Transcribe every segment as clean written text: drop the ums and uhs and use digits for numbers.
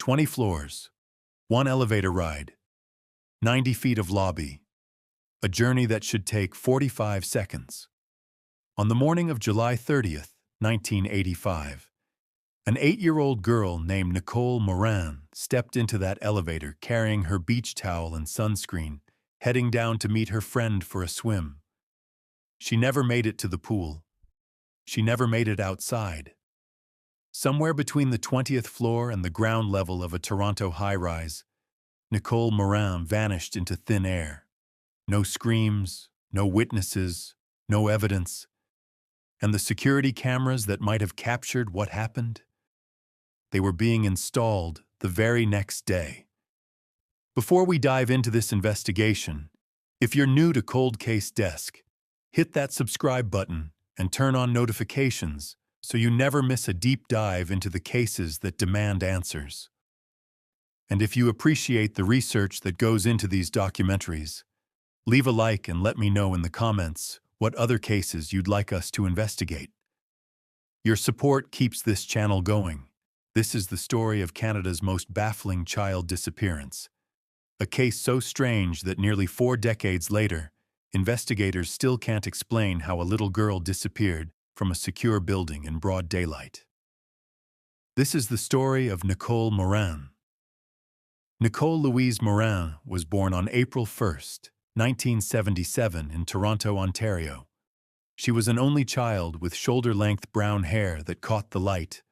20 floors, one elevator ride, 90 feet of lobby, a journey that should take 45 seconds. On the morning of July 30th, 1985, an 8-year-old girl named Nicole Morin stepped into that elevator carrying her beach towel and sunscreen, heading down to meet her friend for a swim. She never made it to the pool. She never made it outside. Somewhere between the 20th floor and the ground level of a Toronto high-rise, Nicole Morin vanished into thin air. No screams, no witnesses, no evidence. And the security cameras that might have captured what happened? They were being installed the very next day. Before we dive into this investigation, if you're new to Cold Case Desk, hit that subscribe button and turn on notifications so you never miss a deep dive into the cases that demand answers. And if you appreciate the research that goes into these documentaries, leave a like and let me know in the comments what other cases you'd like us to investigate. Your support keeps this channel going. This is the story of Canada's most baffling child disappearance. A case so strange that nearly 4 decades later, investigators still can't explain how a little girl disappeared from a secure building in broad daylight. This is the story of Nicole Morin. Nicole Louise Morin was born on April 1st, 1977 in Toronto, Ontario. She was an only child with shoulder-length brown hair that caught the light,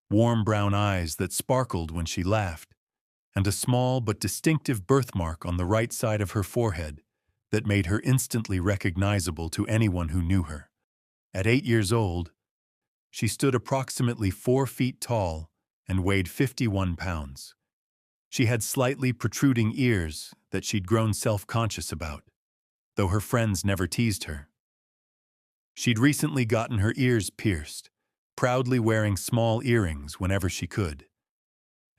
warm brown eyes that sparkled when she laughed, and a small but distinctive birthmark on the right side of her forehead that made her instantly recognizable to anyone who knew her. At 8 years old, she stood approximately 4 feet tall and weighed 51 pounds. She had slightly protruding ears that she'd grown self-conscious about, though her friends never teased her. She'd recently gotten her ears pierced, proudly wearing small earrings whenever she could.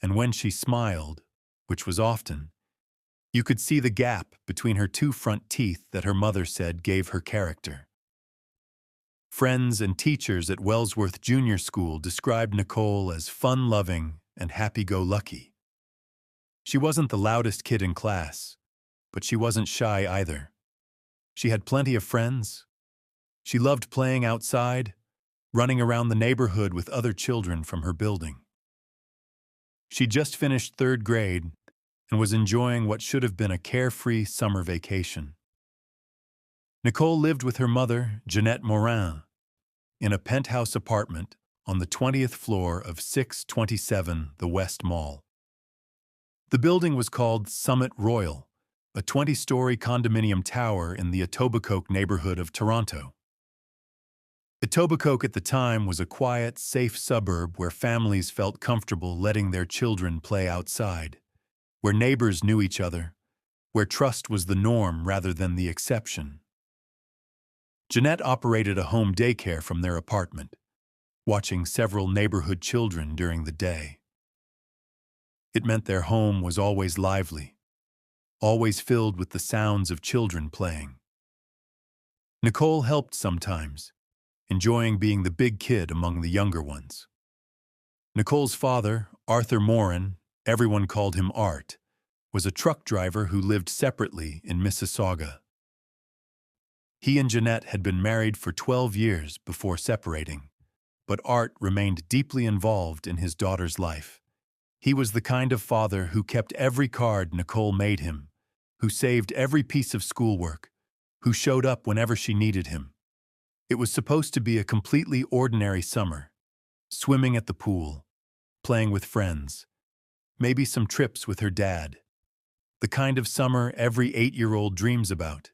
And when she smiled, which was often, you could see the gap between her 2 front teeth that her mother said gave her character. Friends and teachers at Wellsworth Junior School described Nicole as fun-loving and happy-go-lucky. She wasn't the loudest kid in class, but she wasn't shy either. She had plenty of friends. She loved playing outside, running around the neighborhood with other children from her building. She just finished 3rd grade and was enjoying what should have been a carefree summer vacation. Nicole lived with her mother, Jeanette Morin, in a penthouse apartment on the 20th floor of 627 the West Mall. The building was called Summit Royal, a 20-story condominium tower in the Etobicoke neighborhood of Toronto. Etobicoke at the time was a quiet, safe suburb where families felt comfortable letting their children play outside, where neighbors knew each other, where trust was the norm rather than the exception. Jeanette operated a home daycare from their apartment, watching several neighborhood children during the day. It meant their home was always lively, always filled with the sounds of children playing. Nicole helped sometimes, enjoying being the big kid among the younger ones. Nicole's father, Arthur Morin, everyone called him Art, was a truck driver who lived separately in Mississauga. He and Jeanette had been married for 12 years before separating, but Art remained deeply involved in his daughter's life. He was the kind of father who kept every card Nicole made him, who saved every piece of schoolwork, who showed up whenever she needed him. It was supposed to be a completely ordinary summer, swimming at the pool, playing with friends, maybe some trips with her dad. The kind of summer every 8-year-old dreams about.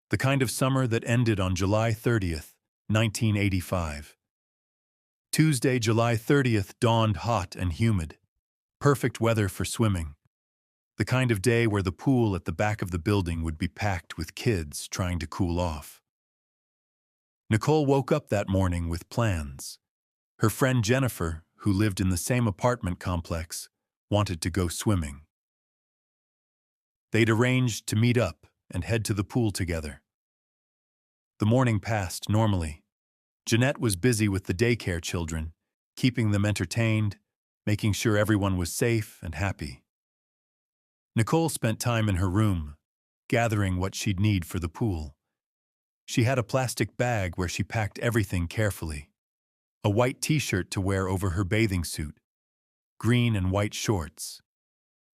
The kind of summer that ended on July 30th, 1985. Tuesday, July 30th dawned hot and humid. Perfect weather for swimming. The kind of day where the pool at the back of the building would be packed with kids trying to cool off. Nicole woke up that morning with plans. Her friend Jennifer, who lived in the same apartment complex, wanted to go swimming. They'd arranged to meet up and head to the pool together. The morning passed normally. Jeanette was busy with the daycare children, keeping them entertained, making sure everyone was safe and happy. Nicole spent time in her room, gathering what she'd need for the pool. She had a plastic bag where she packed everything carefully. A white t-shirt to wear over her bathing suit, green and white shorts,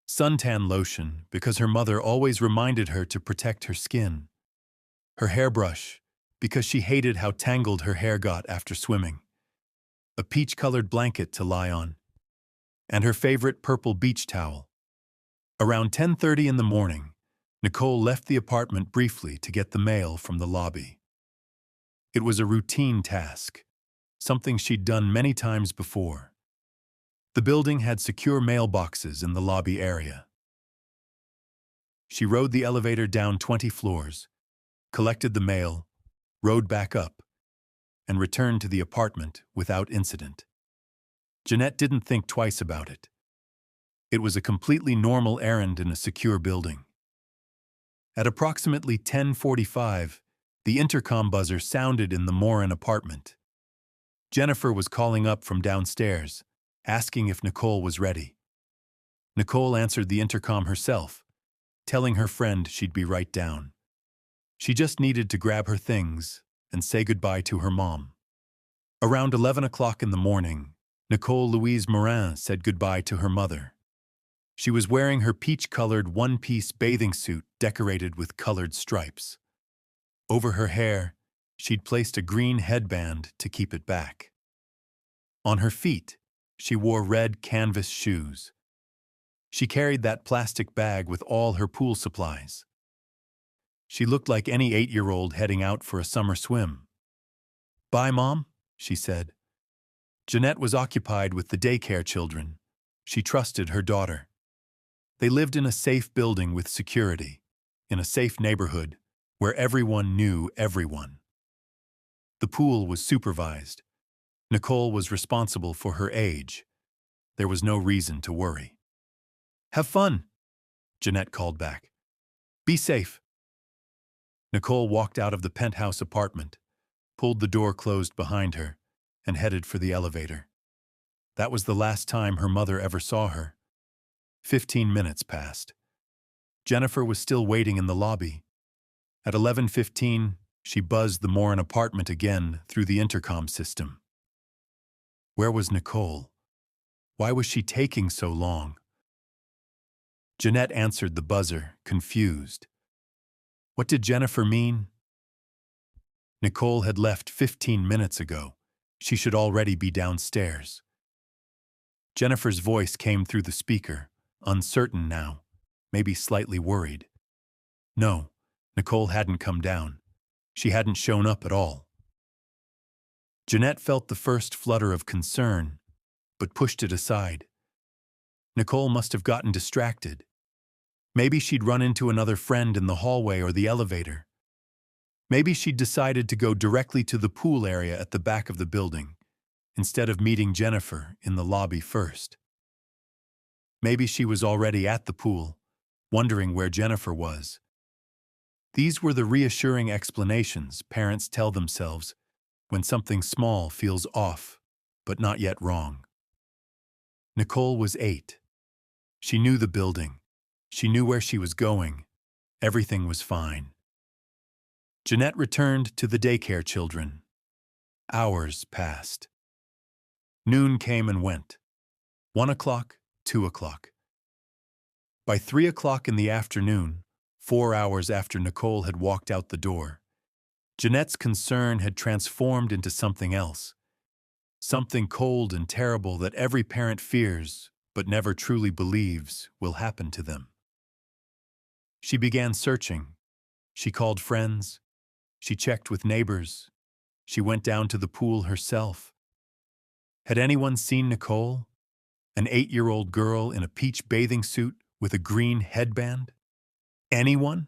suntan lotion because her mother always reminded her to protect her skin, her hairbrush because she hated how tangled her hair got after swimming, a peach-colored blanket to lie on, and her favorite purple beach towel. Around 10:30 in the morning, Nicole left the apartment briefly to get the mail from the lobby. It was a routine task, something she'd done many times before. The building had secure mailboxes in the lobby area. She rode the elevator down 20 floors, collected the mail, rode back up, and returned to the apartment without incident. Jeanette didn't think twice about it. It was a completely normal errand in a secure building. At approximately 10:45, the intercom buzzer sounded in the Morin apartment. Jennifer was calling up from downstairs, asking if Nicole was ready. Nicole answered the intercom herself, telling her friend she'd be right down. She just needed to grab her things and say goodbye to her mom. Around 11 o'clock in the morning, Nicole Louise Morin said goodbye to her mother. She was wearing her peach-colored one-piece bathing suit decorated with colored stripes. Over her hair, she'd placed a green headband to keep it back. On her feet, she wore red canvas shoes. She carried that plastic bag with all her pool supplies. She looked like any 8-year-old heading out for a summer swim. "Bye, Mom," she said. Jeanette was occupied with the daycare children. She trusted her daughter. They lived in a safe building with security, in a safe neighborhood where everyone knew everyone. The pool was supervised. Nicole was responsible for her age. There was no reason to worry. "Have fun," Jeanette called back. "Be safe." Nicole walked out of the penthouse apartment, pulled the door closed behind her, and headed for the elevator. That was the last time her mother ever saw her. 15 minutes passed. Jennifer was still waiting in the lobby. At 11:15, she buzzed the Morin apartment again through the intercom system. Where was Nicole? Why was she taking so long? Jeanette answered the buzzer, confused. What did Jennifer mean? Nicole had left 15 minutes ago. She should already be downstairs. Jennifer's voice came through the speaker, uncertain now, maybe slightly worried. No, Nicole hadn't come down. She hadn't shown up at all. Jeanette felt the first flutter of concern, but pushed it aside. Nicole must have gotten distracted. Maybe she'd run into another friend in the hallway or the elevator. Maybe she'd decided to go directly to the pool area at the back of the building, instead of meeting Jennifer in the lobby first. Maybe she was already at the pool, wondering where Jennifer was. These were the reassuring explanations parents tell themselves when something small feels off, but not yet wrong. Nicole was 8. She knew the building. She knew where she was going. Everything was fine. Jeanette returned to the daycare children. Hours passed. Noon came and went. 1 o'clock, 2 o'clock. By 3 o'clock in the afternoon, 4 hours after Nicole had walked out the door, Jeanette's concern had transformed into something else. Something cold and terrible that every parent fears but never truly believes will happen to them. She began searching. She called friends. She checked with neighbors. She went down to the pool herself. Had anyone seen Nicole? An 8-year-old girl in a peach bathing suit with a green headband? Anyone?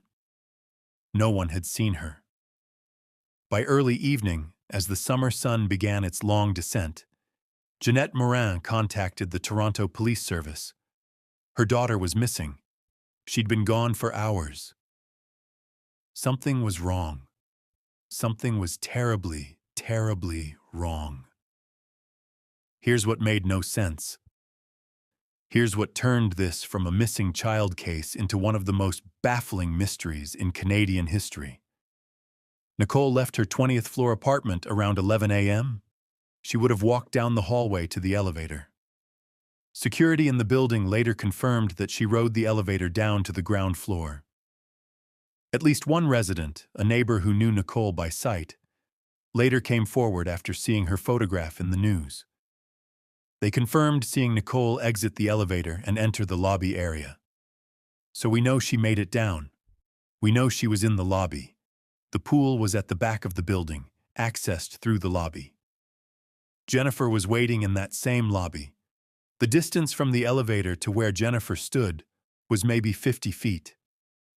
No one had seen her. By early evening, as the summer sun began its long descent, Jeanette Morin contacted the Toronto Police Service. Her daughter was missing. She'd been gone for hours. Something was wrong. Something was terribly, terribly wrong. Here's what made no sense. Here's what turned this from a missing child case into one of the most baffling mysteries in Canadian history. Nicole left her 20th floor apartment around 11 a.m. She would have walked down the hallway to the elevator. Security in the building later confirmed that she rode the elevator down to the ground floor. At least one resident, a neighbor who knew Nicole by sight, later came forward after seeing her photograph in the news. They confirmed seeing Nicole exit the elevator and enter the lobby area. So we know she made it down. We know she was in the lobby. The pool was at the back of the building, accessed through the lobby. Jennifer was waiting in that same lobby. The distance from the elevator to where Jennifer stood was maybe 50 feet,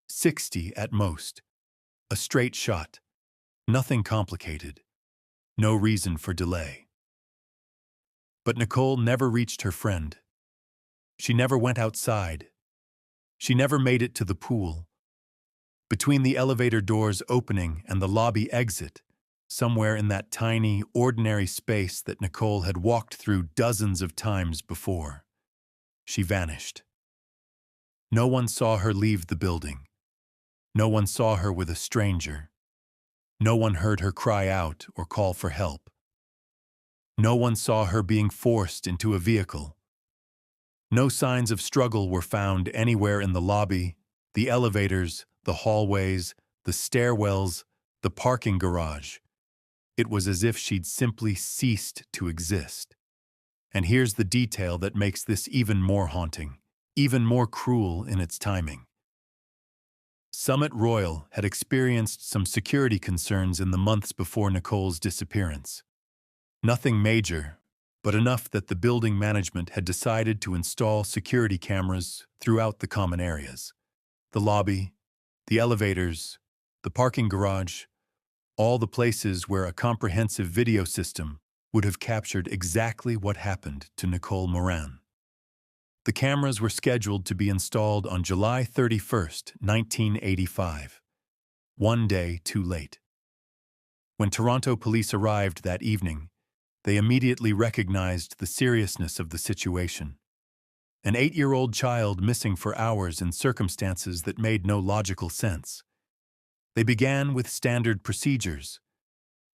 60 at most. A straight shot. Nothing complicated. No reason for delay. But Nicole never reached her friend. She never went outside. She never made it to the pool. Between the elevator doors opening and the lobby exit, somewhere in that tiny, ordinary space that Nicole had walked through dozens of times before, she vanished. No one saw her leave the building. No one saw her with a stranger. No one heard her cry out or call for help. No one saw her being forced into a vehicle. No signs of struggle were found anywhere in the lobby, the elevators, the hallways, the stairwells, the parking garage. It was as if she'd simply ceased to exist. And here's the detail that makes this even more haunting, even more cruel in its timing. Summit Royal had experienced some security concerns in the months before Nicole's disappearance. Nothing major, but enough that the building management had decided to install security cameras throughout the common areas. The lobby, the elevators, the parking garage, all the places where a comprehensive video system would have captured exactly what happened to Nicole Morin. The cameras were scheduled to be installed on July 31st, 1985, one day too late. When Toronto police arrived that evening, they immediately recognized the seriousness of the situation. An 8-year-old child missing for hours in circumstances that made no logical sense. They began with standard procedures: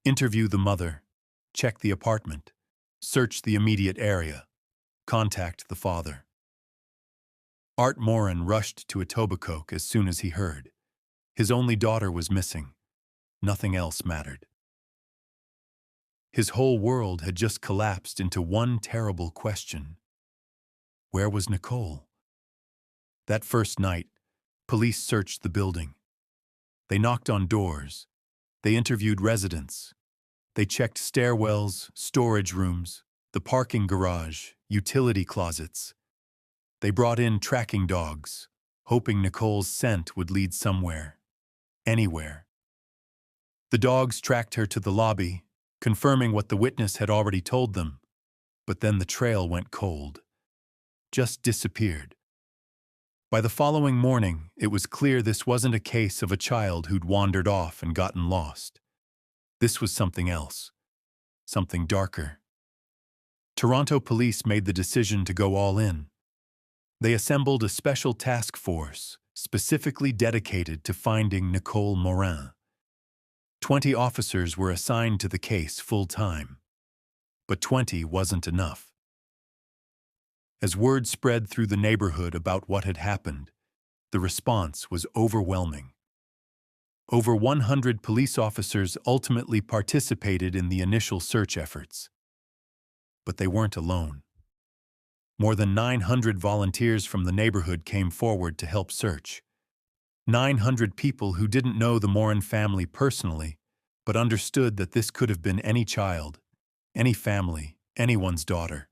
interview the mother, check the apartment, search the immediate area, contact the father. Art Morin rushed to Etobicoke as soon as he heard. His only daughter was missing. Nothing else mattered. His whole world had just collapsed into one terrible question. Where was Nicole? That first night, police searched the building. They knocked on doors. They interviewed residents. They checked stairwells, storage rooms, the parking garage, utility closets. They brought in tracking dogs, hoping Nicole's scent would lead somewhere, anywhere. The dogs tracked her to the lobby, confirming what the witness had already told them, but then the trail went cold. Just disappeared. By the following morning, it was clear this wasn't a case of a child who'd wandered off and gotten lost. This was something else, something darker. Toronto police made the decision to go all in. They assembled a special task force specifically dedicated to finding Nicole Morin. 20 officers were assigned to the case full-time. But 20 wasn't enough. As word spread through the neighborhood about what had happened, the response was overwhelming. Over 100 police officers ultimately participated in the initial search efforts. But they weren't alone. More than 900 volunteers from the neighborhood came forward to help search. 900 people who didn't know the Morin family personally, but understood that this could have been any child, any family, anyone's daughter.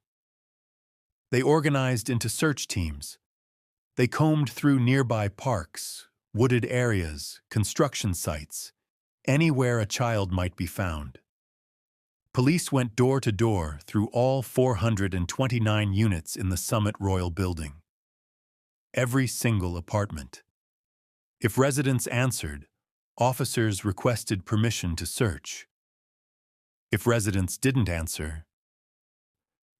They organized into search teams. They combed through nearby parks, wooded areas, construction sites, anywhere a child might be found. Police went door to door through all 429 units in the Summit Royal building. Every single apartment. If residents answered, officers requested permission to search. If residents didn't answer,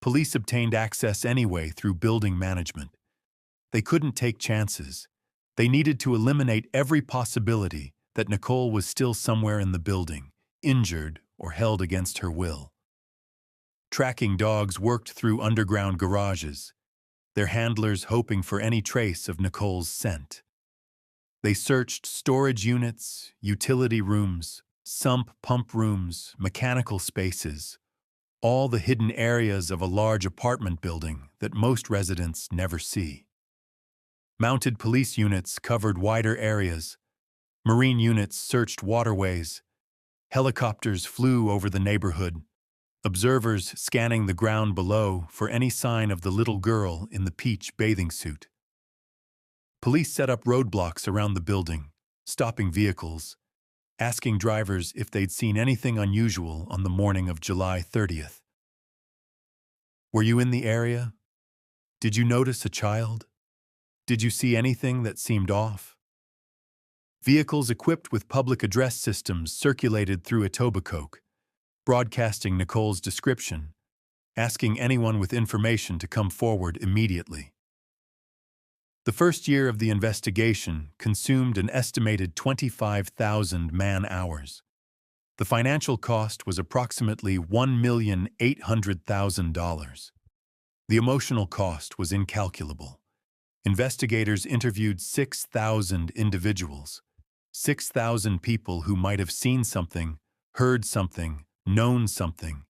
Police obtained access anyway through building management. They couldn't take chances. They needed to eliminate every possibility that Nicole was still somewhere in the building, injured or held against her will. Tracking dogs worked through underground garages, their handlers hoping for any trace of Nicole's scent. They searched storage units, utility rooms, sump pump rooms, mechanical spaces, all the hidden areas of a large apartment building that most residents never see. Mounted police units covered wider areas. Marine units searched waterways. Helicopters flew over the neighborhood, observers scanning the ground below for any sign of the little girl in the peach bathing suit. Police set up roadblocks around the building, stopping vehicles, asking drivers if they'd seen anything unusual on the morning of July 30th. Were you in the area? Did you notice a child? Did you see anything that seemed off? Vehicles equipped with public address systems circulated through Etobicoke, broadcasting Nicole's description, asking anyone with information to come forward immediately. The first year of the investigation consumed an estimated 25,000 man-hours. The financial cost was approximately $1,800,000. The emotional cost was incalculable. Investigators interviewed 6,000 individuals, 6,000 people who might have seen something, heard something, known something.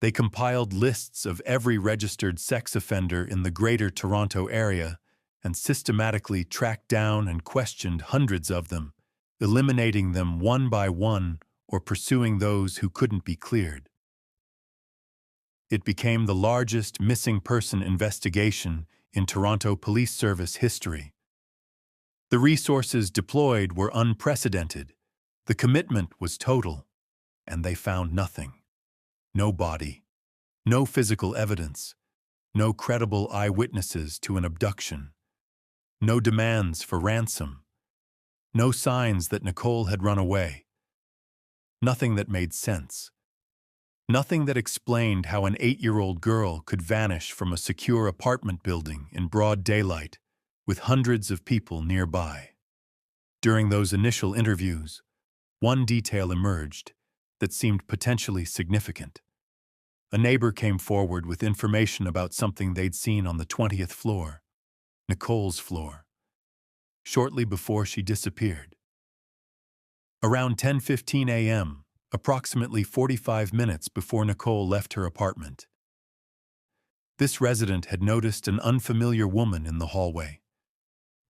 They compiled lists of every registered sex offender in the Greater Toronto area and systematically tracked down and questioned hundreds of them, eliminating them one by one or pursuing those who couldn't be cleared. It became the largest missing person investigation in Toronto Police Service history. The resources deployed were unprecedented, the commitment was total, and they found nothing. No body, no physical evidence, no credible eyewitnesses to an abduction, no demands for ransom, no signs that Nicole had run away. Nothing that made sense. Nothing that explained how an 8-year-old girl could vanish from a secure apartment building in broad daylight with hundreds of people nearby. During those initial interviews, one detail emerged that seemed potentially significant. A neighbor came forward with information about something they'd seen on the 20th floor, Nicole's floor, shortly before she disappeared. Around 10:15 a.m., approximately 45 minutes before Nicole left her apartment, this resident had noticed an unfamiliar woman in the hallway.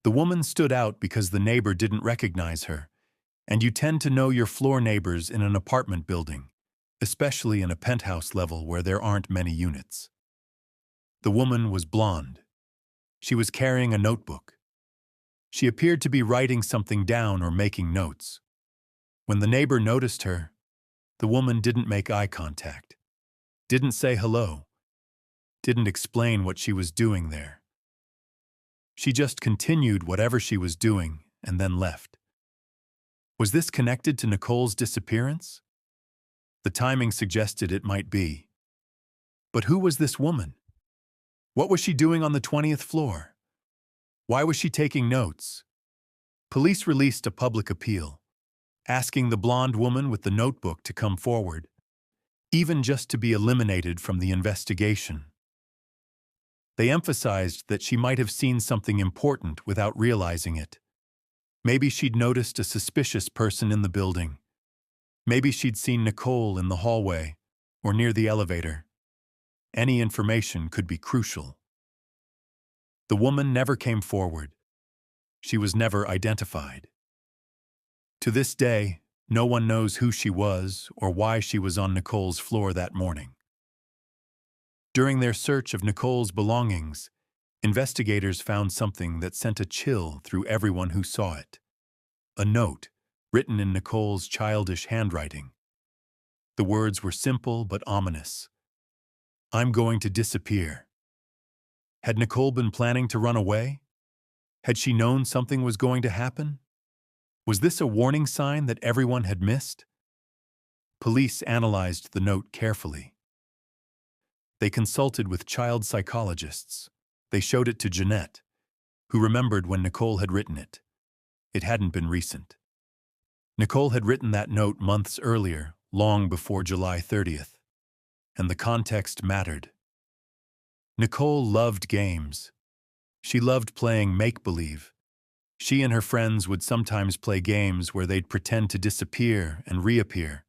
The woman stood out because the neighbor didn't recognize her, and you tend to know your floor neighbors in an apartment building, especially in a penthouse level where there aren't many units. The woman was blonde. She was carrying a notebook. She appeared to be writing something down or making notes. When the neighbor noticed her, the woman didn't make eye contact, didn't say hello, didn't explain what she was doing there. She just continued whatever she was doing and then left. Was this connected to Nicole's disappearance? The timing suggested it might be. But who was this woman? What was she doing on the 20th floor? Why was she taking notes? Police released a public appeal, asking the blonde woman with the notebook to come forward, even just to be eliminated from the investigation. They emphasized that she might have seen something important without realizing it. Maybe she'd noticed a suspicious person in the building. Maybe she'd seen Nicole in the hallway or near the elevator. Any information could be crucial. The woman never came forward. She was never identified. To this day, no one knows who she was or why she was on Nicole's floor that morning. During their search of Nicole's belongings, investigators found something that sent a chill through everyone who saw it. A note, written in Nicole's childish handwriting. The words were simple but ominous. "I'm going to disappear." Had Nicole been planning to run away? Had she known something was going to happen? Was this a warning sign that everyone had missed? Police analyzed the note carefully. They consulted with child psychologists. They showed it to Jeanette, who remembered when Nicole had written it. It hadn't been recent. Nicole had written that note months earlier, long before July 30th, and the context mattered. Nicole loved games. She loved playing make-believe. She and her friends would sometimes play games where they'd pretend to disappear and reappear,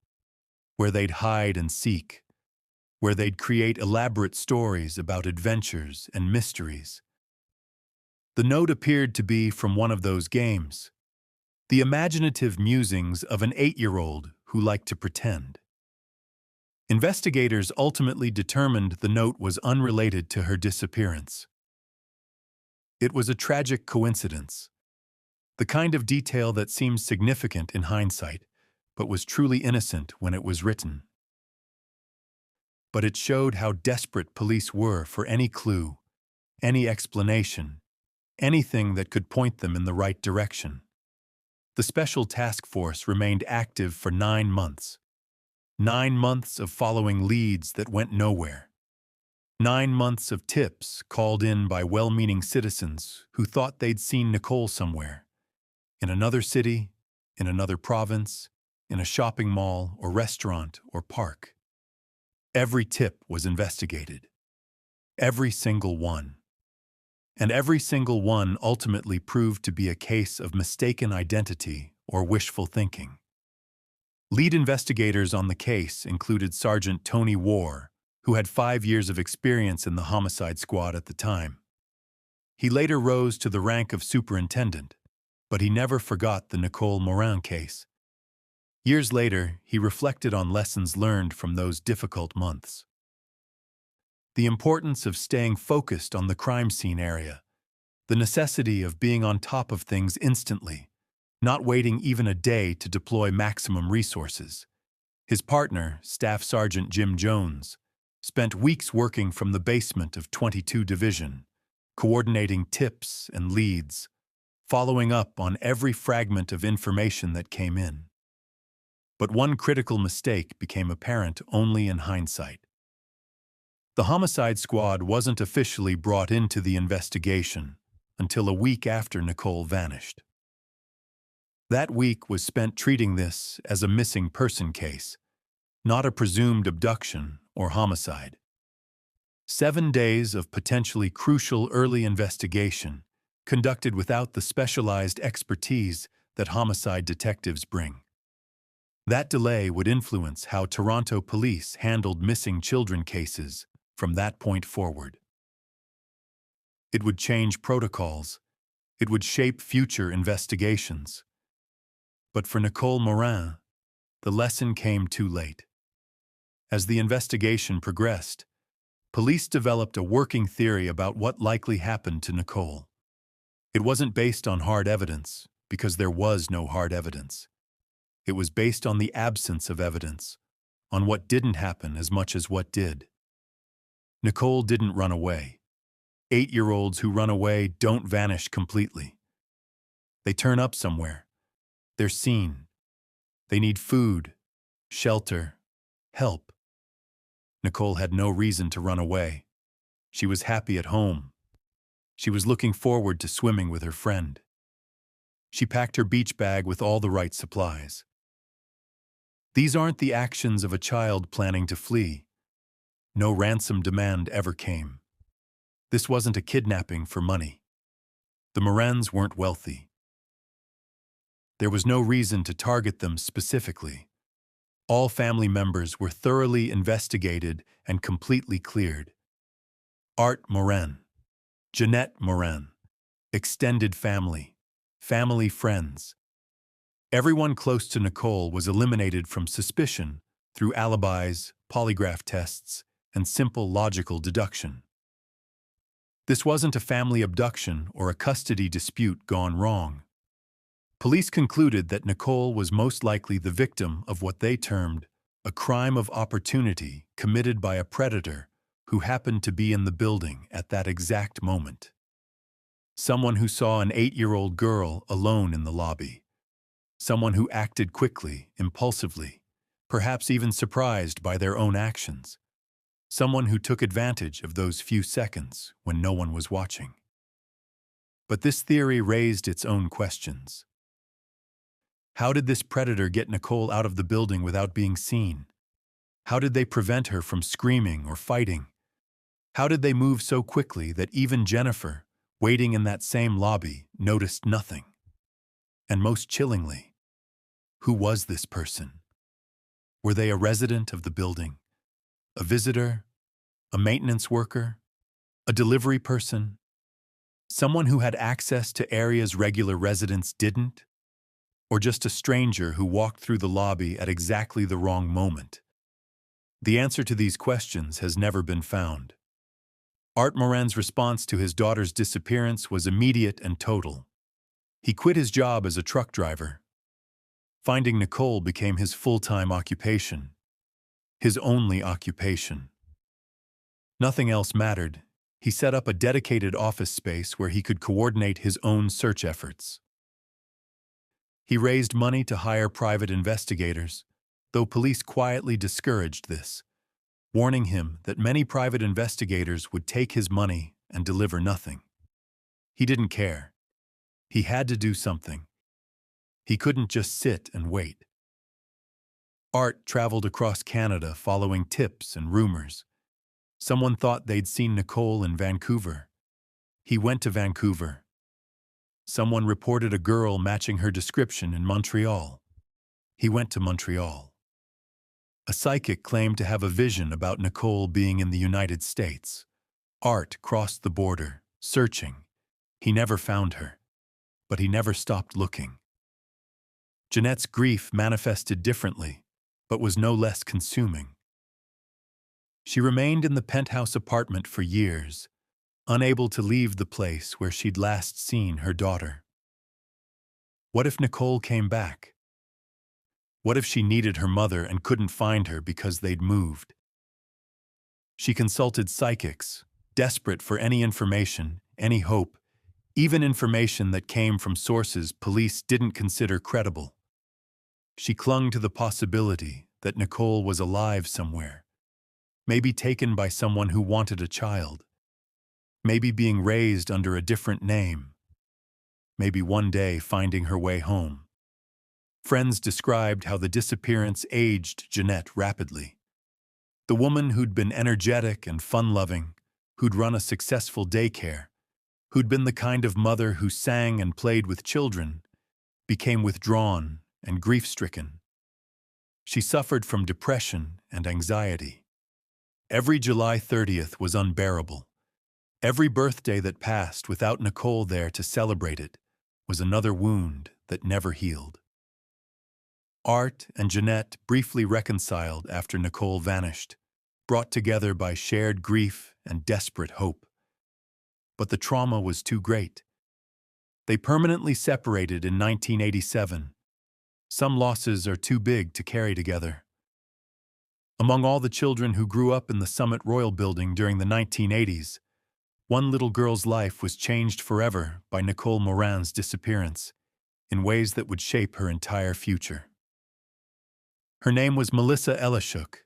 where they'd hide and seek, where they'd create elaborate stories about adventures and mysteries. The note appeared to be from one of those games, the imaginative musings of an 8-year-old who liked to pretend. Investigators ultimately determined the note was unrelated to her disappearance. It was a tragic coincidence, the kind of detail that seems significant in hindsight, but was truly innocent when it was written. But it showed how desperate police were for any clue, any explanation, anything that could point them in the right direction. The Special Task Force remained active for 9 months. 9 months of following leads that went nowhere. 9 months of tips called in by well-meaning citizens who thought they'd seen Nicole somewhere. In another city, in another province, in a shopping mall or restaurant or park. Every tip was investigated. Every single one. And every single one ultimately proved to be a case of mistaken identity or wishful thinking. Lead investigators on the case included Sergeant Tony Warr, who had 5 years of experience in the homicide squad at the time. He later rose to the rank of superintendent, but he never forgot the Nicole Morin case. Years later, he reflected on lessons learned from those difficult months. The importance of staying focused on the crime scene area, the necessity of being on top of things instantly, not waiting even a day to deploy maximum resources. His partner, Staff Sergeant Jim Jones, spent weeks working from the basement of 22 Division, coordinating tips and leads, following up on every fragment of information that came in. But one critical mistake became apparent only in hindsight. The homicide squad wasn't officially brought into the investigation until a week after Nicole vanished. That week was spent treating this as a missing person case, not a presumed abduction or homicide. 7 days of potentially crucial early investigation, conducted without the specialized expertise that homicide detectives bring. That delay would influence how Toronto police handled missing children cases from that point forward. It would change protocols. It would shape future investigations. But for Nicole Morin, the lesson came too late. As the investigation progressed, police developed a working theory about what likely happened to Nicole. It wasn't based on hard evidence, because there was no hard evidence. It was based on the absence of evidence, on what didn't happen as much as what did. Nicole didn't run away. 8-year-olds who run away don't vanish completely. They turn up somewhere. They're seen. They need food, shelter, help. Nicole had no reason to run away. She was happy at home. She was looking forward to swimming with her friend. She packed her beach bag with all the right supplies. These aren't the actions of a child planning to flee. No ransom demand ever came. This wasn't a kidnapping for money. The Morins weren't wealthy. There was no reason to target them specifically. All family members were thoroughly investigated and completely cleared. Art Morin, Jeanette Morin, extended family, family friends. Everyone close to Nicole was eliminated from suspicion through alibis, polygraph tests, and simple logical deduction. This wasn't a family abduction or a custody dispute gone wrong. Police concluded that Nicole was most likely the victim of what they termed a crime of opportunity committed by a predator who happened to be in the building at that exact moment. Someone who saw an 8-year-old girl alone in the lobby. Someone who acted quickly, impulsively, perhaps even surprised by their own actions. Someone who took advantage of those few seconds when no one was watching. But this theory raised its own questions. How did this predator get Nicole out of the building without being seen? How did they prevent her from screaming or fighting? How did they move so quickly that even Jennifer, waiting in that same lobby, noticed nothing? And most chillingly, who was this person? Were they a resident of the building? A visitor? A maintenance worker? A delivery person? Someone who had access to areas regular residents didn't? Or just a stranger who walked through the lobby at exactly the wrong moment? The answer to these questions has never been found. Art Morin's response to his daughter's disappearance was immediate and total. He quit his job as a truck driver. Finding Nicole became his full-time occupation, his only occupation. Nothing else mattered. He set up a dedicated office space where he could coordinate his own search efforts. He raised money to hire private investigators, though police quietly discouraged this, warning him that many private investigators would take his money and deliver nothing. He didn't care. He had to do something. He couldn't just sit and wait. Art traveled across Canada following tips and rumors. Someone thought they'd seen Nicole in Vancouver. He went to Vancouver. Someone reported a girl matching her description in Montreal. He went to Montreal. A psychic claimed to have a vision about Nicole being in the United States. Art crossed the border, searching. He never found her, but he never stopped looking. Jeanette's grief manifested differently, but was no less consuming. She remained in the penthouse apartment for years, unable to leave the place where she'd last seen her daughter. What if Nicole came back? What if she needed her mother and couldn't find her because they'd moved? She consulted psychics, desperate for any information, any hope, even information that came from sources police didn't consider credible. She clung to the possibility that Nicole was alive somewhere, maybe taken by someone who wanted a child, maybe being raised under a different name, maybe one day finding her way home. Friends described how the disappearance aged Jeanette rapidly. The woman who'd been energetic and fun-loving, who'd run a successful daycare, who'd been the kind of mother who sang and played with children, became withdrawn and grief-stricken. She suffered from depression and anxiety. Every July 30th was unbearable. Every birthday that passed without Nicole there to celebrate it was another wound that never healed. Art and Jeanette briefly reconciled after Nicole vanished, brought together by shared grief and desperate hope. But the trauma was too great. They permanently separated in 1987. Some losses are too big to carry together. Among all the children who grew up in the Summit Royal building during the 1980s, one little girl's life was changed forever by Nicole Morin's disappearance in ways that would shape her entire future. Her name was Melissa Etobicoke,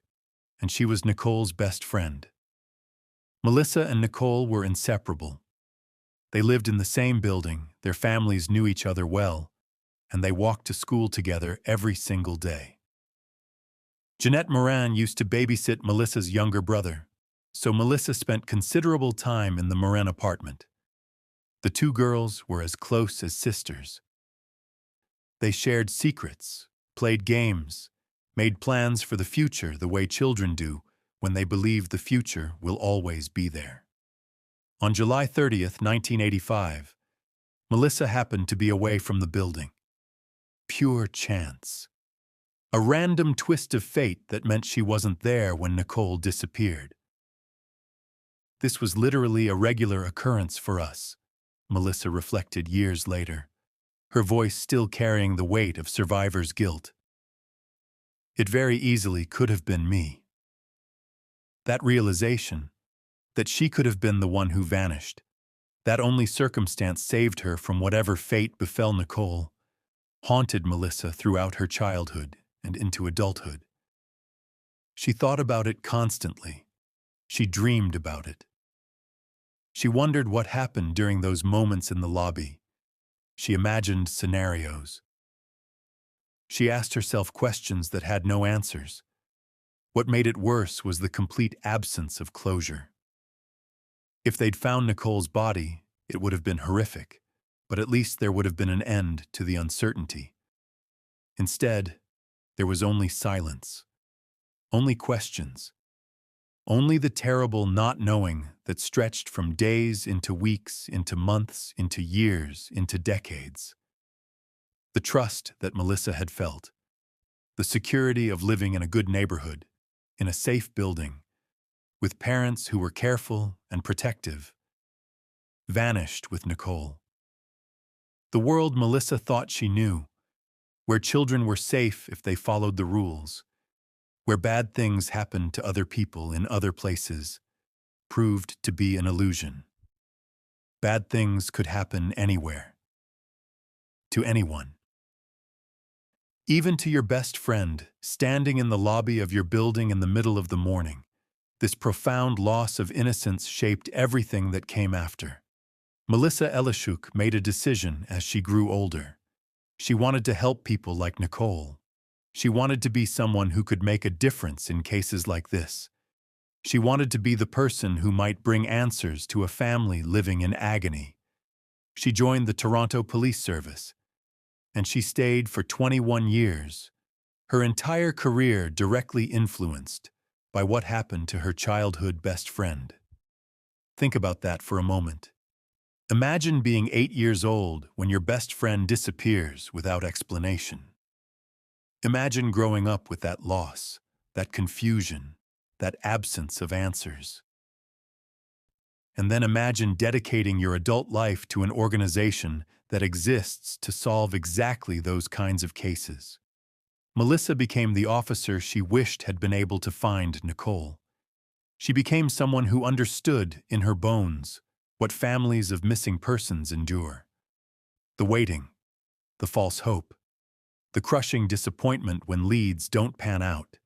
and she was Nicole's best friend. Melissa and Nicole were inseparable. They lived in the same building, their families knew each other well, and they walked to school together every single day. Jeanette Morin used to babysit Melissa's younger brother, so Melissa spent considerable time in the Morin apartment. The two girls were as close as sisters. They shared secrets, played games, made plans for the future the way children do when they believe the future will always be there. On July 30th, 1985, Melissa happened to be away from the building. Pure chance. A random twist of fate that meant she wasn't there when Nicole disappeared. This was literally a regular occurrence for us, Melissa reflected years later, her voice still carrying the weight of survivor's guilt. It very easily could have been me. That realization, that she could have been the one who vanished, that only circumstance saved her from whatever fate befell Nicole, haunted Melissa throughout her childhood and into adulthood. She thought about it constantly, She dreamed about it. She wondered what happened during those moments in the lobby. She imagined scenarios. She asked herself questions that had no answers. What made it worse was the complete absence of closure. If they'd found Nicole's body, it would have been horrific, but at least there would have been an end to the uncertainty. Instead, there was only silence, only questions, only the terrible not knowing that stretched from days into weeks, into months, into years, into decades. The trust that Melissa had felt, the security of living in a good neighborhood, in a safe building, with parents who were careful and protective, vanished with Nicole. The world Melissa thought she knew, where children were safe if they followed the rules, where bad things happened to other people in other places, proved to be an illusion. Bad things could happen anywhere, to anyone. Even to your best friend, standing in the lobby of your building in the middle of the morning. This profound loss of innocence shaped everything that came after. Melissa Etobicoke made a decision as she grew older. She wanted to help people like Nicole. She wanted to be someone who could make a difference in cases like this. She wanted to be the person who might bring answers to a family living in agony. She joined the Toronto Police Service, and she stayed for 21 years, her entire career directly influenced by what happened to her childhood best friend. Think about that for a moment. Imagine being 8 years old when your best friend disappears without explanation. Imagine growing up with that loss, that confusion, that absence of answers. And then imagine dedicating your adult life to an organization that exists to solve exactly those kinds of cases. Melissa became the officer she wished had been able to find Nicole. She became someone who understood in her bones what families of missing persons endure. The waiting, the false hope, the crushing disappointment when leads don't pan out,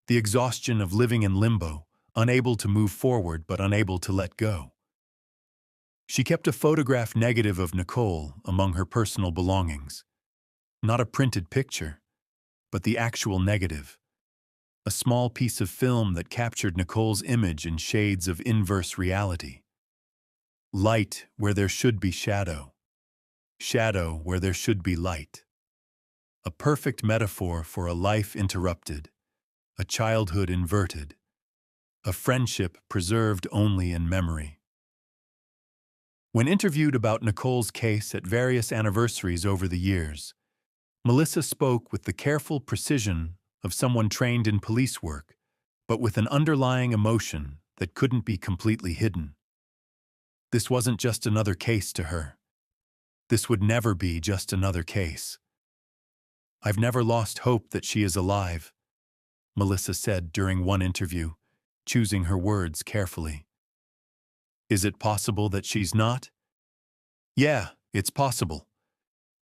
the exhaustion of living in limbo, unable to move forward but unable to let go. She kept a photograph negative of Nicole among her personal belongings. Not a printed picture, but the actual negative. A small piece of film that captured Nicole's image in shades of inverse reality. Light where there should be shadow. Shadow where there should be light. A perfect metaphor for a life interrupted, a childhood inverted, a friendship preserved only in memory. When interviewed about Nicole's case at various anniversaries over the years, Melissa spoke with the careful precision of someone trained in police work, but with an underlying emotion that couldn't be completely hidden. This wasn't just another case to her. This would never be just another case. "I've never lost hope that she is alive," Melissa said during one interview, choosing her words carefully. "Is it possible that she's not? Yeah, it's possible.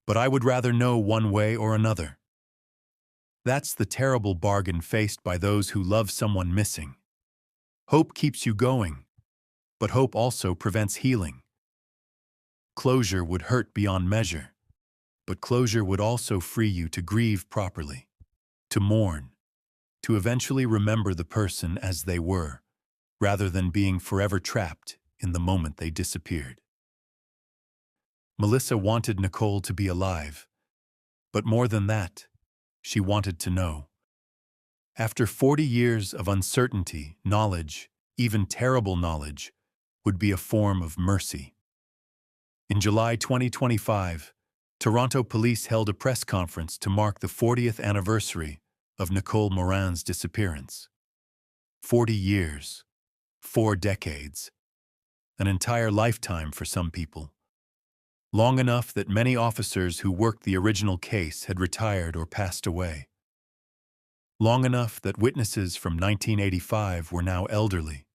But I would rather know one way or another." That's the terrible bargain faced by those who love someone missing. Hope keeps you going, but hope also prevents healing. Closure would hurt beyond measure, but closure would also free you to grieve properly, to mourn, to eventually remember the person as they were, rather than being forever trapped in the moment they disappeared. Melissa wanted Nicole to be alive, but more than that, she wanted to know. After 40 years of uncertainty, knowledge, even terrible knowledge, would be a form of mercy. In July 2025, Toronto police held a press conference to mark the 40th anniversary of Nicole Morin's disappearance. 40 years, 4 decades, an entire lifetime for some people. Long enough that many officers who worked the original case had retired or passed away. Long enough that witnesses from 1985 were now elderly.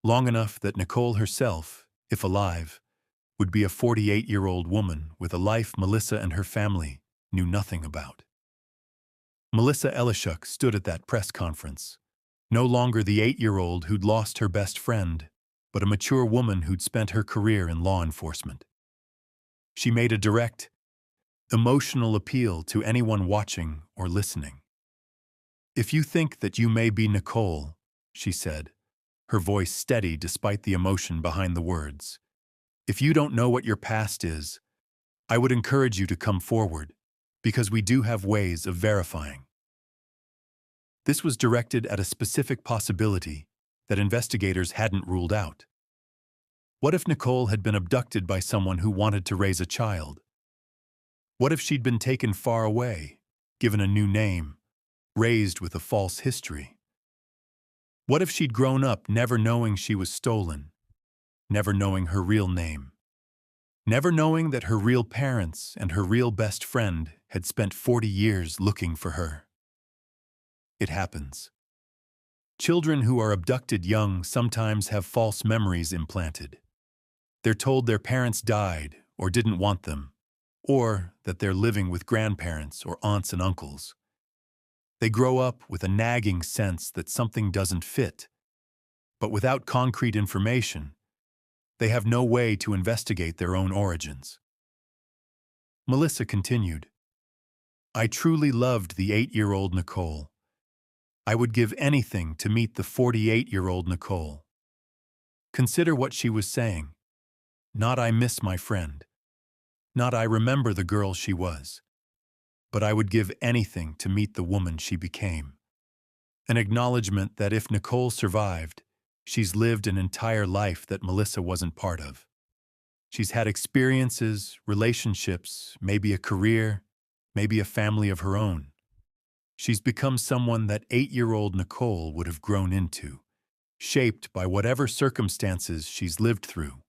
Long enough that Nicole herself, if alive, would be a 48-year-old woman with a life Melissa and her family knew nothing about. Melissa Etobicoke stood at that press conference, No longer the 8-year-old who'd lost her best friend, but a mature woman who'd spent her career in law enforcement. She made a direct, emotional appeal to anyone watching or listening. "If you think that you may be Nicole," she said, her voice steady despite the emotion behind the words, "if you don't know what your past is, I would encourage you to come forward, because we do have ways of verifying." This was directed at a specific possibility that investigators hadn't ruled out. What if Nicole had been abducted by someone who wanted to raise a child? What if she'd been taken far away, given a new name, raised with a false history? What if she'd grown up never knowing she was stolen, never knowing her real name, never knowing that her real parents and her real best friend had spent 40 years looking for her? It happens. Children who are abducted young sometimes have false memories implanted. They're told their parents died or didn't want them, or that they're living with grandparents or aunts and uncles. They grow up with a nagging sense that something doesn't fit, but without concrete information, they have no way to investigate their own origins. Melissa continued, "I truly loved the 8-year-old Nicole. I would give anything to meet the 48-year-old Nicole. Consider what she was saying. Not I miss my friend. Not I remember the girl she was. But I would give anything to meet the woman she became." An acknowledgement that if Nicole survived, she's lived an entire life that Melissa wasn't part of. She's had experiences, relationships, maybe a career, maybe a family of her own. She's become someone that 8-year-old Nicole would have grown into, shaped by whatever circumstances she's lived through.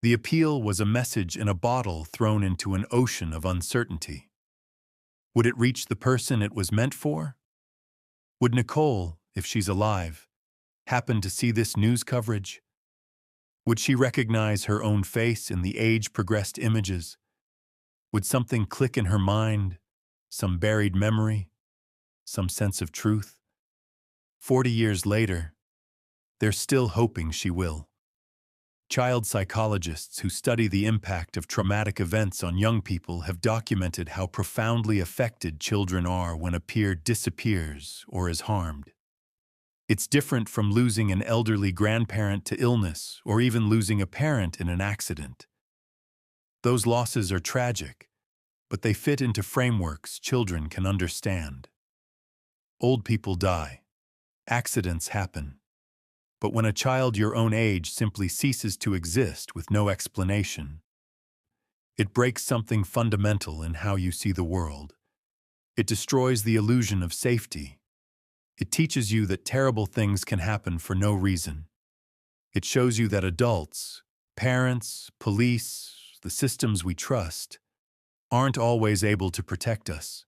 The appeal was a message in a bottle thrown into an ocean of uncertainty. Would it reach the person it was meant for? Would Nicole, if she's alive, happen to see this news coverage? Would she recognize her own face in the age-progressed images? Would something click in her mind, some buried memory, some sense of truth? 40 years later, they're still hoping she will. Child psychologists who study the impact of traumatic events on young people have documented how profoundly affected children are when a peer disappears or is harmed. It's different from losing an elderly grandparent to illness or even losing a parent in an accident. Those losses are tragic, but they fit into frameworks children can understand. Old people die. Accidents happen. But when a child your own age simply ceases to exist with no explanation, it breaks something fundamental in how you see the world. It destroys the illusion of safety. It teaches you that terrible things can happen for no reason. It shows you that adults, parents, police, the systems we trust, aren't always able to protect us.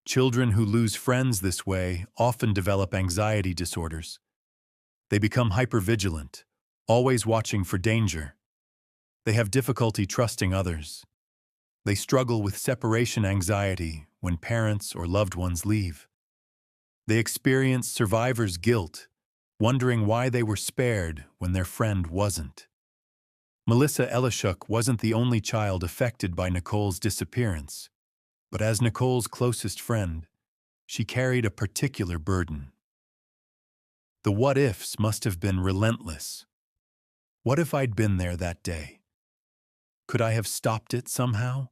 Children who lose friends this way often develop anxiety disorders. They become hypervigilant, always watching for danger. They have difficulty trusting others. They struggle with separation anxiety when parents or loved ones leave. They experience survivor's guilt, wondering why they were spared when their friend wasn't. Melissa Etobicoke wasn't the only child affected by Nicole's disappearance, but as Nicole's closest friend, she carried a particular burden. The what-ifs must have been relentless. What if I'd been there that day? Could I have stopped it somehow?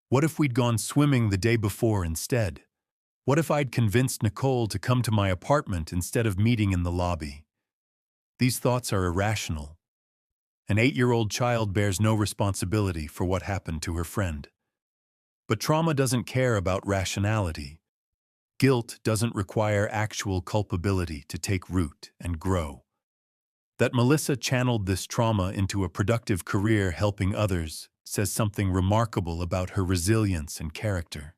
What if we'd gone swimming the day before instead? What if I'd convinced Nicole to come to my apartment instead of meeting in the lobby? These thoughts are irrational. An 8-year-old child bears no responsibility for what happened to her friend. But trauma doesn't care about rationality. Guilt doesn't require actual culpability to take root and grow. That Melissa channeled this trauma into a productive career helping others says something remarkable about her resilience and character.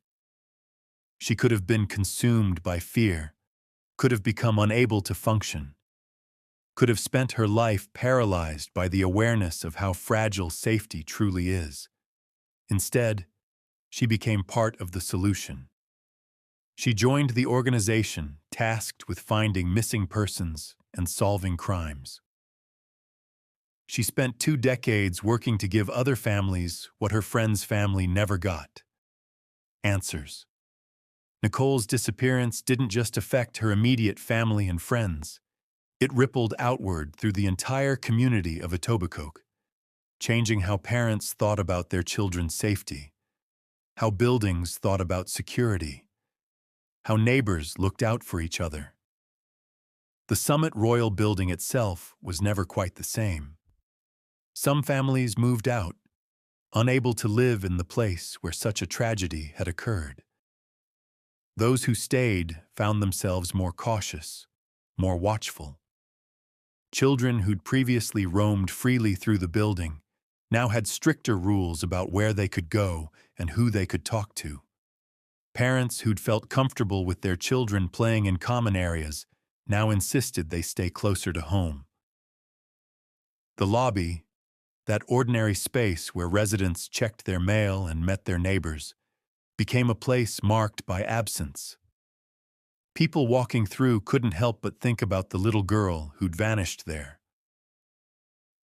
She could have been consumed by fear, could have become unable to function, could have spent her life paralyzed by the awareness of how fragile safety truly is. Instead, she became part of the solution. She joined the organization tasked with finding missing persons and solving crimes. She spent 2 decades working to give other families what her friend's family never got: answers. Nicole's disappearance didn't just affect her immediate family and friends. It rippled outward through the entire community of Etobicoke, changing how parents thought about their children's safety, how buildings thought about security, how neighbors looked out for each other. The Summit Royal building itself was never quite the same. Some families moved out, unable to live in the place where such a tragedy had occurred. Those who stayed found themselves more cautious, more watchful. Children who'd previously roamed freely through the building now had stricter rules about where they could go and who they could talk to. Parents who'd felt comfortable with their children playing in common areas now insisted they stay closer to home. The lobby, that ordinary space where residents checked their mail and met their neighbors, became a place marked by absence. People walking through couldn't help but think about the little girl who'd vanished there.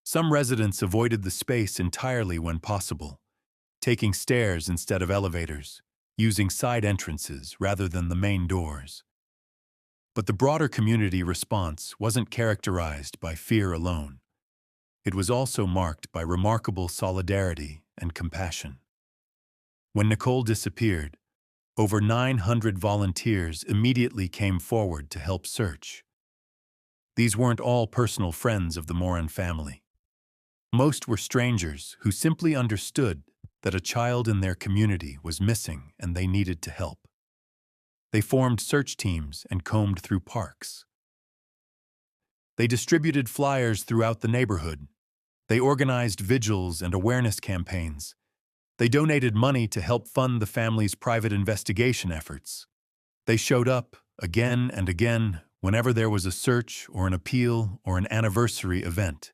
Some residents avoided the space entirely when possible, taking stairs instead of elevators, using side entrances rather than the main doors. But the broader community response wasn't characterized by fear alone. It was also marked by remarkable solidarity and compassion. When Nicole disappeared, over 900 volunteers immediately came forward to help search. These weren't all personal friends of the Morin family. Most were strangers who simply understood that a child in their community was missing and they needed to help. They formed search teams and combed through parks. They distributed flyers throughout the neighborhood. They organized vigils and awareness campaigns. They donated money to help fund the family's private investigation efforts. They showed up again and again whenever there was a search or an appeal or an anniversary event.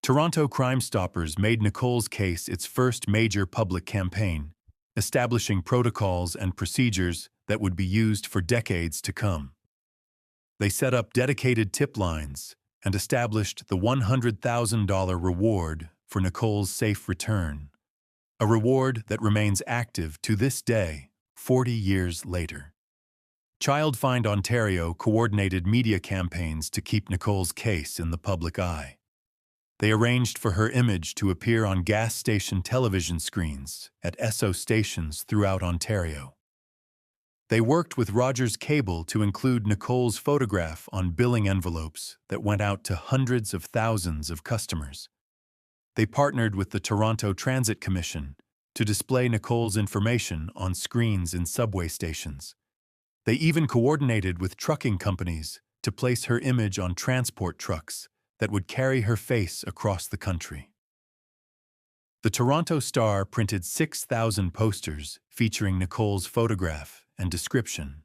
Toronto Crime Stoppers made Nicole's case its first major public campaign, establishing protocols and procedures that would be used for decades to come. They set up dedicated tip lines and established the $100,000 reward for Nicole's safe return, a reward that remains active to this day, 40 years later. Child Find Ontario coordinated media campaigns to keep Nicole's case in the public eye. They arranged for her image to appear on gas station television screens at Esso stations throughout Ontario. They worked with Rogers Cable to include Nicole's photograph on billing envelopes that went out to hundreds of thousands of customers. They partnered with the Toronto Transit Commission to display Nicole's information on screens in subway stations. They even coordinated with trucking companies to place her image on transport trucks that would carry her face across the country. The Toronto Star printed 6,000 posters featuring Nicole's photograph and description.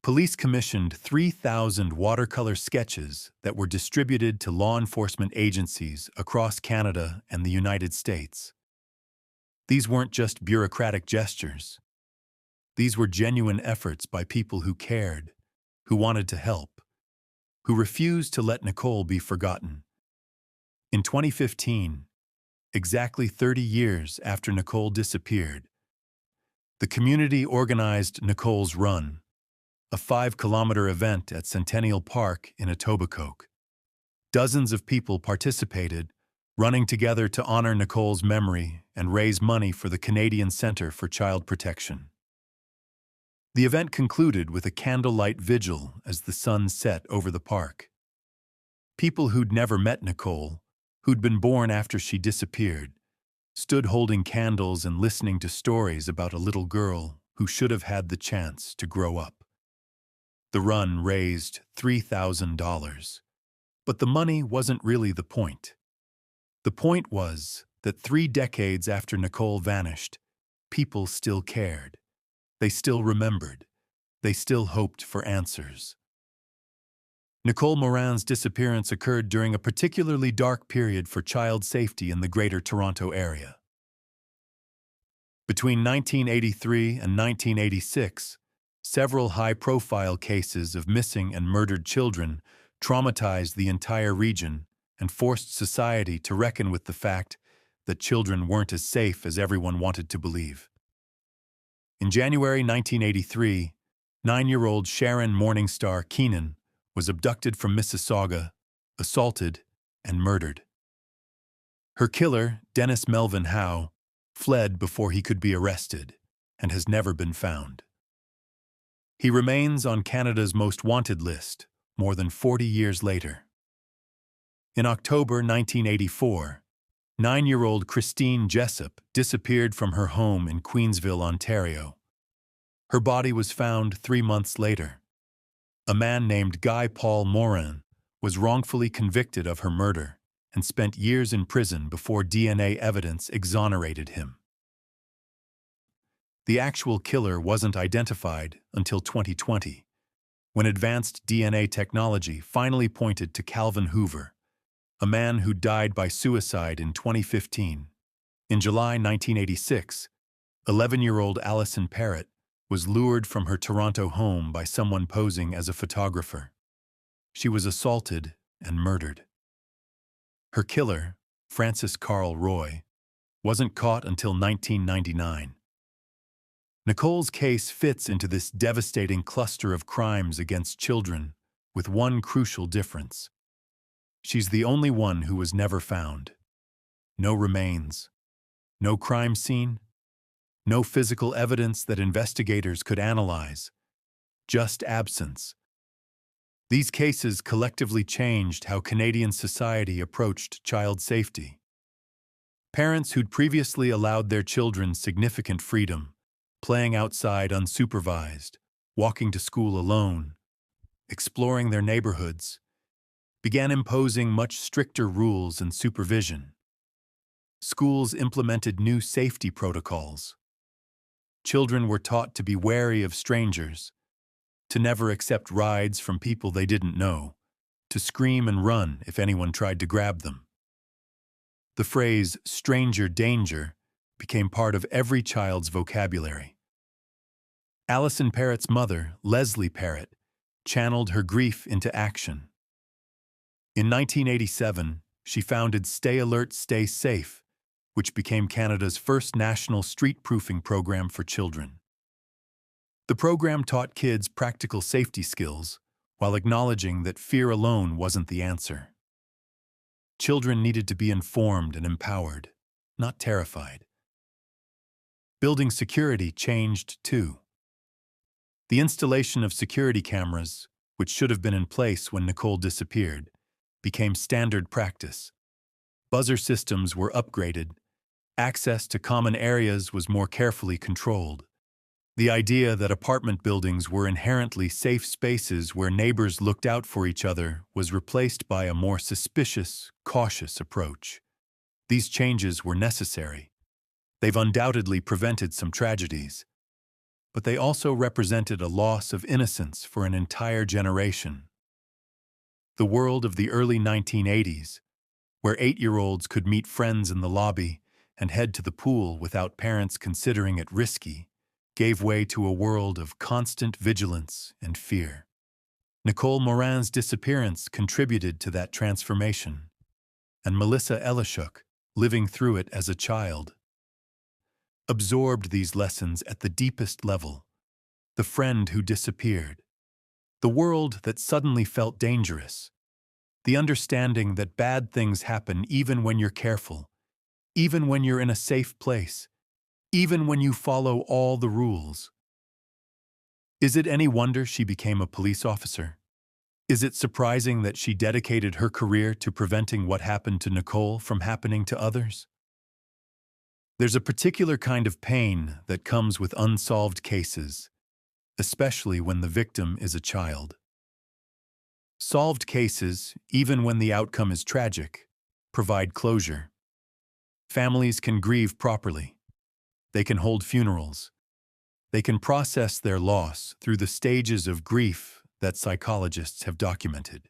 Police commissioned 3,000 watercolor sketches that were distributed to law enforcement agencies across Canada and the United States. These weren't just bureaucratic gestures. These were genuine efforts by people who cared, who wanted to help, who refused to let Nicole be forgotten. In 2015, exactly 30 years after Nicole disappeared, the community organized Nicole's Run, a 5-kilometer event at Centennial Park in Etobicoke. Dozens of people participated, running together to honor Nicole's memory and raise money for the Canadian Centre for Child Protection. The event concluded with a candlelight vigil as the sun set over the park. People who'd never met Nicole, who'd been born after she disappeared, stood holding candles and listening to stories about a little girl who should have had the chance to grow up. The run raised $3,000, but the money wasn't really the point. The point was that 3 decades after Nicole vanished, people still cared. They still remembered. They still hoped for answers. Nicole Morin's disappearance occurred during a particularly dark period for child safety in the Greater Toronto Area. Between 1983 and 1986, several high-profile cases of missing and murdered children traumatized the entire region and forced society to reckon with the fact that children weren't as safe as everyone wanted to believe. In January 1983, 9-year-old Sharon Morningstar Keenan was abducted from Mississauga, assaulted, and murdered. Her killer, Dennis Melvin Howe, fled before he could be arrested and has never been found. He remains on Canada's most wanted list more than 40 years later. In October 1984, 9-year-old Christine Jessop disappeared from her home in Queensville, Ontario. Her body was found 3 months later. A man named Guy Paul Morin was wrongfully convicted of her murder and spent years in prison before DNA evidence exonerated him. The actual killer wasn't identified until 2020, when advanced DNA technology finally pointed to Calvin Hoover, a man who died by suicide in 2015. In July 1986, 11-year-old Alison Parrott was lured from her Toronto home by someone posing as a photographer. She was assaulted and murdered. Her killer, Francis Carl Roy, wasn't caught until 1999. Nicole's case fits into this devastating cluster of crimes against children with one crucial difference. She's the only one who was never found. No remains, no crime scene, no physical evidence that investigators could analyze, just absence. These cases collectively changed how Canadian society approached child safety. Parents who'd previously allowed their children significant freedom, playing outside unsupervised, walking to school alone, exploring their neighborhoods, began imposing much stricter rules and supervision. Schools implemented new safety protocols. Children were taught to be wary of strangers, to never accept rides from people they didn't know, to scream and run if anyone tried to grab them. The phrase stranger danger became part of every child's vocabulary. Alison Parrott's mother, Leslie Parrott, channeled her grief into action. In 1987, she founded Stay Alert, Stay Safe, which became Canada's first national street-proofing program for children. The program taught kids practical safety skills while acknowledging that fear alone wasn't the answer. Children needed to be informed and empowered, not terrified. Building security changed too. The installation of security cameras, which should have been in place when Nicole disappeared, became standard practice. Buzzer systems were upgraded. Access to common areas was more carefully controlled. The idea that apartment buildings were inherently safe spaces where neighbors looked out for each other was replaced by a more suspicious, cautious approach. These changes were necessary. They've undoubtedly prevented some tragedies, but they also represented a loss of innocence for an entire generation. The world of the early 1980s, where 8-year-olds could meet friends in the lobby and head to the pool without parents considering it risky, gave way to a world of constant vigilance and fear. Nicole Morin's disappearance contributed to that transformation, and Melissa Elishuk, living through it as a child, absorbed these lessons at the deepest level. The friend who disappeared, the world that suddenly felt dangerous, the understanding that bad things happen even when you're careful, even when you're in a safe place, even when you follow all the rules. Is it any wonder she became a police officer? Is it surprising that she dedicated her career to preventing what happened to Nicole from happening to others? There's a particular kind of pain that comes with unsolved cases, especially when the victim is a child. Solved cases, even when the outcome is tragic, provide closure. Families can grieve properly. They can hold funerals. They can process their loss through the stages of grief that psychologists have documented.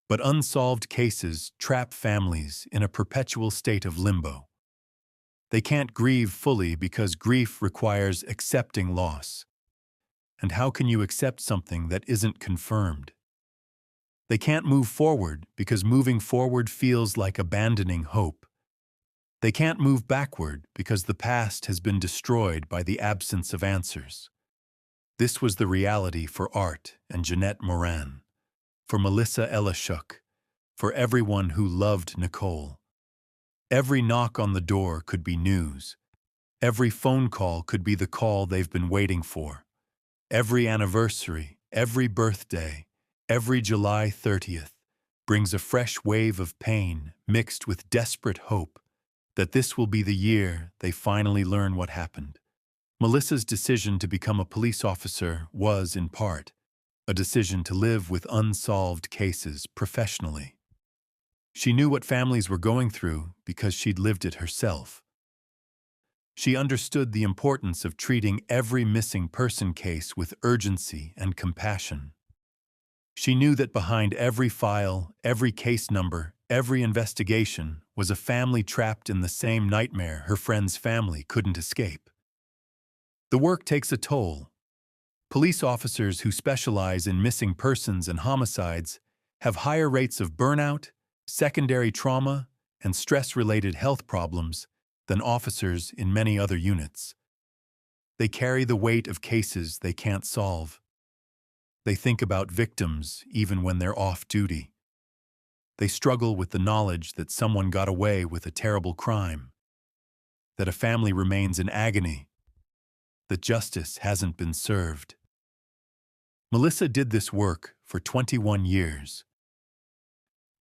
But unsolved cases trap families in a perpetual state of limbo. They can't grieve fully because grief requires accepting loss. And how can you accept something that isn't confirmed? They can't move forward because moving forward feels like abandoning hope. They can't move backward because the past has been destroyed by the absence of answers. This was the reality for Art and Jeanette Morin, for Melissa Elishuk, for everyone who loved Nicole. Every knock on the door could be news. Every phone call could be the call they've been waiting for. Every anniversary, every birthday, every July 30th brings a fresh wave of pain mixed with desperate hope that this will be the year they finally learn what happened. Melissa's decision to become a police officer was, in part, a decision to live with unsolved cases professionally. She knew what families were going through because she'd lived it herself. She understood the importance of treating every missing person case with urgency and compassion. She knew that behind every file, every case number, every investigation was a family trapped in the same nightmare her friend's family couldn't escape. The work takes a toll. Police officers who specialize in missing persons and homicides have higher rates of burnout, secondary trauma, and stress-related health problems than officers in many other units. They carry the weight of cases they can't solve. They think about victims even when they're off duty. They struggle with the knowledge that someone got away with a terrible crime, that a family remains in agony, that justice hasn't been served. Melissa did this work for 21 years.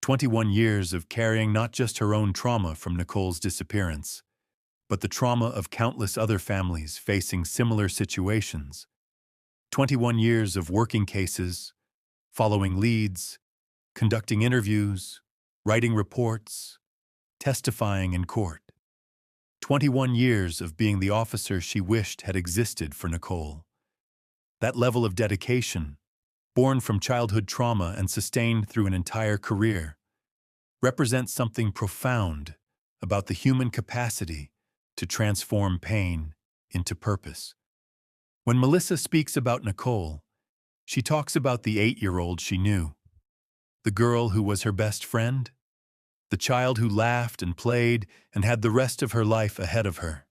21 years of carrying not just her own trauma from Nicole's disappearance, but the trauma of countless other families facing similar situations. 21 years of working cases, following leads, conducting interviews, writing reports, testifying in court. 21 years of being the officer she wished had existed for Nicole. That level of dedication, born from childhood trauma and sustained through an entire career, represents something profound about the human capacity to transform pain into purpose. When Melissa speaks about Nicole, she talks about the 8-year-old she knew, the girl who was her best friend, the child who laughed and played and had the rest of her life ahead of her.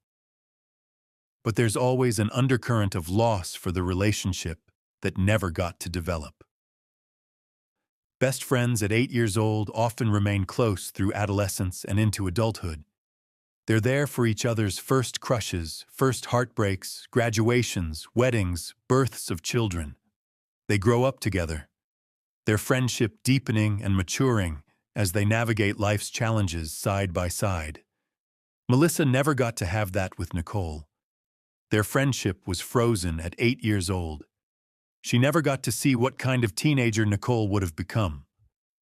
But there's always an undercurrent of loss for the relationship that never got to develop. Best friends at 8 years old often remain close through adolescence and into adulthood. They're there for each other's first crushes, first heartbreaks, graduations, weddings, births of children. They grow up together, their friendship deepening and maturing as they navigate life's challenges side by side. Melissa never got to have that with Nicole. Their friendship was frozen at 8 years old. She never got to see what kind of teenager Nicole would have become,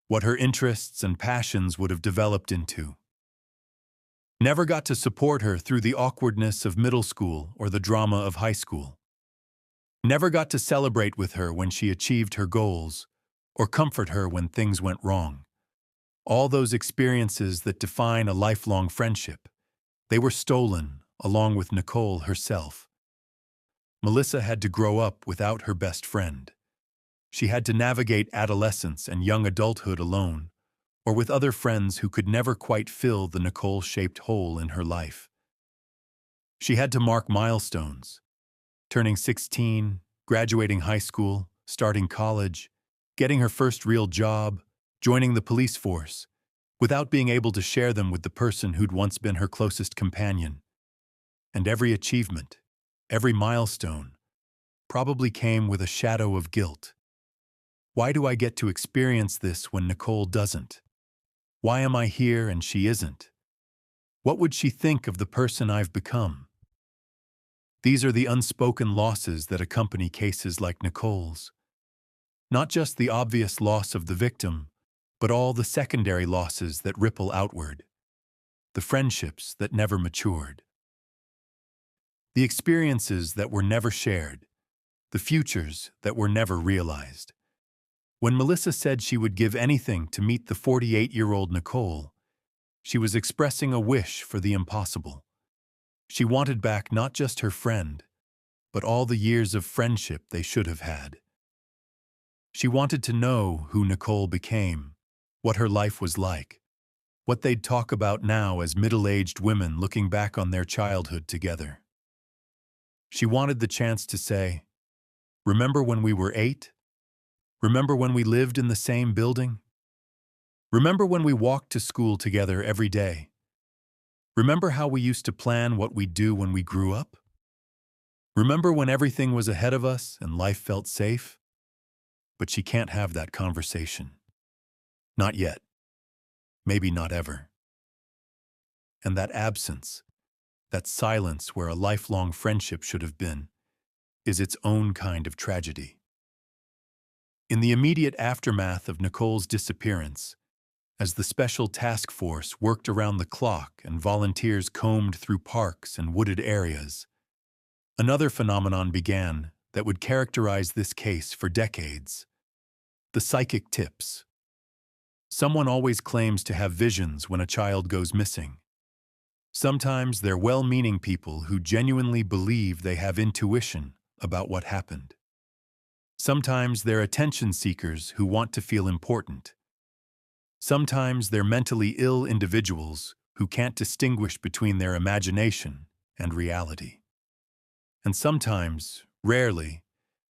what her interests and passions would have developed into. Never got to support her through the awkwardness of middle school or the drama of high school. Never got to celebrate with her when she achieved her goals or comfort her when things went wrong. All those experiences that define a lifelong friendship, they were stolen along with Nicole herself. Melissa had to grow up without her best friend. She had to navigate adolescence and young adulthood alone, or with other friends who could never quite fill the Nicole-shaped hole in her life. She had to mark milestones, turning 16, graduating high school, starting college, getting her first real job, joining the police force, without being able to share them with the person who'd once been her closest companion. And every achievement, every milestone, probably came with a shadow of guilt. Why do I get to experience this when Nicole doesn't? Why am I here and she isn't? What would she think of the person I've become? These are the unspoken losses that accompany cases like Nicole's. Not just the obvious loss of the victim, but all the secondary losses that ripple outward. The friendships that never matured. The experiences that were never shared. The futures that were never realized. When Melissa said she would give anything to meet the 48-year-old Nicole, she was expressing a wish for the impossible. She wanted back not just her friend, but all the years of friendship they should have had. She wanted to know who Nicole became, what her life was like, what they'd talk about now as middle-aged women looking back on their childhood together. She wanted the chance to say, "Remember when we were 8? Remember when we lived in the same building? Remember when we walked to school together every day? Remember how we used to plan what we'd do when we grew up? Remember when everything was ahead of us and life felt safe?" But she can't have that conversation. Not yet. Maybe not ever. And that absence, that silence where a lifelong friendship should have been, is its own kind of tragedy. In the immediate aftermath of Nicole's disappearance, as the special task force worked around the clock and volunteers combed through parks and wooded areas, another phenomenon began that would characterize this case for decades: the psychic tips. Someone always claims to have visions when a child goes missing. Sometimes they're well-meaning people who genuinely believe they have intuition about what happened. Sometimes they're attention seekers who want to feel important. Sometimes they're mentally ill individuals who can't distinguish between their imagination and reality. And sometimes, rarely,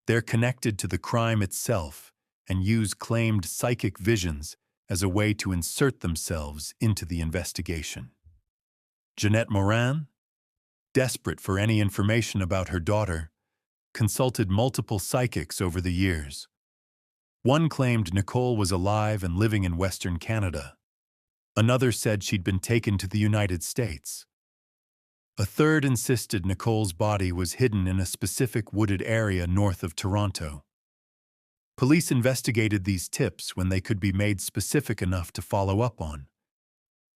they're connected to the crime itself and use claimed psychic visions as a way to insert themselves into the investigation. Nicole Morin, desperate for any information about her daughter, consulted multiple psychics over the years. One claimed Nicole was alive and living in Western Canada. Another said she'd been taken to the United States. A third insisted Nicole's body was hidden in a specific wooded area north of Toronto. Police investigated these tips when they could be made specific enough to follow up on.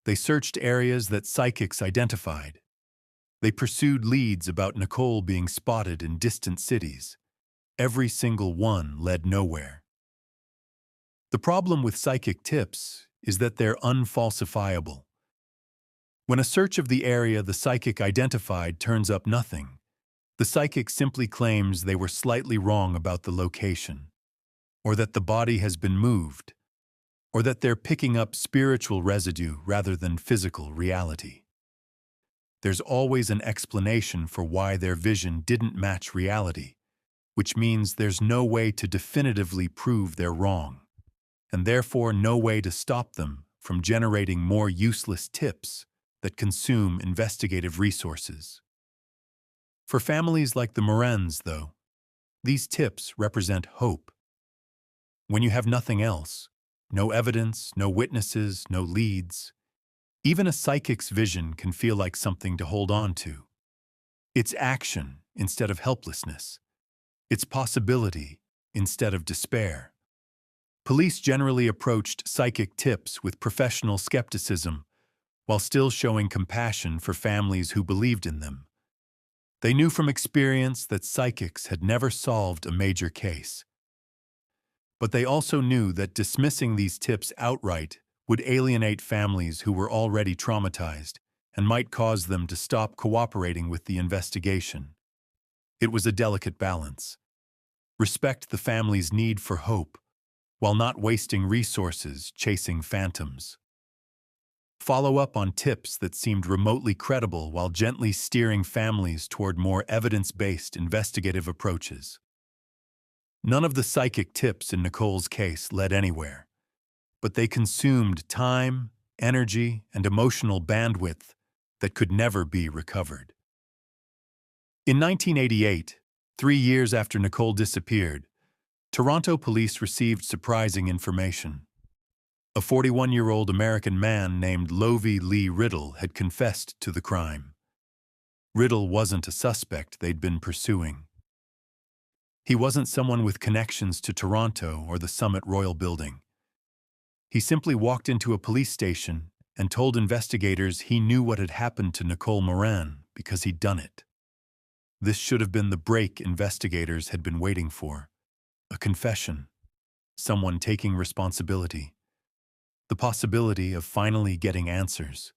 They searched areas that psychics identified. They pursued leads about Nicole being spotted in distant cities. Every single one led nowhere. The problem with psychic tips is that they're unfalsifiable. When a search of the area the psychic identified turns up nothing, the psychic simply claims they were slightly wrong about the location, or that the body has been moved, or that they're picking up spiritual residue rather than physical reality. There's always an explanation for why their vision didn't match reality, which means there's no way to definitively prove they're wrong, and therefore no way to stop them from generating more useless tips that consume investigative resources. For families like the Morins, though, these tips represent hope. When you have nothing else, no evidence, no witnesses, no leads, even a psychic's vision can feel like something to hold on to. It's action instead of helplessness. It's possibility instead of despair. Police generally approached psychic tips with professional skepticism while still showing compassion for families who believed in them. They knew from experience that psychics had never solved a major case. But they also knew that dismissing these tips outright would alienate families who were already traumatized and might cause them to stop cooperating with the investigation. It was a delicate balance. Respect the family's need for hope, while not wasting resources chasing phantoms. Follow up on tips that seemed remotely credible while gently steering families toward more evidence-based investigative approaches. None of the psychic tips in Nicole's case led anywhere, but they consumed time, energy, and emotional bandwidth that could never be recovered. In 1988, 3 years after Nicole disappeared, Toronto police received surprising information. A 41-year-old American man named Lovie Lee Riddle had confessed to the crime. Riddle wasn't a suspect they'd been pursuing. He wasn't someone with connections to Toronto or the Summit Royal Building. He simply walked into a police station and told investigators he knew what had happened to Nicole Morin because he'd done it. This should have been the break investigators had been waiting for. A confession. Someone taking responsibility. The possibility of finally getting answers.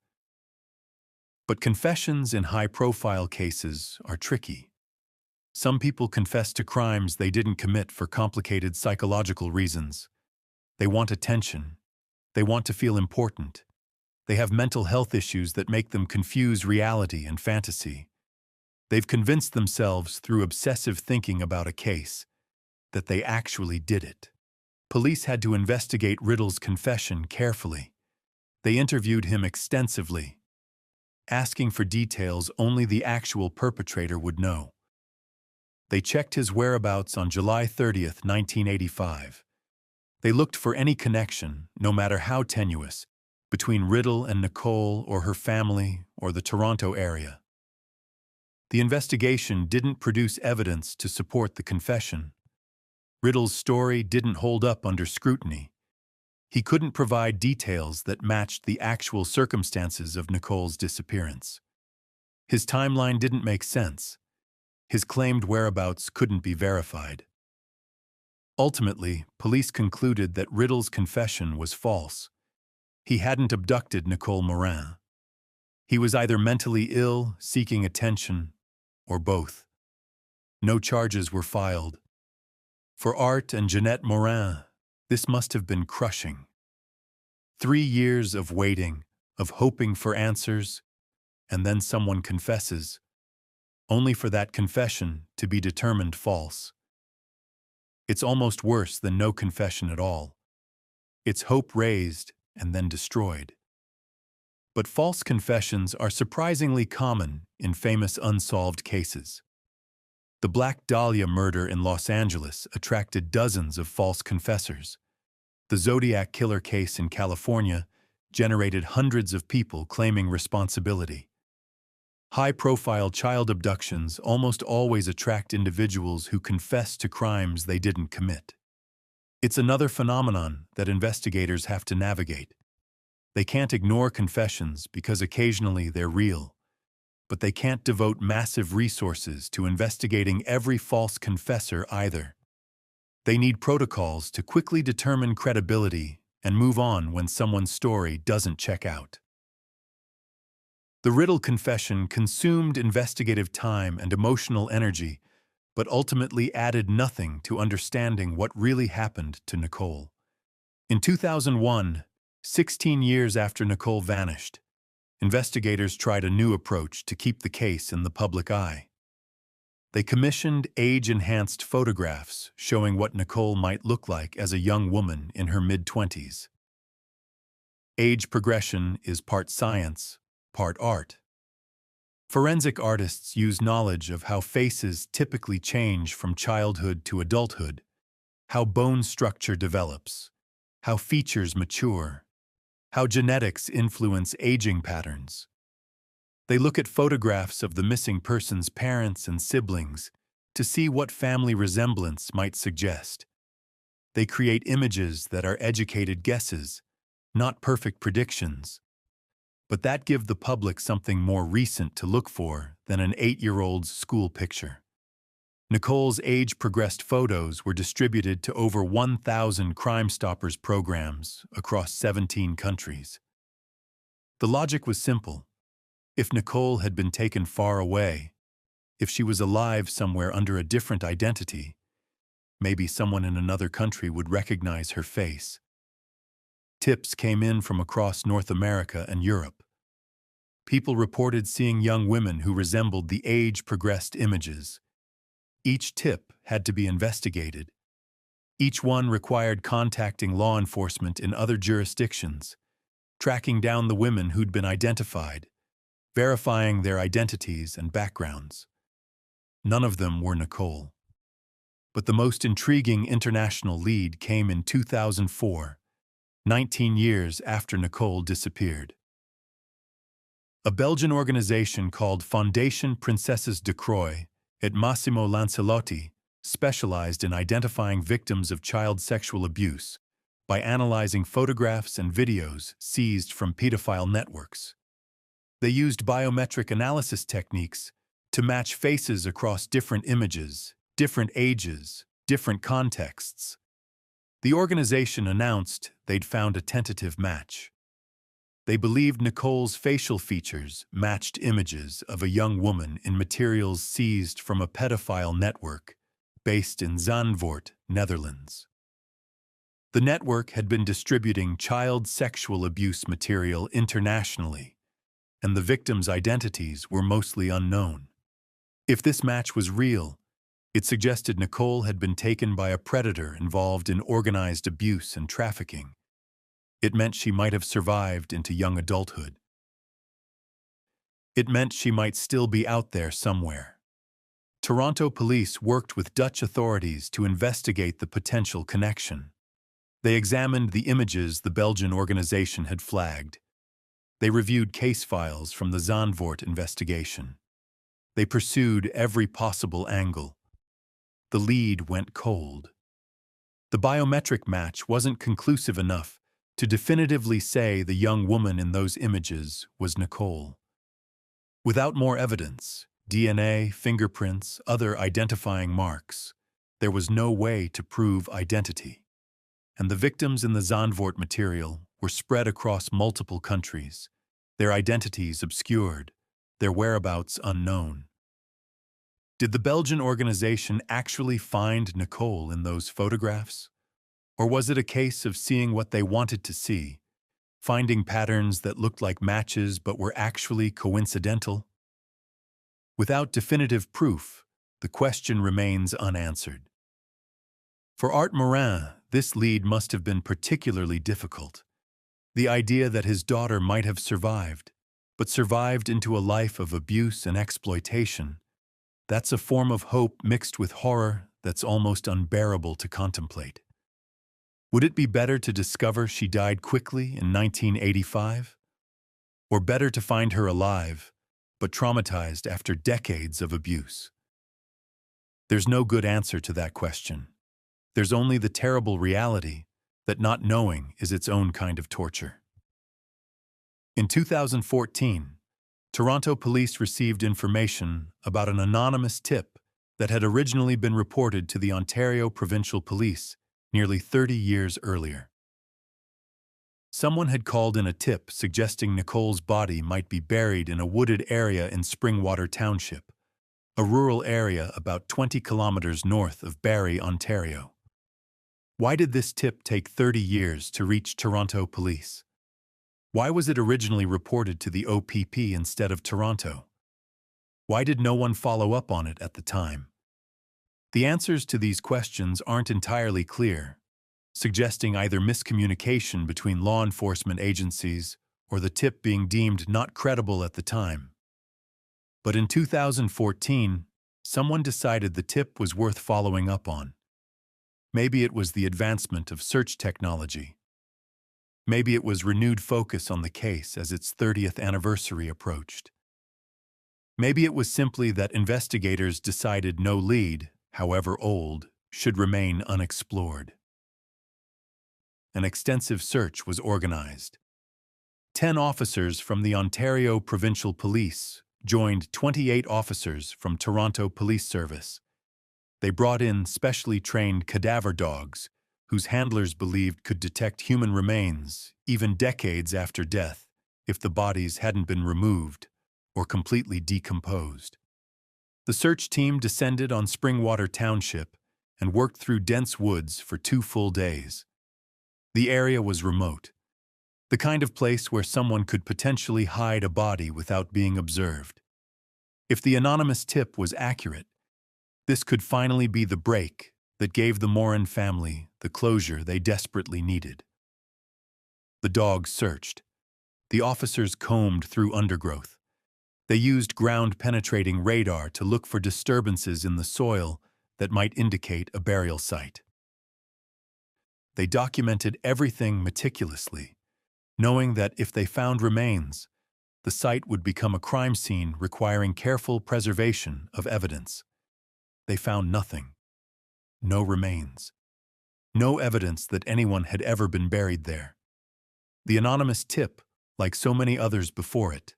But confessions in high-profile cases are tricky. Some people confess to crimes they didn't commit for complicated psychological reasons. They want attention. They want to feel important. They have mental health issues that make them confuse reality and fantasy. They've convinced themselves through obsessive thinking about a case that they actually did it. Police had to investigate Riddle's confession carefully. They interviewed him extensively, asking for details only the actual perpetrator would know. They checked his whereabouts on July 30th, 1985. They looked for any connection, no matter how tenuous, between Riddle and Nicole or her family or the Toronto area. The investigation didn't produce evidence to support the confession. Riddle's story didn't hold up under scrutiny. He couldn't provide details that matched the actual circumstances of Nicole's disappearance. His timeline didn't make sense. His claimed whereabouts couldn't be verified. Ultimately, police concluded that Riddle's confession was false. He hadn't abducted Nicole Morin. He was either mentally ill, seeking attention, or both. No charges were filed. For Art and Jeanette Morin, this must have been crushing. 3 years of waiting, of hoping for answers, and then someone confesses, only for that confession to be determined false. It's almost worse than no confession at all. It's hope raised and then destroyed. But false confessions are surprisingly common in famous unsolved cases. The Black Dahlia murder in Los Angeles attracted dozens of false confessors. The Zodiac killer case in California generated hundreds of people claiming responsibility. High-profile child abductions almost always attract individuals who confess to crimes they didn't commit. It's another phenomenon that investigators have to navigate. They can't ignore confessions because occasionally they're real, but they can't devote massive resources to investigating every false confessor either. They need protocols to quickly determine credibility and move on when someone's story doesn't check out. The Riddle confession consumed investigative time and emotional energy, but ultimately added nothing to understanding what really happened to Nicole. In 2001, 16 years after Nicole vanished, investigators tried a new approach to keep the case in the public eye. They commissioned age-enhanced photographs showing what Nicole might look like as a young woman in her mid-20s. Age progression is part science, part art. Forensic artists use knowledge of how faces typically change from childhood to adulthood, how bone structure develops, how features mature, how genetics influence aging patterns. They look at photographs of the missing person's parents and siblings to see what family resemblance might suggest. They create images that are educated guesses, not perfect predictions. But that gives the public something more recent to look for than an 8-year-old's school picture. Nicole's age-progressed photos were distributed to over 1,000 Crime Stoppers programs across 17 countries. The logic was simple. If Nicole had been taken far away, if she was alive somewhere under a different identity, maybe someone in another country would recognize her face. Tips came in from across North America and Europe. People reported seeing young women who resembled the age-progressed images. Each tip had to be investigated. Each one required contacting law enforcement in other jurisdictions, tracking down the women who'd been identified, verifying their identities and backgrounds. None of them were Nicole. But the most intriguing international lead came in 2004, 19 years after Nicole disappeared. A Belgian organization called Fondation Princesses de Croix at Massimo Lancelotti specialized in identifying victims of child sexual abuse by analyzing photographs and videos seized from pedophile networks. They used biometric analysis techniques to match faces across different images, different ages, different contexts. The organization announced they'd found a tentative match. They believed Nicole's facial features matched images of a young woman in materials seized from a pedophile network based in Zandvoort, Netherlands. The network had been distributing child sexual abuse material internationally, and the victims' identities were mostly unknown. If this match was real, it suggested Nicole had been taken by a predator involved in organized abuse and trafficking. It meant she might have survived into young adulthood. It meant she might still be out there somewhere. Toronto police worked with Dutch authorities to investigate the potential connection. They examined the images the Belgian organization had flagged. They reviewed case files from the Zandvoort investigation. They pursued every possible angle. The lead went cold. The biometric match wasn't conclusive enough to definitively say the young woman in those images was Nicole. Without more evidence, DNA, fingerprints, other identifying marks, there was no way to prove identity. And the victims in the Zandvoort material were spread across multiple countries, their identities obscured, their whereabouts unknown. Did the Belgian organization actually find Nicole in those photographs? Or was it a case of seeing what they wanted to see, finding patterns that looked like matches but were actually coincidental? Without definitive proof, the question remains unanswered. For Art Morin, this lead must have been particularly difficult. The idea that his daughter might have survived, but survived into a life of abuse and exploitation, that's a form of hope mixed with horror that's almost unbearable to contemplate. Would it be better to discover she died quickly in 1985? Or better to find her alive, but traumatized after decades of abuse? There's no good answer to that question. There's only the terrible reality that not knowing is its own kind of torture. In 2014, Toronto police received information about an anonymous tip that had originally been reported to the Ontario Provincial Police nearly 30 years earlier. Someone had called in a tip suggesting Nicole's body might be buried in a wooded area in Springwater Township, a rural area about 20 kilometers north of Barrie, Ontario. Why did this tip take 30 years to reach Toronto police? Why was it originally reported to the OPP instead of Toronto? Why did no one follow up on it at the time? The answers to these questions aren't entirely clear, suggesting either miscommunication between law enforcement agencies or the tip being deemed not credible at the time. But in 2014, someone decided the tip was worth following up on. Maybe it was the advancement of search technology. Maybe it was renewed focus on the case as its 30th anniversary approached. Maybe it was simply that investigators decided no lead, however old, should remain unexplored. An extensive search was organized. 10 officers from the Ontario Provincial Police joined 28 officers from Toronto Police Service. They brought in specially trained cadaver dogs, whose handlers believed could detect human remains even decades after death if the bodies hadn't been removed or completely decomposed. The search team descended on Springwater Township and worked through dense woods for 2 full days. The area was remote, the kind of place where someone could potentially hide a body without being observed. If the anonymous tip was accurate, this could finally be the break that gave the Morin family the closure they desperately needed. The dogs searched. The officers combed through undergrowth. They used ground-penetrating radar to look for disturbances in the soil that might indicate a burial site. They documented everything meticulously, knowing that if they found remains, the site would become a crime scene requiring careful preservation of evidence. They found nothing. No remains. No evidence that anyone had ever been buried there. The anonymous tip, like so many others before it,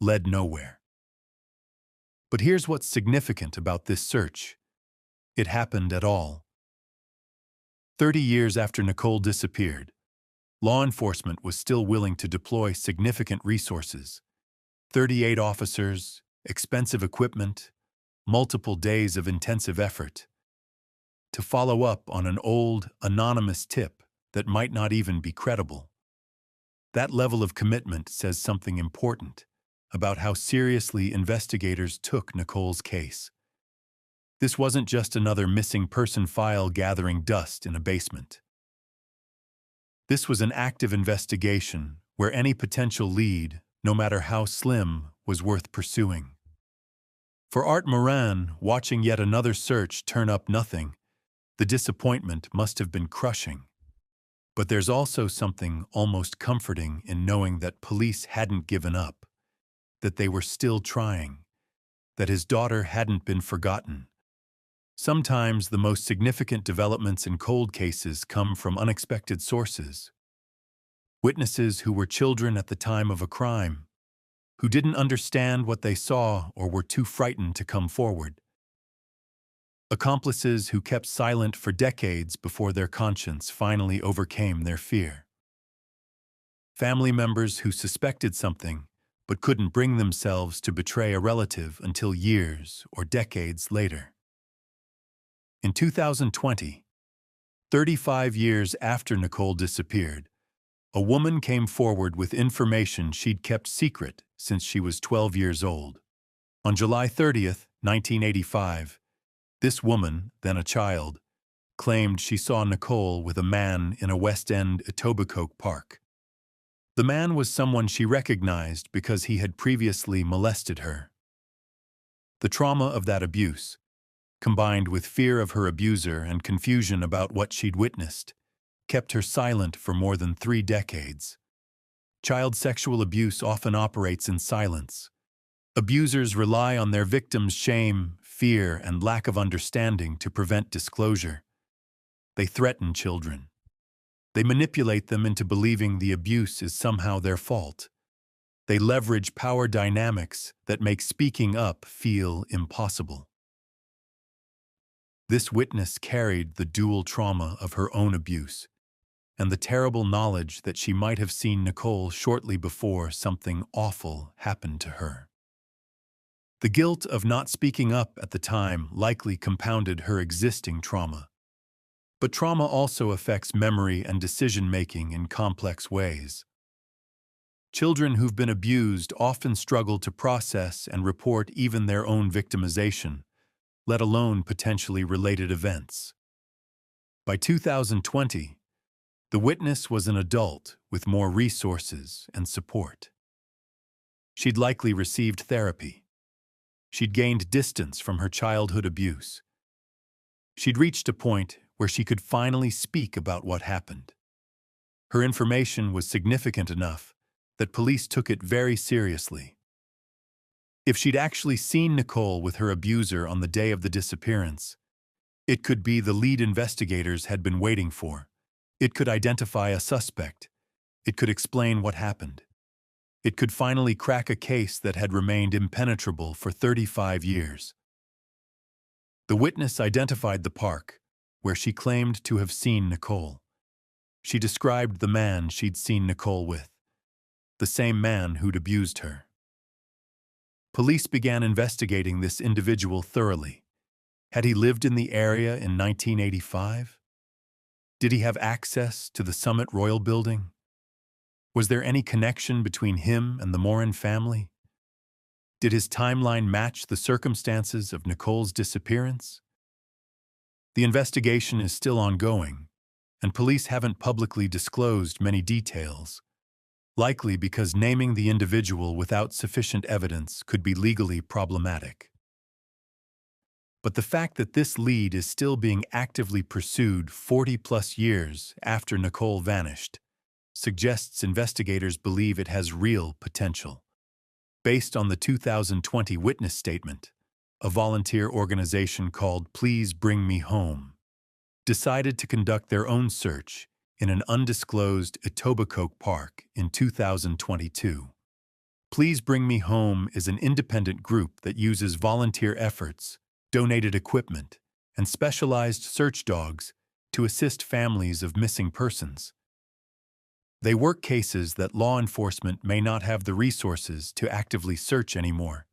led nowhere. But here's what's significant about this search. It happened at all. 30 years after Nicole disappeared, law enforcement was still willing to deploy significant resources: 38 officers, expensive equipment, multiple days of intensive effort, to follow up on an old, anonymous tip that might not even be credible. That level of commitment says something important about how seriously investigators took Nicole's case. This wasn't just another missing person file gathering dust in a basement. This was an active investigation where any potential lead, no matter how slim, was worth pursuing. For Art Morin, watching yet another search turn up nothing, the disappointment must have been crushing. But there's also something almost comforting in knowing that police hadn't given up, that they were still trying, that his daughter hadn't been forgotten. Sometimes the most significant developments in cold cases come from unexpected sources. Witnesses who were children at the time of a crime, who didn't understand what they saw or were too frightened to come forward. Accomplices who kept silent for decades before their conscience finally overcame their fear. Family members who suspected something but couldn't bring themselves to betray a relative until years or decades later. In 2020, 35 years after Nicole disappeared, a woman came forward with information she'd kept secret since she was 12 years old. On July 30th, 1985, this woman, then a child, claimed she saw Nicole with a man in a West End Etobicoke park. The man was someone she recognized because he had previously molested her. The trauma of that abuse, combined with fear of her abuser and confusion about what she'd witnessed, kept her silent for more than 3 decades. Child sexual abuse often operates in silence. Abusers rely on their victims' shame, fear, and lack of understanding to prevent disclosure. They threaten children. They manipulate them into believing the abuse is somehow their fault. They leverage power dynamics that make speaking up feel impossible. This witness carried the dual trauma of her own abuse and the terrible knowledge that she might have seen Nicole shortly before something awful happened to her. The guilt of not speaking up at the time likely compounded her existing trauma. But trauma also affects memory and decision-making in complex ways. Children who've been abused often struggle to process and report even their own victimization, let alone potentially related events. By 2020, the witness was an adult with more resources and support. She'd likely received therapy. She'd gained distance from her childhood abuse. She'd reached a point where she could finally speak about what happened. Her information was significant enough that police took it very seriously. If she'd actually seen Nicole with her abuser on the day of the disappearance, it could be the lead investigators had been waiting for. It could identify a suspect. It could explain what happened. It could finally crack a case that had remained impenetrable for 35 years. The witness identified the park, where she claimed to have seen Nicole. She described the man she'd seen Nicole with, the same man who'd abused her. Police began investigating this individual thoroughly. Had he lived in the area in 1985? Did he have access to the Summit Royal Building? Was there any connection between him and the Morin family? Did his timeline match the circumstances of Nicole's disappearance? The investigation is still ongoing, and police haven't publicly disclosed many details, likely because naming the individual without sufficient evidence could be legally problematic. But the fact that this lead is still being actively pursued 40-plus years after Nicole vanished suggests investigators believe it has real potential. Based on the 2020 witness statement, a volunteer organization called Please Bring Me Home decided to conduct their own search in an undisclosed Etobicoke park in 2022. Please Bring Me Home is an independent group that uses volunteer efforts, donated equipment, and specialized search dogs to assist families of missing persons. They work cases that law enforcement may not have the resources to actively search anymore,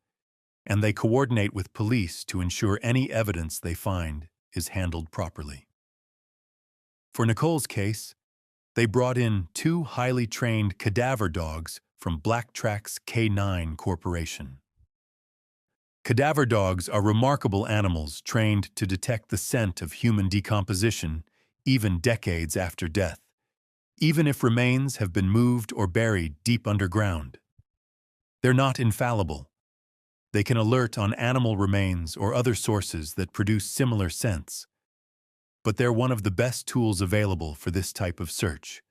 and they coordinate with police to ensure any evidence they find is handled properly. For Nicole's case, they brought in 2 highly trained cadaver dogs from Black Track's K9 Corporation. Cadaver dogs are remarkable animals trained to detect the scent of human decomposition even decades after death, even if remains have been moved or buried deep underground. They're not infallible. They can alert on animal remains or other sources that produce similar scents, but they're one of the best tools available for this type of search.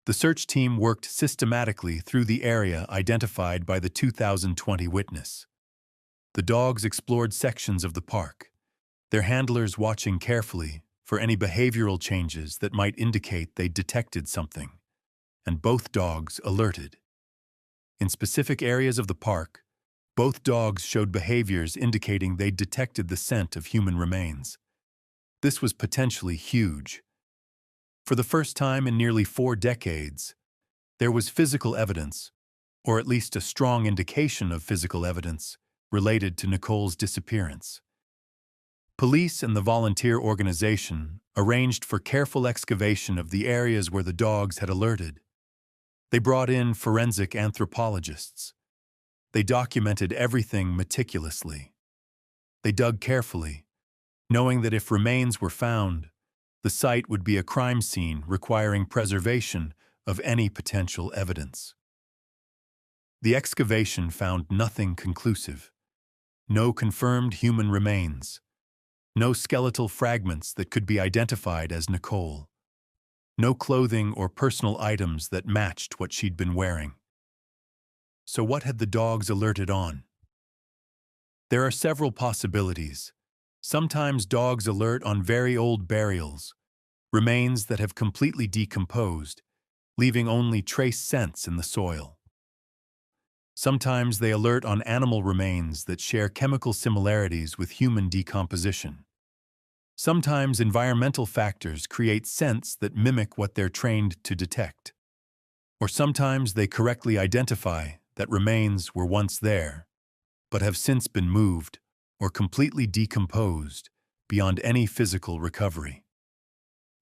The search team worked systematically through the area identified by the 2020 witness. The dogs explored sections of the park, their handlers watching carefully for any behavioral changes that might indicate they detected something, and both dogs alerted. In specific areas of the park, both dogs showed behaviors indicating they detected the scent of human remains. This was potentially huge. For the first time in nearly 4 decades, there was physical evidence, or at least a strong indication of physical evidence, related to Nicole's disappearance. Police and the volunteer organization arranged for careful excavation of the areas where the dogs had alerted. They brought in forensic anthropologists. They documented everything meticulously. They dug carefully, knowing that if remains were found, the site would be a crime scene requiring preservation of any potential evidence. The excavation found nothing conclusive. No confirmed human remains. No skeletal fragments that could be identified as Nicole. No clothing or personal items that matched what she'd been wearing. So what had the dogs alerted on? There are several possibilities. Sometimes dogs alert on very old burials, remains that have completely decomposed, leaving only trace scents in the soil. Sometimes they alert on animal remains that share chemical similarities with human decomposition. Sometimes environmental factors create scents that mimic what they're trained to detect. Or sometimes they correctly identify that remains were once there, but have since been moved or completely decomposed beyond any physical recovery.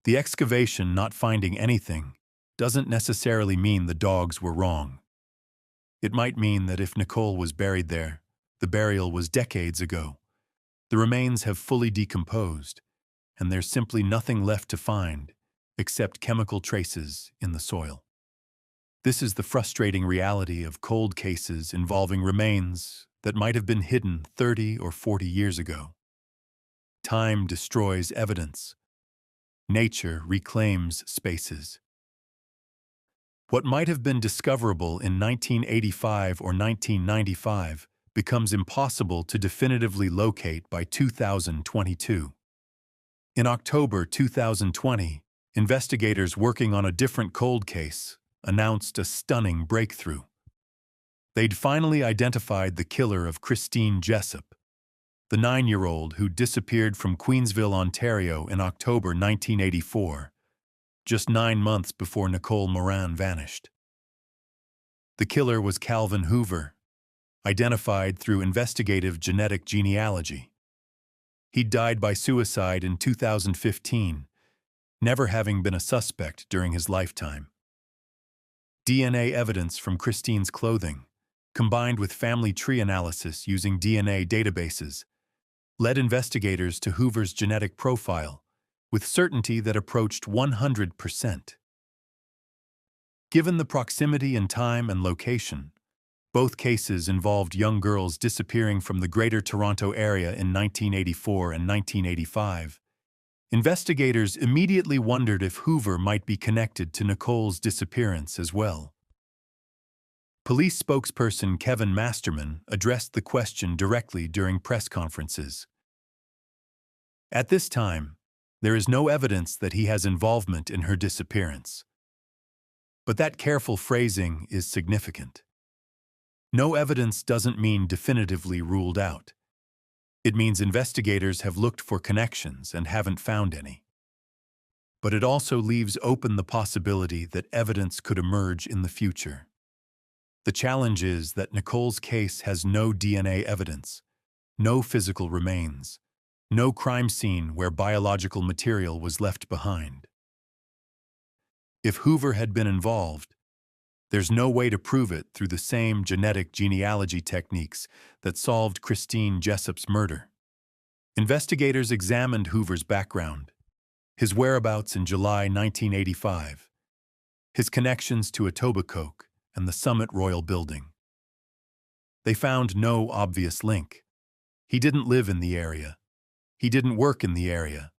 The excavation not finding anything doesn't necessarily mean the dogs were wrong. It might mean that if Nicole was buried there, the burial was decades ago. The remains have fully decomposed, and there's simply nothing left to find except chemical traces in the soil. This is the frustrating reality of cold cases involving remains that might have been hidden 30 or 40 years ago. Time destroys evidence. Nature reclaims spaces. What might have been discoverable in 1985 or 1995 becomes impossible to definitively locate by 2022. In October 2020, investigators working on a different cold case announced a stunning breakthrough. They'd finally identified the killer of Christine Jessop, the 9-year-old who disappeared from Queensville, Ontario in October 1984, just 9 months before Nicole Morin vanished. The killer was Calvin Hoover, identified through investigative genetic genealogy. He'd died by suicide in 2015, never having been a suspect during his lifetime. DNA evidence from Christine's clothing, combined with family tree analysis using DNA databases, led investigators to Hoover's genetic profile with certainty that approached 100%. Given the proximity in time and location, both cases involved young girls disappearing from the Greater Toronto Area in 1984 and 1985. Investigators immediately wondered if Hoover might be connected to Nicole's disappearance as well. Police spokesperson Kevin Masterman addressed the question directly during press conferences. At this time, there is no evidence that he has involvement in her disappearance. But that careful phrasing is significant. No evidence doesn't mean definitively ruled out. It means investigators have looked for connections and haven't found any. but it also leaves open the possibility that evidence could emerge in the future. The challenge is that Nicole's case has no DNA evidence, no physical remains, no crime scene where biological material was left behind. If Hoover had been involved, there's no way to prove it through the same genetic genealogy techniques that solved Christine Jessop's murder. Investigators examined Hoover's background, his whereabouts in July 1985, his connections to Etobicoke and the Summit Royal Building. They found no obvious link. He didn't live in the area. He didn't work in the area.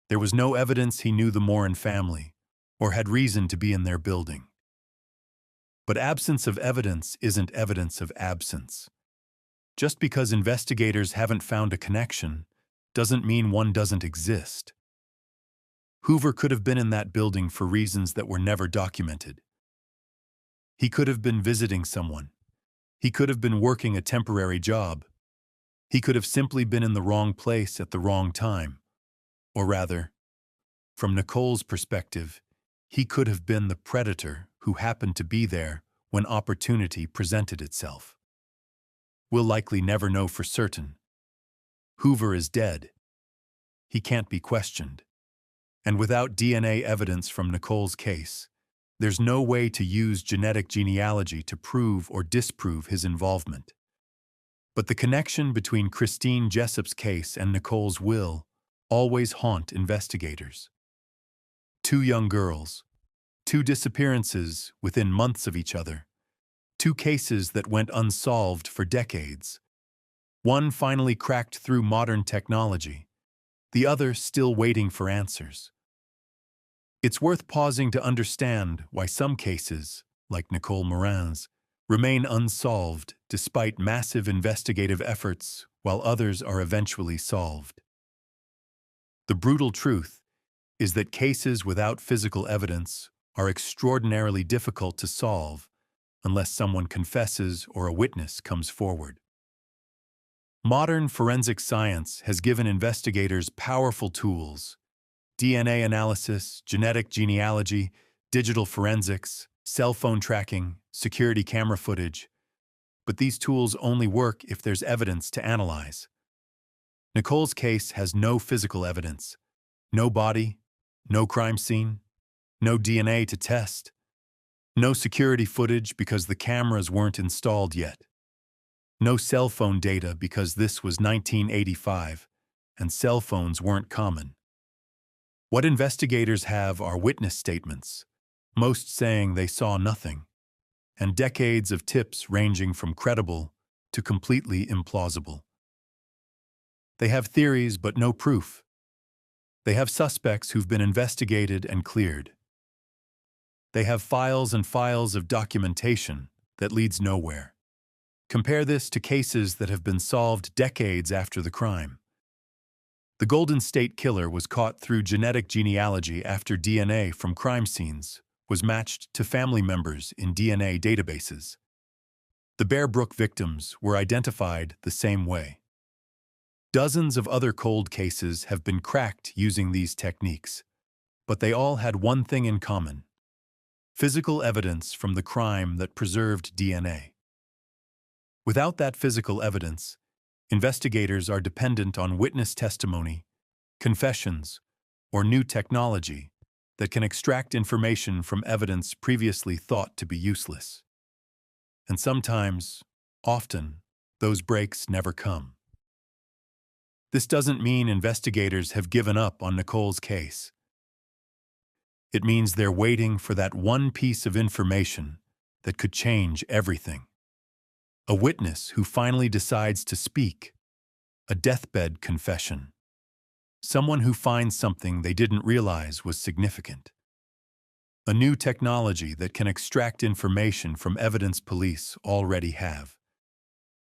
There was no evidence he knew the Morin family or had reason to be in their building. But absence of evidence isn't evidence of absence. Just because investigators haven't found a connection doesn't mean one doesn't exist. Hoover could have been in that building for reasons that were never documented. He could have been visiting someone. He could have been working a temporary job. He could have simply been in the wrong place at the wrong time. Or rather, from Nicole's perspective, he could have been the predator who happened to be there when opportunity presented itself. We'll likely never know for certain. Hoover is dead. He can't be questioned. And without DNA evidence from Nicole's case, there's no way to use genetic genealogy to prove or disprove his involvement. But the connection between Christine Jessop's case and Nicole's will always haunt investigators. Two young girls, two disappearances within months of each other, two cases that went unsolved for decades. One finally cracked through modern technology, the other still waiting for answers. It's worth pausing to understand why some cases, like Nicole Morin's, remain unsolved despite massive investigative efforts, while others are eventually solved. The brutal truth is that cases without physical evidence are extraordinarily difficult to solve unless someone confesses or a witness comes forward. Modern forensic science has given investigators powerful tools: DNA analysis, genetic genealogy, digital forensics, cell phone tracking, security camera footage. But these tools only work if there's evidence to analyze. Nicole's case has no physical evidence, no body, no crime scene, no DNA to test, no security footage because the cameras weren't installed yet, no cell phone data because this was 1985 and cell phones weren't common. What investigators have are witness statements, most saying they saw nothing, and decades of tips ranging from credible to completely implausible. They have theories but no proof. They have suspects who've been investigated and cleared. They have files and files of documentation that leads nowhere. Compare this to cases that have been solved decades after the crime. The Golden State Killer was caught through genetic genealogy after DNA from crime scenes was matched to family members in DNA databases. The Bear Brook victims were identified the same way. Dozens of other cold cases have been cracked using these techniques, but they all had one thing in common: physical evidence from the crime that preserved DNA. Without that physical evidence, investigators are dependent on witness testimony, confessions, or new technology that can extract information from evidence previously thought to be useless. And sometimes, often, those breaks never come. This doesn't mean investigators have given up on Nicole's case. It means they're waiting for that one piece of information that could change everything. A witness who finally decides to speak. A deathbed confession. Someone who finds something they didn't realize was significant. A new technology that can extract information from evidence police already have.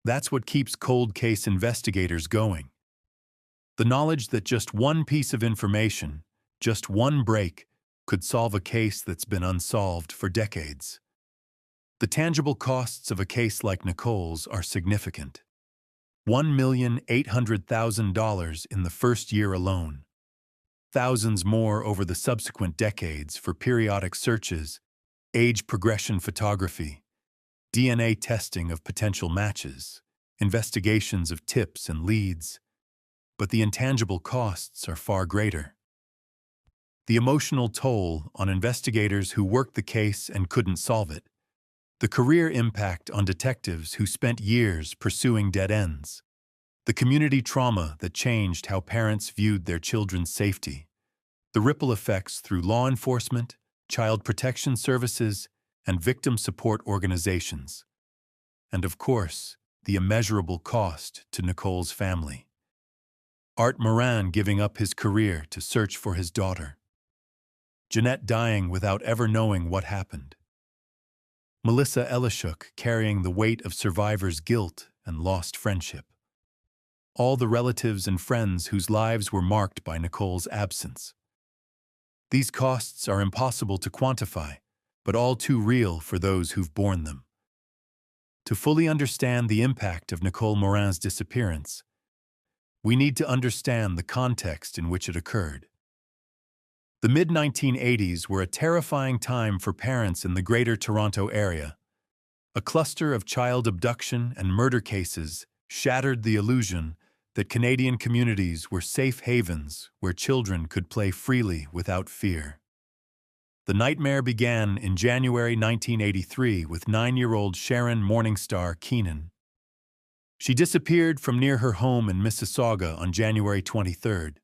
That's what keeps cold case investigators going. The knowledge that just one piece of information, just one break, could solve a case that's been unsolved for decades. The tangible costs of a case like Nicole's are significant. $1,800,000 in the first year alone. thousands more over the subsequent decades for periodic searches, age progression photography, DNA testing of potential matches, investigations of tips and leads, but the intangible costs are far greater. The emotional toll on investigators who worked the case and couldn't solve it, the career impact on detectives who spent years pursuing dead ends, the community trauma that changed how parents viewed their children's safety, the ripple effects through law enforcement, child protection services, and victim support organizations, and of course, the immeasurable cost to Nicole's family. Art Morin giving up his career to search for his daughter. Jeanette dying without ever knowing what happened. Melissa Elishuk carrying the weight of survivors' guilt and lost friendship. All the relatives and friends whose lives were marked by Nicole's absence. These costs are impossible to quantify, but all too real for those who've borne them. To fully understand the impact of Nicole Morin's disappearance, we need to understand the context in which it occurred. The mid-1980s were a terrifying time for parents in the Greater Toronto Area. A cluster of child abduction and murder cases shattered the illusion that Canadian communities were safe havens where children could play freely without fear. The nightmare began in January 1983 with 9-year-old Sharon Morningstar Keenan. She disappeared from near her home in Mississauga on January 23rd.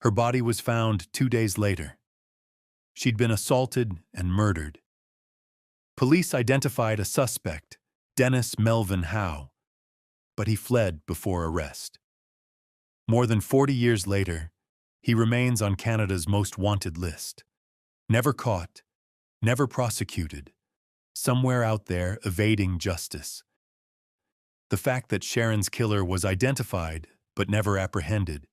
Her body was found 2 days later. She'd been assaulted and murdered. Police identified a suspect, Dennis Melvin Howe, but he fled before arrest. More than 40 years later, he remains on Canada's most wanted list. Never caught, never prosecuted, somewhere out there evading justice. The fact that Sharon's killer was identified but never apprehended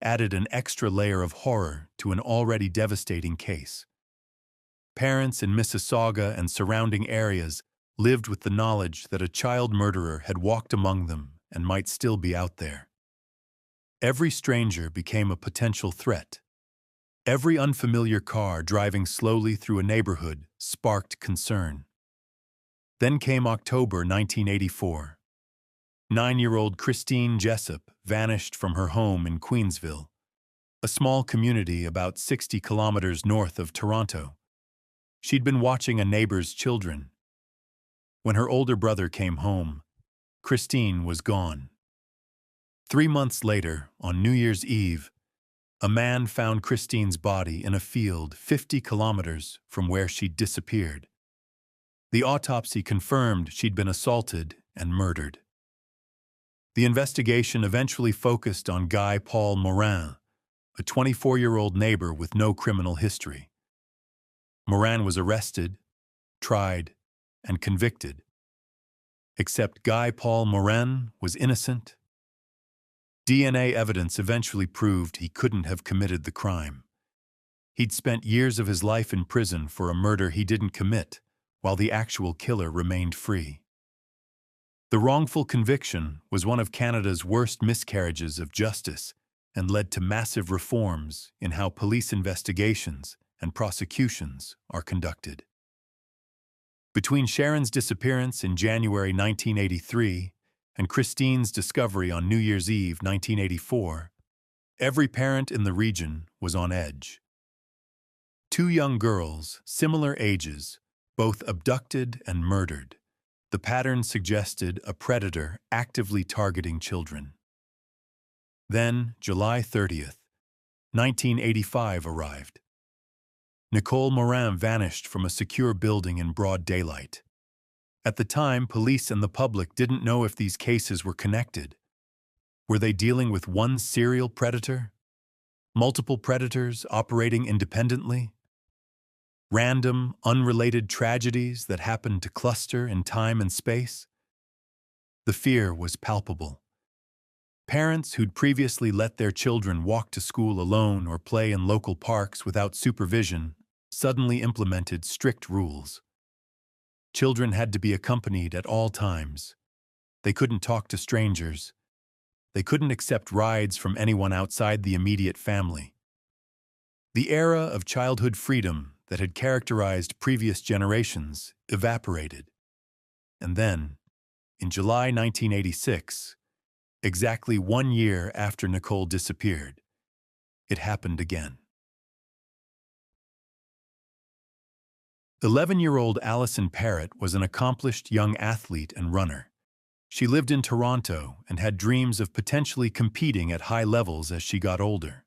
added an extra layer of horror to an already devastating case. Parents in Mississauga and surrounding areas lived with the knowledge that a child murderer had walked among them and might still be out there. Every stranger became a potential threat. Every unfamiliar car driving slowly through a neighborhood sparked concern. Then came October 1984. 9-year-old Christine Jessop vanished from her home in Queensville, a small community about 60 kilometers north of Toronto. She'd been watching a neighbor's children. When her older brother came home, Christine was gone. 3 months later, on New Year's Eve, a man found Christine's body in a field 50 kilometers from where she'd disappeared. The autopsy confirmed she'd been assaulted and murdered. The investigation eventually focused on Guy Paul Morin, a 24-year-old neighbor with no criminal history. Morin was arrested, tried, and convicted. Except Guy Paul Morin was innocent. DNA evidence eventually proved he couldn't have committed the crime. He'd spent years of his life in prison for a murder he didn't commit, while the actual killer remained free. The wrongful conviction was one of Canada's worst miscarriages of justice and led to massive reforms in how police investigations and prosecutions are conducted. Between Sharon's disappearance in January 1983 and Christine's discovery on New Year's Eve 1984, every parent in the region was on edge. 2 young girls, similar ages, both abducted and murdered. The pattern suggested a predator actively targeting children. Then, July 30th, 1985 arrived. Nicole Morin vanished from a secure building in broad daylight. At the time, police and the public didn't know if these cases were connected. Were they dealing with one serial predator? Multiple predators operating independently? Random, unrelated tragedies that happened to cluster in time and space? The fear was palpable. Parents who'd previously let their children walk to school alone or play in local parks without supervision suddenly implemented strict rules. Children had to be accompanied at all times. They couldn't talk to strangers. They couldn't accept rides from anyone outside the immediate family. The era of childhood freedom that had characterized previous generations evaporated. And then, in July 1986, exactly 1 year after Nicole disappeared, it happened again. 11-year-old Alison Parrott was an accomplished young athlete and runner. She lived in Toronto and had dreams of potentially competing at high levels as she got older.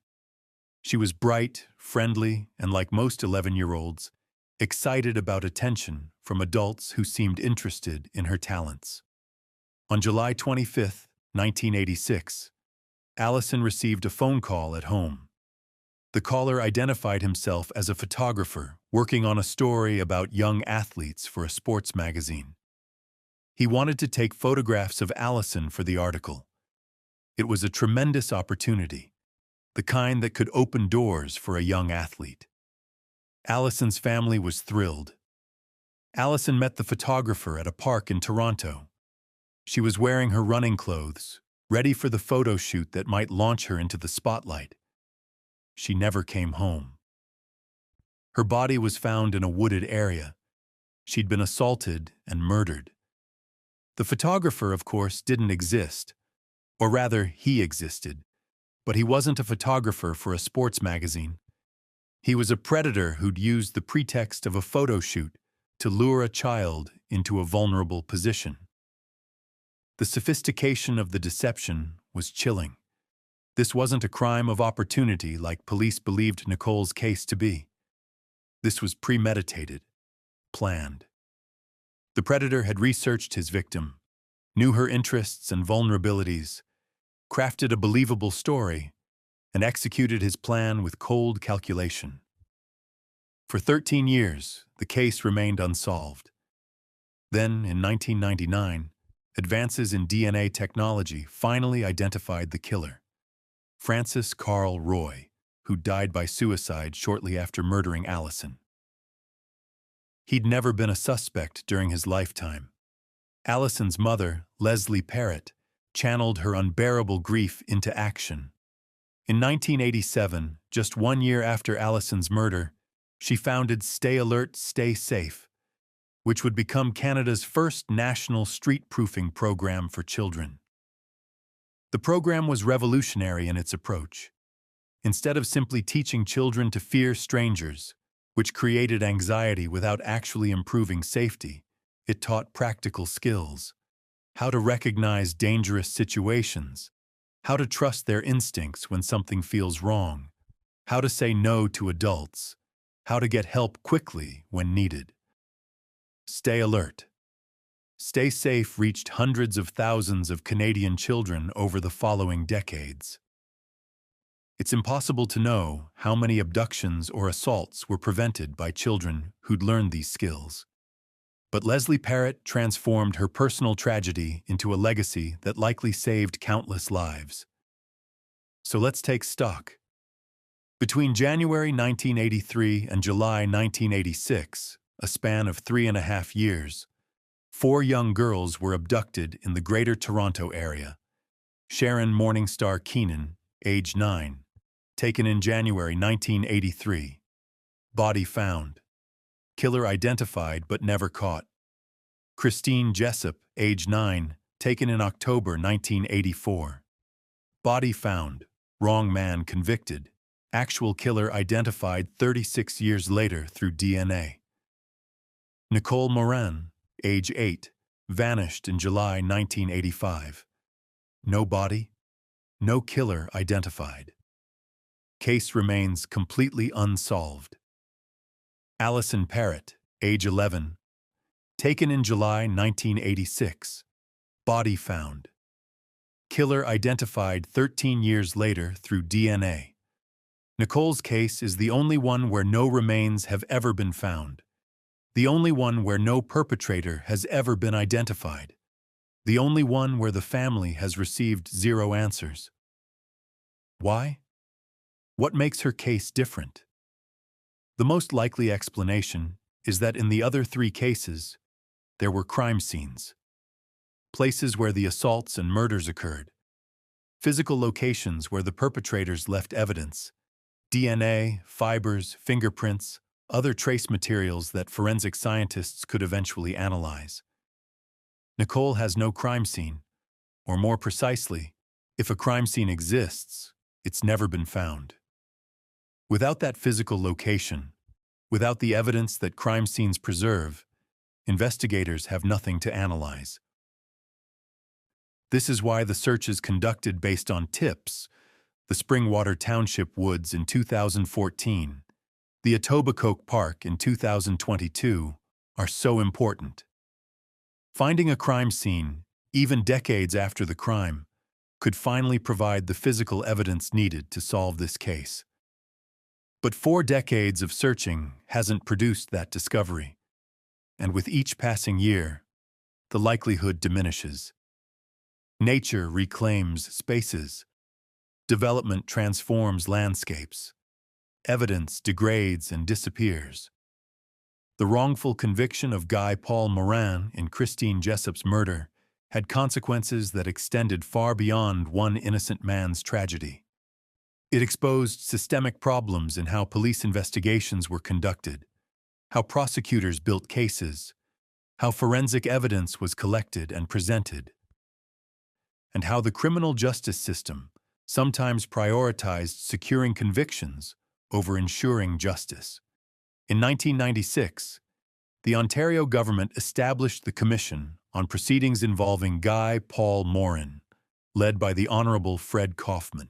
She was bright, friendly, and like most 11-year-olds, excited about attention from adults who seemed interested in her talents. On July 25, 1986, Alison received a phone call at home. The caller identified himself as a photographer working on a story about young athletes for a sports magazine. He wanted to take photographs of Alison for the article. It was a tremendous opportunity, the kind that could open doors for a young athlete. Alison's family was thrilled. Alison met the photographer at a park in Toronto. She was wearing her running clothes, ready for the photo shoot that might launch her into the spotlight. She never came home. Her body was found in a wooded area. She'd been assaulted and murdered. The photographer, of course, didn't exist. Or rather, he existed. But he wasn't a photographer for a sports magazine. He was a predator who'd used the pretext of a photo shoot to lure a child into a vulnerable position. The sophistication of the deception was chilling. This wasn't a crime of opportunity like police believed Nicole's case to be. This was premeditated, planned. The predator had researched his victim, knew her interests and vulnerabilities, crafted a believable story, and executed his plan with cold calculation. For 13 years, the case remained unsolved. Then, in 1999, advances in DNA technology finally identified the killer, Francis Carl Roy, who died by suicide shortly after murdering Alison. He'd never been a suspect during his lifetime. Alison's mother, Leslie Parrott, channeled her unbearable grief into action. In 1987, just 1 year after Alison's murder, she founded Stay Alert, Stay Safe, which would become Canada's first national street-proofing program for children. The program was revolutionary in its approach. Instead of simply teaching children to fear strangers, which created anxiety without actually improving safety, it taught practical skills: how to recognize dangerous situations, how to trust their instincts when something feels wrong, how to say no to adults, how to get help quickly when needed. Stay alert. Stay Safe reached hundreds of thousands of Canadian children over the following decades. It's impossible to know how many abductions or assaults were prevented by children who'd learned these skills. But Leslie Parrott transformed her personal tragedy into a legacy that likely saved countless lives. So let's take stock. Between January 1983 and July 1986, a span of 3.5 years, 4 young girls were abducted in the Greater Toronto area. Sharon Morningstar Keenan, age 9, taken in January 1983. Body found. Killer identified but never caught. Christine Jessop, age 9, taken in October 1984. Body found. Wrong man convicted. Actual killer identified 36 years later through DNA. Nicole Morin, age 8, vanished in July 1985. No body, no killer identified. Case remains completely unsolved. Alison Parrott, age 11, taken in July 1986. Body found. Killer identified 13 years later through DNA. Nicole's case is the only one where no remains have ever been found. The only one where no perpetrator has ever been identified. The only one where the family has received 0 answers. Why? What makes her case different? The most likely explanation is that in the other 3 cases, there were crime scenes. Places where the assaults and murders occurred. Physical locations where the perpetrators left evidence. DNA, fibers, fingerprints, other trace materials that forensic scientists could eventually analyze. Nicole has no crime scene, or more precisely, if a crime scene exists, it's never been found. Without that physical location, without the evidence that crime scenes preserve, investigators have nothing to analyze. This is why the search is conducted based on tips, the Springwater Township woods in 2014, the Etobicoke Park in 2022, are so important. Finding a crime scene, even decades after the crime, could finally provide the physical evidence needed to solve this case. But 4 decades of searching hasn't produced that discovery, and with each passing year, the likelihood diminishes. Nature reclaims spaces. Development transforms landscapes. Evidence degrades and disappears. The wrongful conviction of Guy Paul Morin in Christine Jessop's murder had consequences that extended far beyond one innocent man's tragedy. It exposed systemic problems in how police investigations were conducted, how prosecutors built cases, how forensic evidence was collected and presented, and how the criminal justice system sometimes prioritized securing convictions over ensuring justice. In 1996, the Ontario government established the Commission on Proceedings involving Guy Paul Morin, led by the Honourable Fred Kaufman.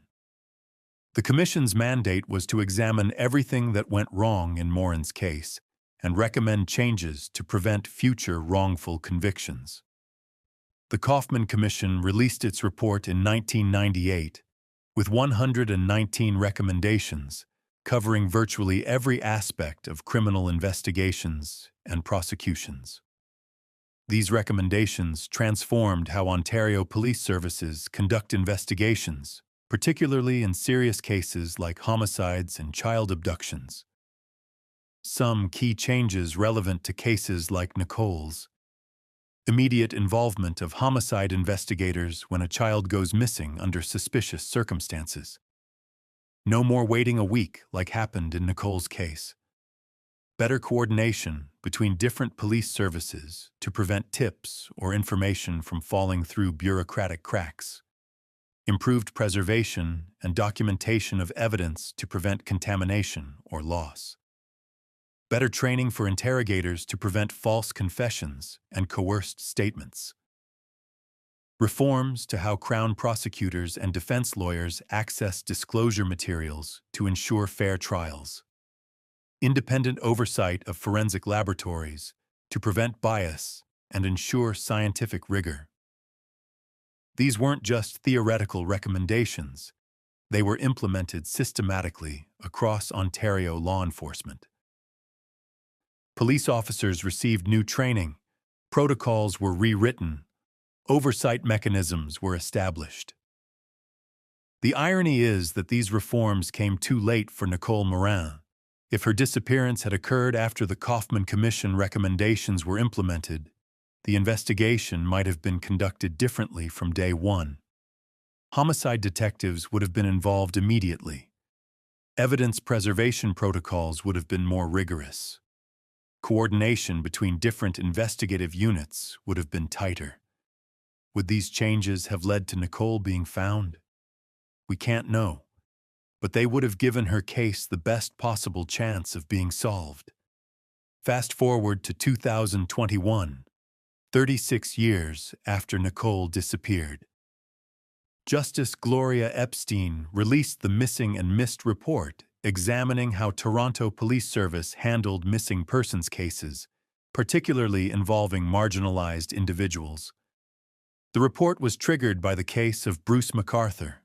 The Commission's mandate was to examine everything that went wrong in Morin's case and recommend changes to prevent future wrongful convictions. The Kaufman Commission released its report in 1998 with 119 recommendations covering virtually every aspect of criminal investigations and prosecutions. These recommendations transformed how Ontario police services conduct investigations, particularly in serious cases like homicides and child abductions. Some key changes relevant to cases like Nicole's: immediate involvement of homicide investigators when a child goes missing under suspicious circumstances. No more waiting a week like happened in Nicole's case. Better coordination between different police services to prevent tips or information from falling through bureaucratic cracks. Improved preservation and documentation of evidence to prevent contamination or loss. Better training for interrogators to prevent false confessions and coerced statements. Reforms to how Crown prosecutors and defense lawyers access disclosure materials to ensure fair trials. Independent oversight of forensic laboratories to prevent bias and ensure scientific rigor. These weren't just theoretical recommendations. They were implemented systematically across Ontario law enforcement. Police officers received new training, protocols were rewritten, oversight mechanisms were established. The irony is that these reforms came too late for Nicole Morin. If her disappearance had occurred after the Kaufman Commission recommendations were implemented, the investigation might have been conducted differently from day one. Homicide detectives would have been involved immediately. Evidence preservation protocols would have been more rigorous. Coordination between different investigative units would have been tighter. Would these changes have led to Nicole being found? We can't know, but they would have given her case the best possible chance of being solved. Fast forward to 2021. 36 years after Nicole disappeared. Justice Gloria Epstein released the Missing and Missed report examining how Toronto Police Service handled missing persons cases, particularly involving marginalized individuals. The report was triggered by the case of Bruce McArthur,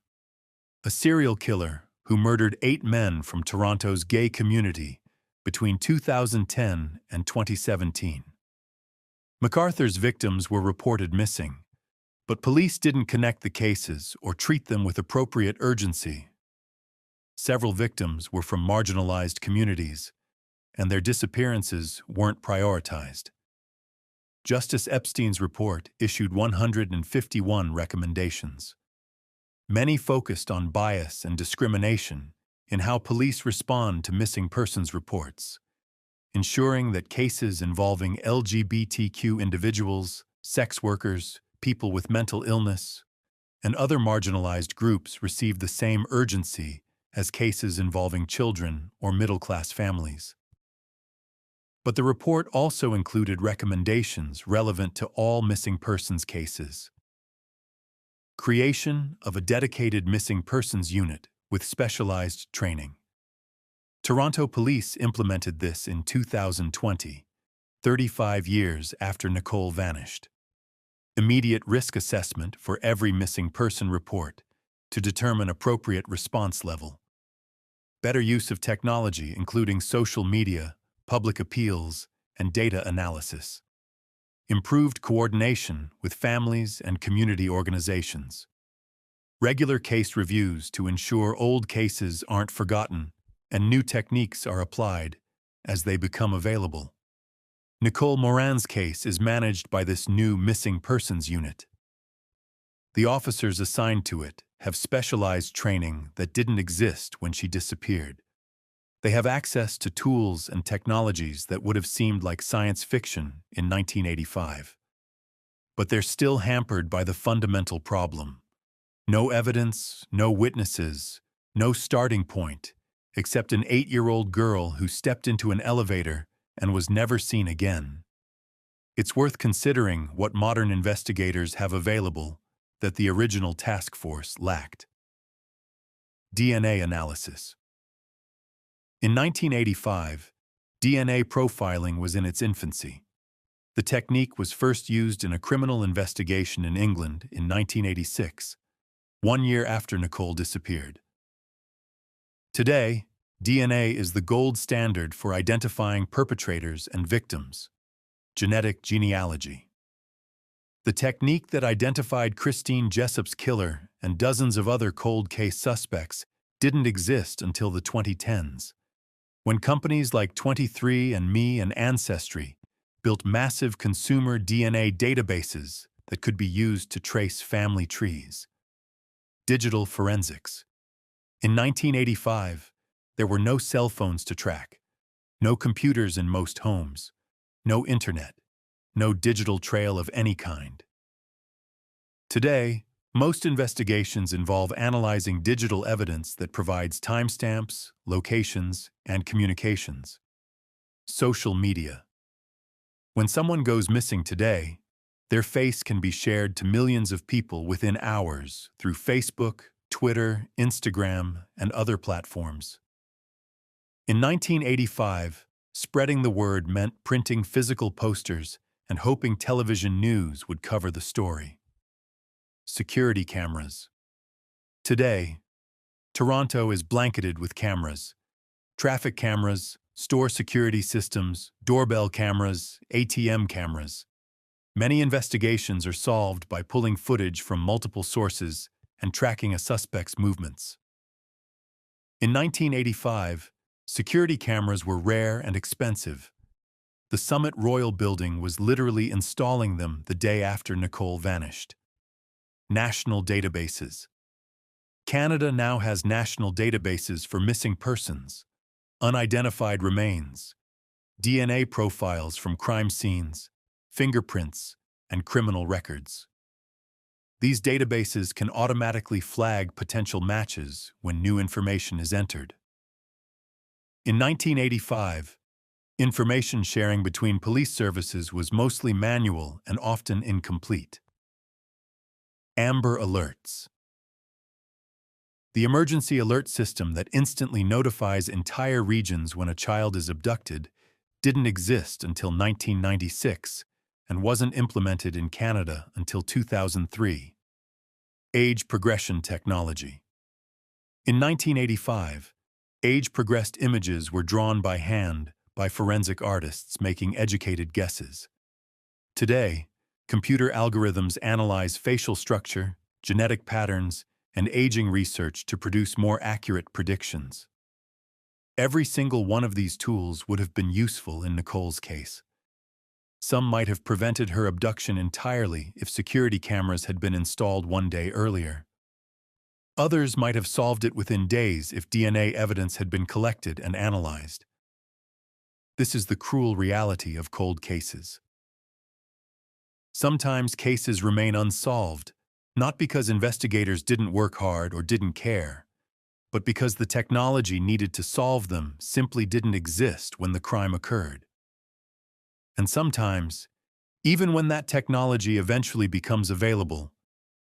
a serial killer who murdered 8 men from Toronto's gay community between 2010 and 2017. McArthur's victims were reported missing, but police didn't connect the cases or treat them with appropriate urgency. Several victims were from marginalized communities, and their disappearances weren't prioritized. Justice Epstein's report issued 151 recommendations. Many focused on bias and discrimination in how police respond to missing persons reports, ensuring that cases involving LGBTQ individuals, sex workers, people with mental illness, and other marginalized groups receive the same urgency as cases involving children or middle-class families. But the report also included recommendations relevant to all missing persons cases. Creation of a dedicated missing persons unit with specialized training. Toronto Police implemented this in 2020, 35 years after Nicole vanished. Immediate risk assessment for every missing person report to determine appropriate response level. Better use of technology, including social media, public appeals, and data analysis. Improved coordination with families and community organizations. Regular case reviews to ensure old cases aren't forgotten and new techniques are applied as they become available. Nicole Morin's case is managed by this new missing persons unit. The officers assigned to it have specialized training that didn't exist when she disappeared. They have access to tools and technologies that would have seemed like science fiction in 1985. But they're still hampered by the fundamental problem. No evidence, no witnesses, no starting point, except an 8-year-old girl who stepped into an elevator and was never seen again. It's worth considering what modern investigators have available that the original task force lacked. DNA analysis. In 1985, DNA profiling was in its infancy. The technique was first used in a criminal investigation in England in 1986, 1 year after Nicole disappeared. Today, DNA is the gold standard for identifying perpetrators and victims. Genetic genealogy. The technique that identified Christine Jessop's killer and dozens of other cold case suspects didn't exist until the 2010s, when companies like 23andMe and Ancestry built massive consumer DNA databases that could be used to trace family trees. Digital forensics. In 1985, there were no cell phones to track, no computers in most homes, no internet, no digital trail of any kind. Today, most investigations involve analyzing digital evidence that provides timestamps, locations, and communications. Social media. When someone goes missing today, their face can be shared to millions of people within hours through Facebook, Twitter, Instagram, and other platforms. In 1985, spreading the word meant printing physical posters and hoping television news would cover the story. Security cameras. Today, Toronto is blanketed with cameras. Traffic cameras, store security systems, doorbell cameras, ATM cameras. Many investigations are solved by pulling footage from multiple sources and tracking a suspect's movements. In 1985, security cameras were rare and expensive. The Summit Royal building was literally installing them the day after Nicole vanished. National databases. Canada now has national databases for missing persons, unidentified remains, DNA profiles from crime scenes, fingerprints, and criminal records. These databases can automatically flag potential matches when new information is entered. In 1985, information sharing between police services was mostly manual and often incomplete. Amber Alerts. The emergency alert system that instantly notifies entire regions when a child is abducted didn't exist until 1996 and wasn't implemented in Canada until 2003. Age progression technology. In 1985, age-progressed images were drawn by hand by forensic artists making educated guesses. Today, computer algorithms analyze facial structure, genetic patterns, and aging research to produce more accurate predictions. Every single one of these tools would have been useful in Nicole's case. Some might have prevented her abduction entirely if security cameras had been installed one day earlier. Others might have solved it within days if DNA evidence had been collected and analyzed. This is the cruel reality of cold cases. Sometimes cases remain unsolved, not because investigators didn't work hard or didn't care, but because the technology needed to solve them simply didn't exist when the crime occurred. And sometimes, even when that technology eventually becomes available,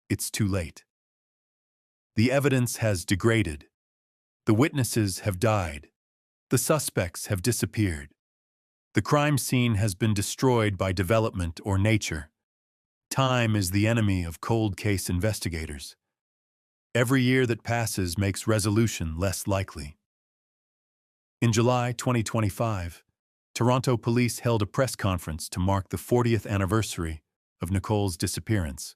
it's too late. The evidence has degraded. The witnesses have died. The suspects have disappeared. The crime scene has been destroyed by development or nature. Time is the enemy of cold case investigators. Every year that passes makes resolution less likely. In July 2025, Toronto police held a press conference to mark the 40th anniversary of Nicole's disappearance.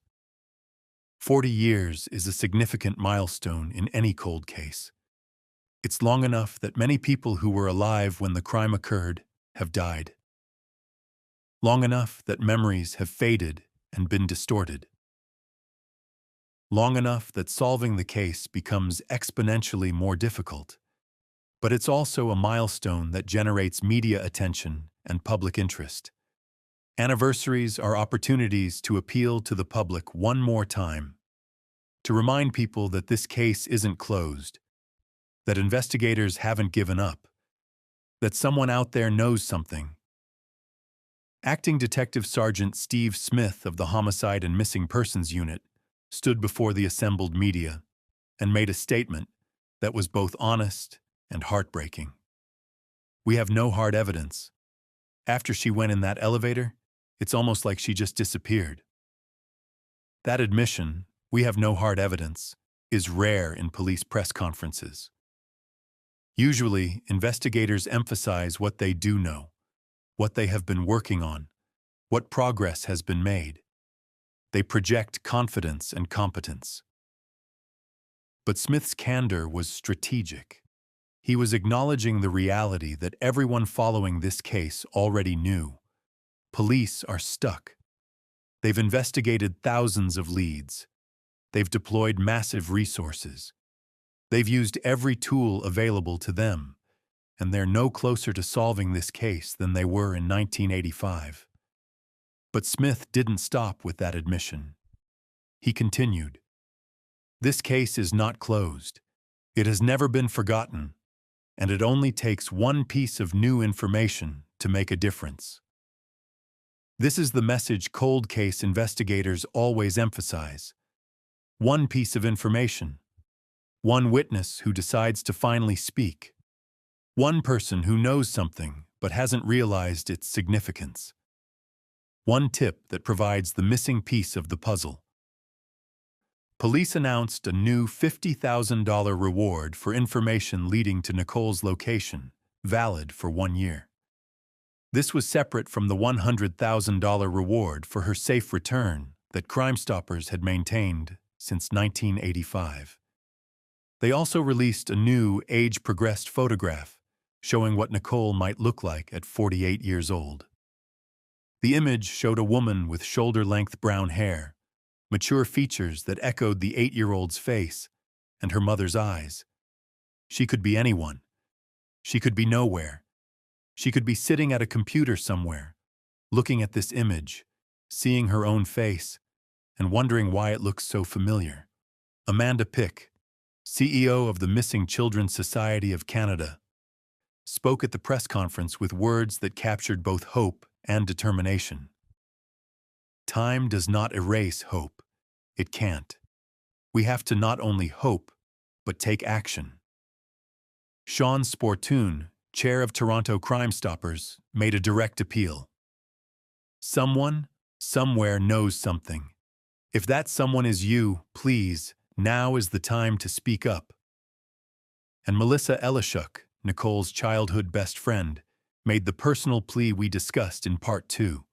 40 years is a significant milestone in any cold case. It's long enough that many people who were alive when the crime occurred have died. Long enough that memories have faded and been distorted. Long enough that solving the case becomes exponentially more difficult. But it's also a milestone that generates media attention and public interest. Anniversaries are opportunities to appeal to the public one more time, to remind people that this case isn't closed, that investigators haven't given up, that someone out there knows something. Acting Detective Sergeant Steve Smith of the Homicide and Missing Persons Unit stood before the assembled media and made a statement that was both honest and heartbreaking. "We have no hard evidence. After she went in that elevator, it's almost like she just disappeared." That admission, "we have no hard evidence," is rare in police press conferences. Usually, investigators emphasize what they do know, what they have been working on, what progress has been made. They project confidence and competence. But Smith's candor was strategic. He was acknowledging the reality that everyone following this case already knew. Police are stuck. They've investigated thousands of leads. They've deployed massive resources. They've used every tool available to them, and they're no closer to solving this case than they were in 1985. But Smith didn't stop with that admission. He continued, "This case is not closed. It has never been forgotten, and it only takes one piece of new information to make a difference." This is the message cold case investigators always emphasize. One piece of information. One witness who decides to finally speak. One person who knows something but hasn't realized its significance. One tip that provides the missing piece of the puzzle. Police announced a new $50,000 reward for information leading to Nicole's location, valid for 1 year. This was separate from the $100,000 reward for her safe return that Crime Stoppers had maintained since 1985. They also released a new age-progressed photograph showing what Nicole might look like at 48 years old. The image showed a woman with shoulder-length brown hair, mature features that echoed the 8-year-old's face and her mother's eyes. She could be anyone. She could be nowhere. She could be sitting at a computer somewhere, looking at this image, seeing her own face, and wondering why it looks so familiar. Amanda Pick, CEO of the Missing Children Society of Canada, spoke at the press conference with words that captured both hope and determination. Time does not erase hope. It can't. We have to not only hope, but take action. Sean Sportoon, chair of Toronto Crime Stoppers, made a direct appeal. Someone, somewhere knows something. If that someone is you, please, now is the time to speak up. And Melissa Elishuk, Nicole's childhood best friend, made the personal plea we discussed in Part 2,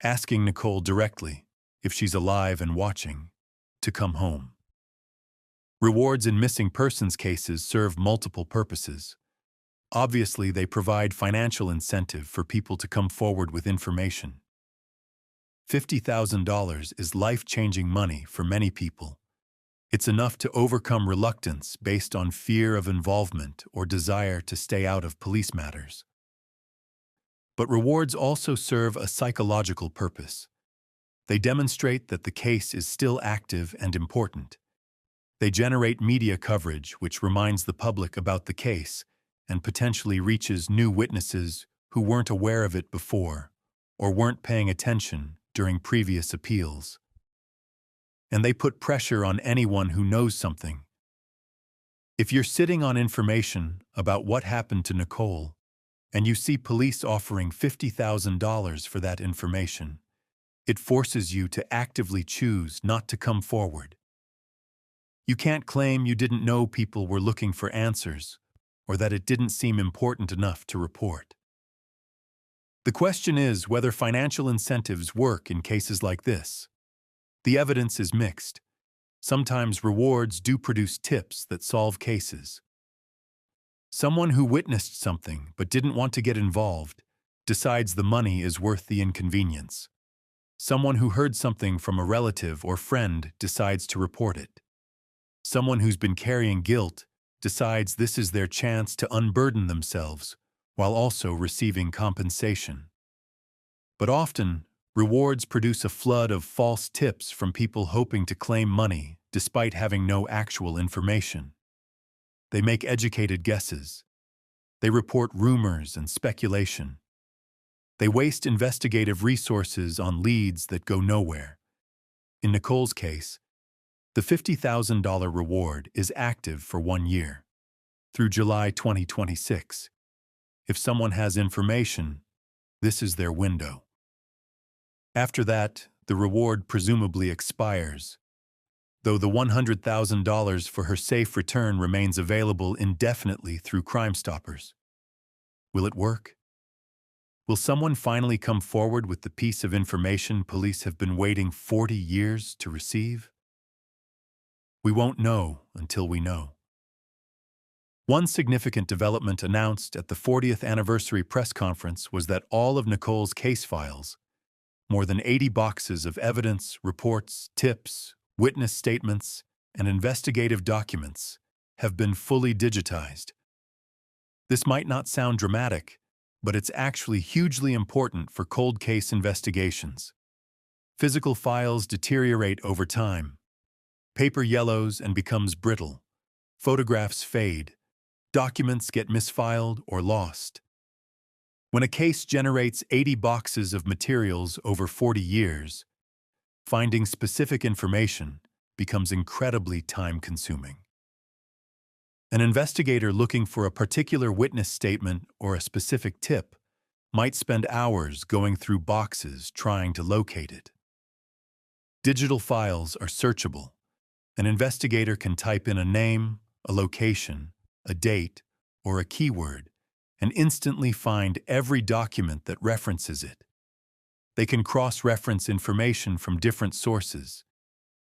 asking Nicole directly, if she's alive and watching, to come home. Rewards in missing persons cases serve multiple purposes. Obviously, they provide financial incentive for people to come forward with information. $50,000 is life-changing money for many people. It's enough to overcome reluctance based on fear of involvement or desire to stay out of police matters. But rewards also serve a psychological purpose. They demonstrate that the case is still active and important. They generate media coverage which reminds the public about the case and potentially reaches new witnesses who weren't aware of it before or weren't paying attention during previous appeals. And they put pressure on anyone who knows something. If you're sitting on information about what happened to Nicole and you see police offering $50,000 for that information, it forces you to actively choose not to come forward. You can't claim you didn't know people were looking for answers or that it didn't seem important enough to report. The question is whether financial incentives work in cases like this. The evidence is mixed. Sometimes rewards do produce tips that solve cases. Someone who witnessed something but didn't want to get involved decides the money is worth the inconvenience. Someone who heard something from a relative or friend decides to report it. Someone who's been carrying guilt decides this is their chance to unburden themselves while also receiving compensation. But often, rewards produce a flood of false tips from people hoping to claim money despite having no actual information. They make educated guesses. They report rumors and speculation. They waste investigative resources on leads that go nowhere. In Nicole's case, the $50,000 reward is active for 1 year, through July 2026. If someone has information, this is their window. After that, the reward presumably expires, though the $100,000 for her safe return remains available indefinitely through Crime Stoppers. Will it work? Will someone finally come forward with the piece of information police have been waiting 40 years to receive? We won't know until we know. One significant development announced at the 40th anniversary press conference was that all of Nicole's case files, more than 80 boxes of evidence, reports, tips, witness statements, and investigative documents, have been fully digitized. This might not sound dramatic, but it's actually hugely important for cold case investigations. Physical files deteriorate over time. Paper yellows and becomes brittle. Photographs fade. Documents get misfiled or lost. When a case generates 80 boxes of materials over 40 years, finding specific information becomes incredibly time-consuming. An investigator looking for a particular witness statement or a specific tip might spend hours going through boxes trying to locate it. Digital files are searchable. An investigator can type in a name, a location, a date, or a keyword, and instantly find every document that references it. They can cross-reference information from different sources.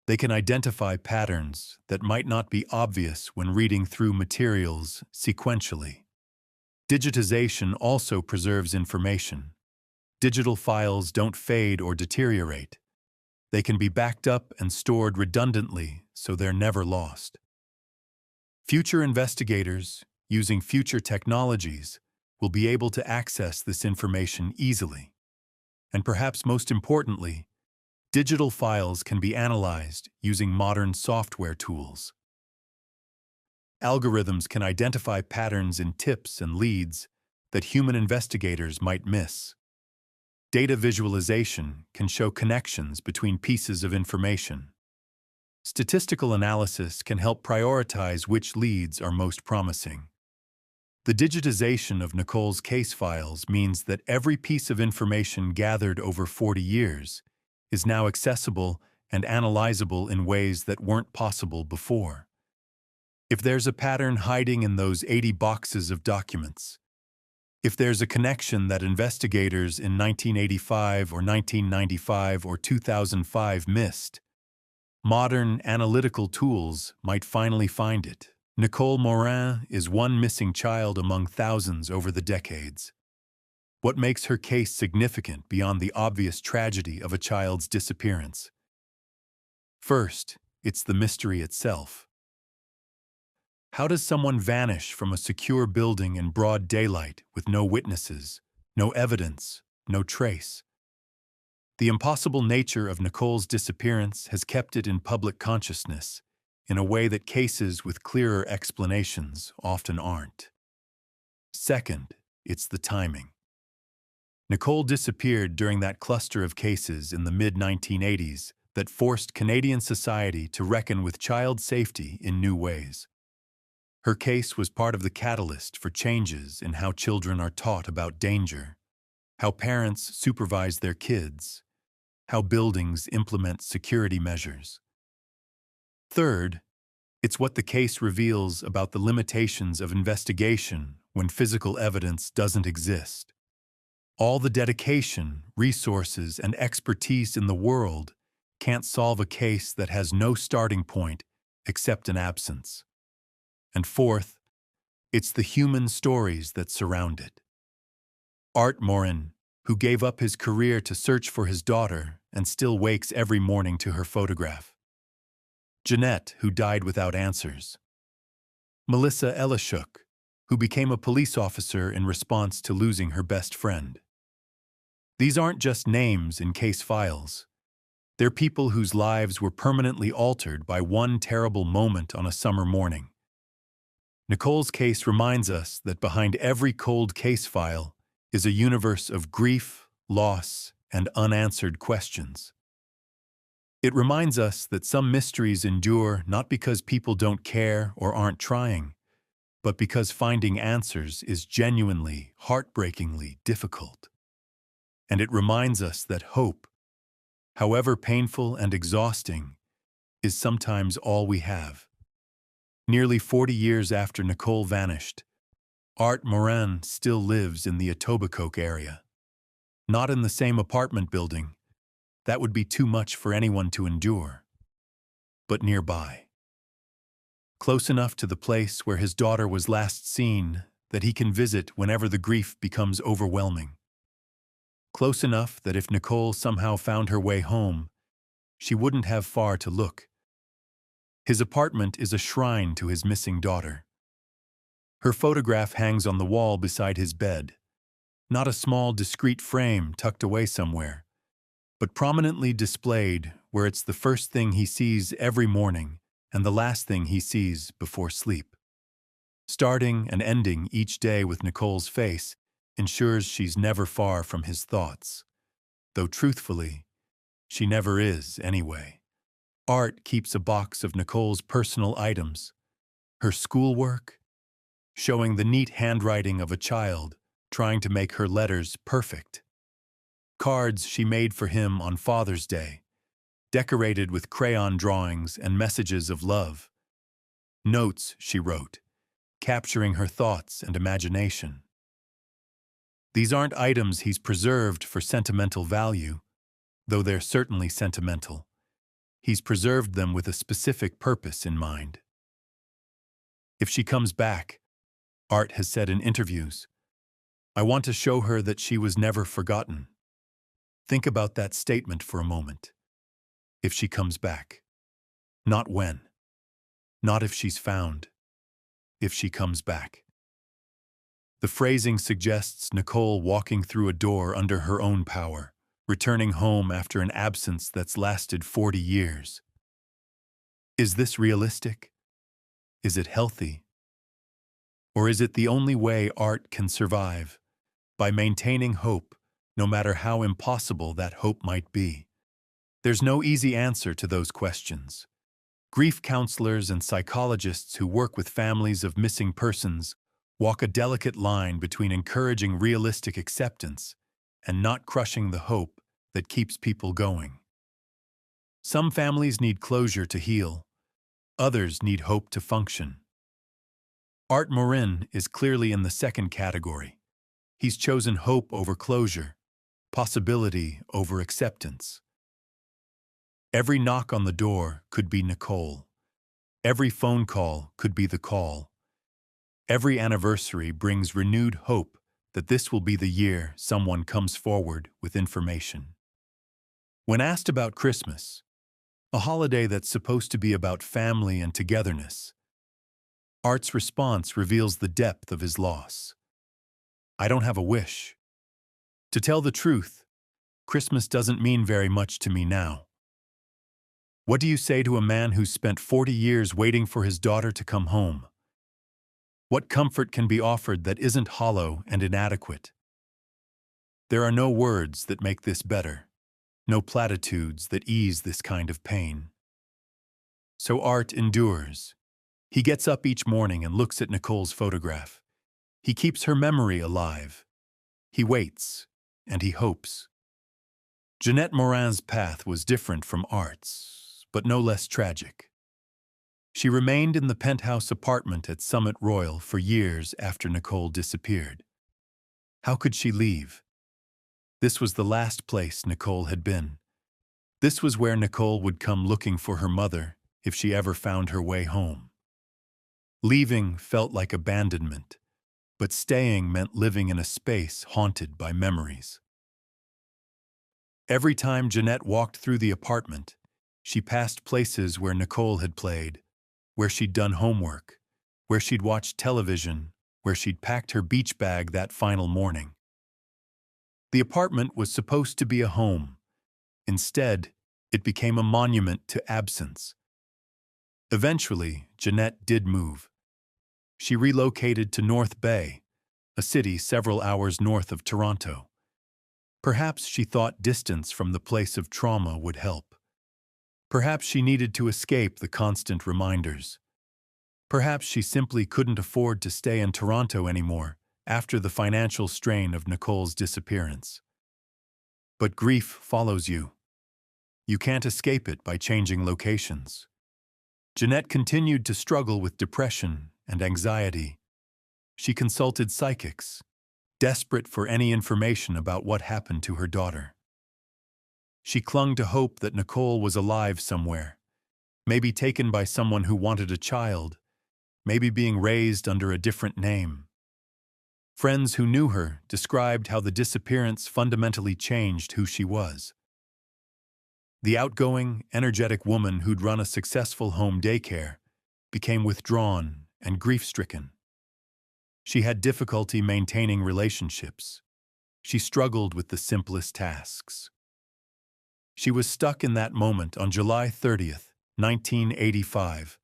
They can identify patterns that might not be obvious when reading through materials sequentially. Digitization also preserves information. Digital files don't fade or deteriorate. They can be backed up and stored redundantly so they're never lost. Future investigators, using future technologies, will be able to access this information easily. And perhaps most importantly, digital files can be analyzed using modern software tools. Algorithms can identify patterns in tips and leads that human investigators might miss. Data visualization can show connections between pieces of information. Statistical analysis can help prioritize which leads are most promising. The digitization of Nicole's case files means that every piece of information gathered over 40 years is now accessible and analyzable in ways that weren't possible before. If there's a pattern hiding in those 80 boxes of documents, if there's a connection that investigators in 1985 or 1995 or 2005 missed, modern analytical tools might finally find it. Nicole Morin is one missing child among thousands over the decades. What makes her case significant beyond the obvious tragedy of a child's disappearance? First, it's the mystery itself. How does someone vanish from a secure building in broad daylight with no witnesses, no evidence, no trace? The impossible nature of Nicole's disappearance has kept it in public consciousness in a way that cases with clearer explanations often aren't. Second, it's the timing. Nicole disappeared during that cluster of cases in the mid-1980s that forced Canadian society to reckon with child safety in new ways. Her case was part of the catalyst for changes in how children are taught about danger, how parents supervise their kids, how buildings implement security measures. Third, it's what the case reveals about the limitations of investigation when physical evidence doesn't exist. All the dedication, resources, and expertise in the world can't solve a case that has no starting point except an absence. And fourth, it's the human stories that surround it. Art Morin, who gave up his career to search for his daughter and still wakes every morning to her photograph. Jeanette, who died without answers. Melissa Elishuk, who became a police officer in response to losing her best friend. These aren't just names in case files. They're people whose lives were permanently altered by one terrible moment on a summer morning. Nicole's case reminds us that behind every cold case file is a universe of grief, loss, and unanswered questions. It reminds us that some mysteries endure not because people don't care or aren't trying, but because finding answers is genuinely, heartbreakingly difficult. And it reminds us that hope, however painful and exhausting, is sometimes all we have. Nearly 40 years after Nicole vanished, Art Morin still lives in the Etobicoke area. Not in the same apartment building. That would be too much for anyone to endure. But nearby. Close enough to the place where his daughter was last seen that he can visit whenever the grief becomes overwhelming. Close enough that if Nicole somehow found her way home, she wouldn't have far to look. His apartment is a shrine to his missing daughter. Her photograph hangs on the wall beside his bed, not a small, discreet frame tucked away somewhere, but prominently displayed where it's the first thing he sees every morning and the last thing he sees before sleep. Starting and ending each day with Nicole's face ensures she's never far from his thoughts, though truthfully, she never is anyway. Art keeps a box of Nicole's personal items, her schoolwork, showing the neat handwriting of a child trying to make her letters perfect. Cards she made for him on Father's Day, decorated with crayon drawings and messages of love. Notes she wrote, capturing her thoughts and imagination. These aren't items he's preserved for sentimental value, though they're certainly sentimental. He's preserved them with a specific purpose in mind. If she comes back, Art has said in interviews, I want to show her that she was never forgotten. Think about that statement for a moment. If she comes back. Not when. Not if she's found. If she comes back. The phrasing suggests Nicole walking through a door under her own power, returning home after an absence that's lasted 40 years. Is this realistic? Is it healthy? Or is it the only way art can survive, by maintaining hope, no matter how impossible that hope might be? There's no easy answer to those questions. Grief counselors and psychologists who work with families of missing persons walk a delicate line between encouraging realistic acceptance and not crushing the hope that keeps people going. Some families need closure to heal. Others need hope to function. Art Morin is clearly in the second category. He's chosen hope over closure, possibility over acceptance. Every knock on the door could be Nicole. Every phone call could be the call. Every anniversary brings renewed hope that this will be the year someone comes forward with information. When asked about Christmas, a holiday that's supposed to be about family and togetherness. Art's response reveals the depth of his loss. I don't have a wish. To tell the truth, Christmas doesn't mean very much to me now. What do you say to a man who's spent 40 years waiting for his daughter to come home? What comfort can be offered that isn't hollow and inadequate? There are no words that make this better, no platitudes that ease this kind of pain. So Art endures. He gets up each morning and looks at Nicole's photograph. He keeps her memory alive. He waits, and he hopes. Jeanette Morin's path was different from Art's, but no less tragic. She remained in the penthouse apartment at Summit Royal for years after Nicole disappeared. How could she leave? This was the last place Nicole had been. This was where Nicole would come looking for her mother if she ever found her way home. Leaving felt like abandonment, but staying meant living in a space haunted by memories. Every time Jeanette walked through the apartment, she passed places where Nicole had played, where she'd done homework, where she'd watched television, where she'd packed her beach bag that final morning. The apartment was supposed to be a home. Instead, it became a monument to absence. Eventually, Jeanette did move. She relocated to North Bay, a city several hours north of Toronto. Perhaps she thought distance from the place of trauma would help. Perhaps she needed to escape the constant reminders. Perhaps she simply couldn't afford to stay in Toronto anymore after the financial strain of Nicole's disappearance. But grief follows you. You can't escape it by changing locations. Jeanette continued to struggle with depression and anxiety. She consulted psychics, desperate for any information about what happened to her daughter. She clung to hope that Nicole was alive somewhere, maybe taken by someone who wanted a child, maybe being raised under a different name. Friends who knew her described how the disappearance fundamentally changed who she was. The outgoing, energetic woman who'd run a successful home daycare became withdrawn and grief-stricken. She had difficulty maintaining relationships. She struggled with the simplest tasks. She was stuck in that moment on July 30th, 1985,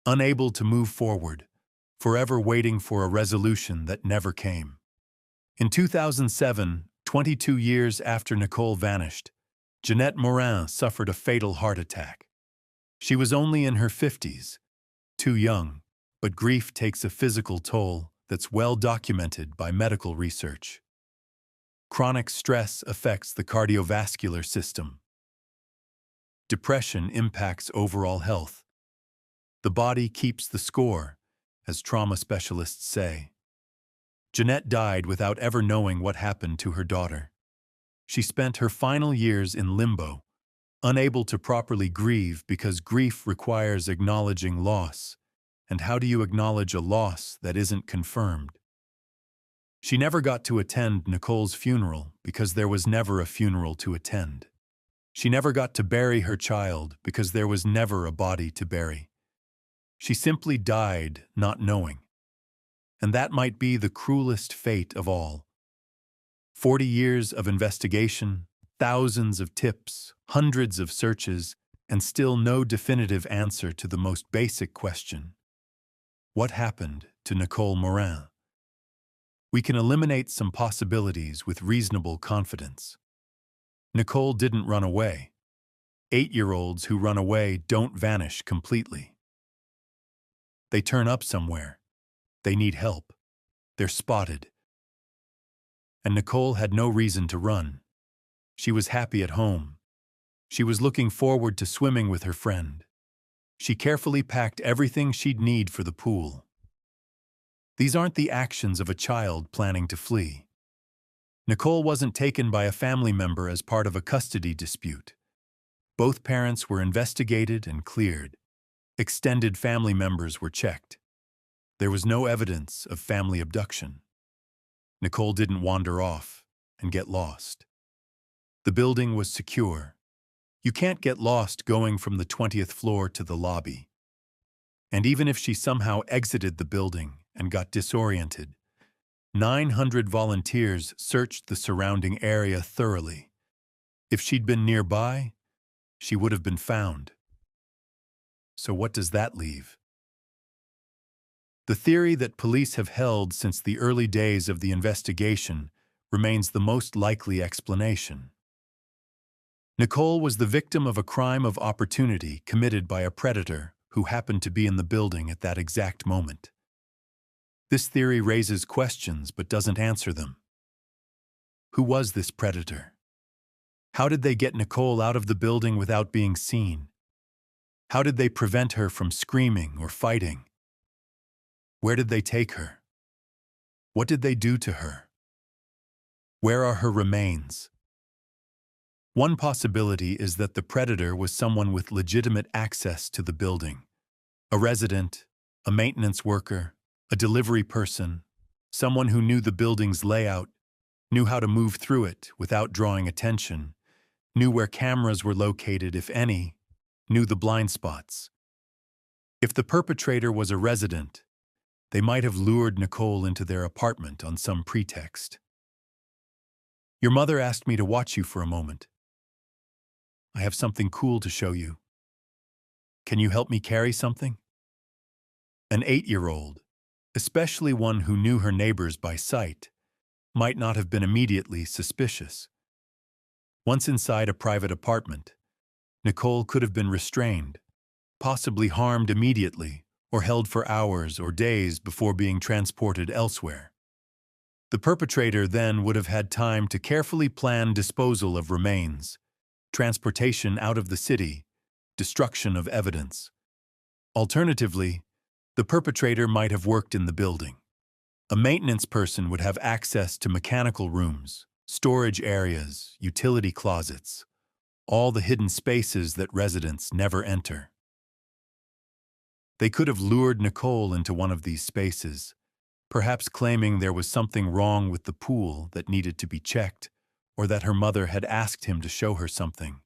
unable to move forward, forever waiting for a resolution that never came. In 2007, 22 years after Nicole vanished, Jeanette Morin suffered a fatal heart attack. She was only in her 50s, too young, but grief takes a physical toll that's well documented by medical research. Chronic stress affects the cardiovascular system. Depression impacts overall health. The body keeps the score, as trauma specialists say. Jeanette died without ever knowing what happened to her daughter. She spent her final years in limbo, unable to properly grieve because grief requires acknowledging loss. And how do you acknowledge a loss that isn't confirmed? She never got to attend Nicole's funeral because there was never a funeral to attend. She never got to bury her child because there was never a body to bury. She simply died not knowing. And that might be the cruelest fate of all. 40 years of investigation, thousands of tips, hundreds of searches, and still no definitive answer to the most basic question. What happened to Nicole Morin? We can eliminate some possibilities with reasonable confidence. Nicole didn't run away. 8-year-olds who run away don't vanish completely. They turn up somewhere. They need help. They're spotted. And Nicole had no reason to run. She was happy at home. She was looking forward to swimming with her friend. She carefully packed everything she'd need for the pool. These aren't the actions of a child planning to flee. Nicole wasn't taken by a family member as part of a custody dispute. Both parents were investigated and cleared. Extended family members were checked. There was no evidence of family abduction. Nicole didn't wander off and get lost. The building was secure. You can't get lost going from the 20th floor to the lobby. And even if she somehow exited the building and got disoriented, 900 volunteers searched the surrounding area thoroughly. If she'd been nearby, she would have been found. So what does that leave? The theory that police have held since the early days of the investigation remains the most likely explanation. Nicole was the victim of a crime of opportunity committed by a predator who happened to be in the building at that exact moment. This theory raises questions but doesn't answer them. Who was this predator? How did they get Nicole out of the building without being seen? How did they prevent her from screaming or fighting? Where did they take her? What did they do to her? Where are her remains? One possibility is that the predator was someone with legitimate access to the building. A resident, a maintenance worker, a delivery person, someone who knew the building's layout, knew how to move through it without drawing attention, knew where cameras were located, if any, knew the blind spots. If the perpetrator was a resident, they might have lured Nicole into their apartment on some pretext. Your mother asked me to watch you for a moment. I have something cool to show you. Can you help me carry something? An 8-year-old, especially one who knew her neighbors by sight, might not have been immediately suspicious. Once inside a private apartment, Nicole could have been restrained, possibly harmed immediately, or held for hours or days before being transported elsewhere. The perpetrator then would have had time to carefully plan disposal of remains, transportation out of the city, destruction of evidence. Alternatively, the perpetrator might have worked in the building. A maintenance person would have access to mechanical rooms, storage areas, utility closets, all the hidden spaces that residents never enter. They could have lured Nicole into one of these spaces, perhaps claiming there was something wrong with the pool that needed to be checked, or that her mother had asked him to show her something.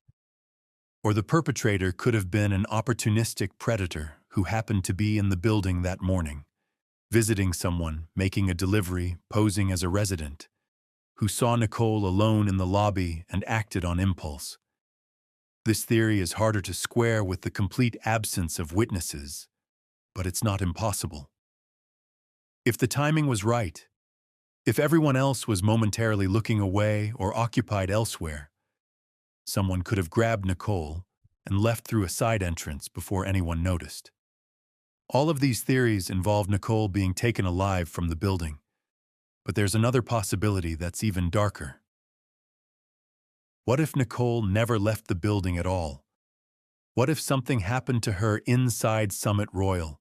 Or the perpetrator could have been an opportunistic predator who happened to be in the building that morning, visiting someone, making a delivery, posing as a resident, who saw Nicole alone in the lobby and acted on impulse. This theory is harder to square with the complete absence of witnesses, but it's not impossible. If the timing was right, if everyone else was momentarily looking away or occupied elsewhere, someone could have grabbed Nicole and left through a side entrance before anyone noticed. All of these theories involve Nicole being taken alive from the building, but there's another possibility that's even darker. What if Nicole never left the building at all? What if something happened to her inside Summit Royal,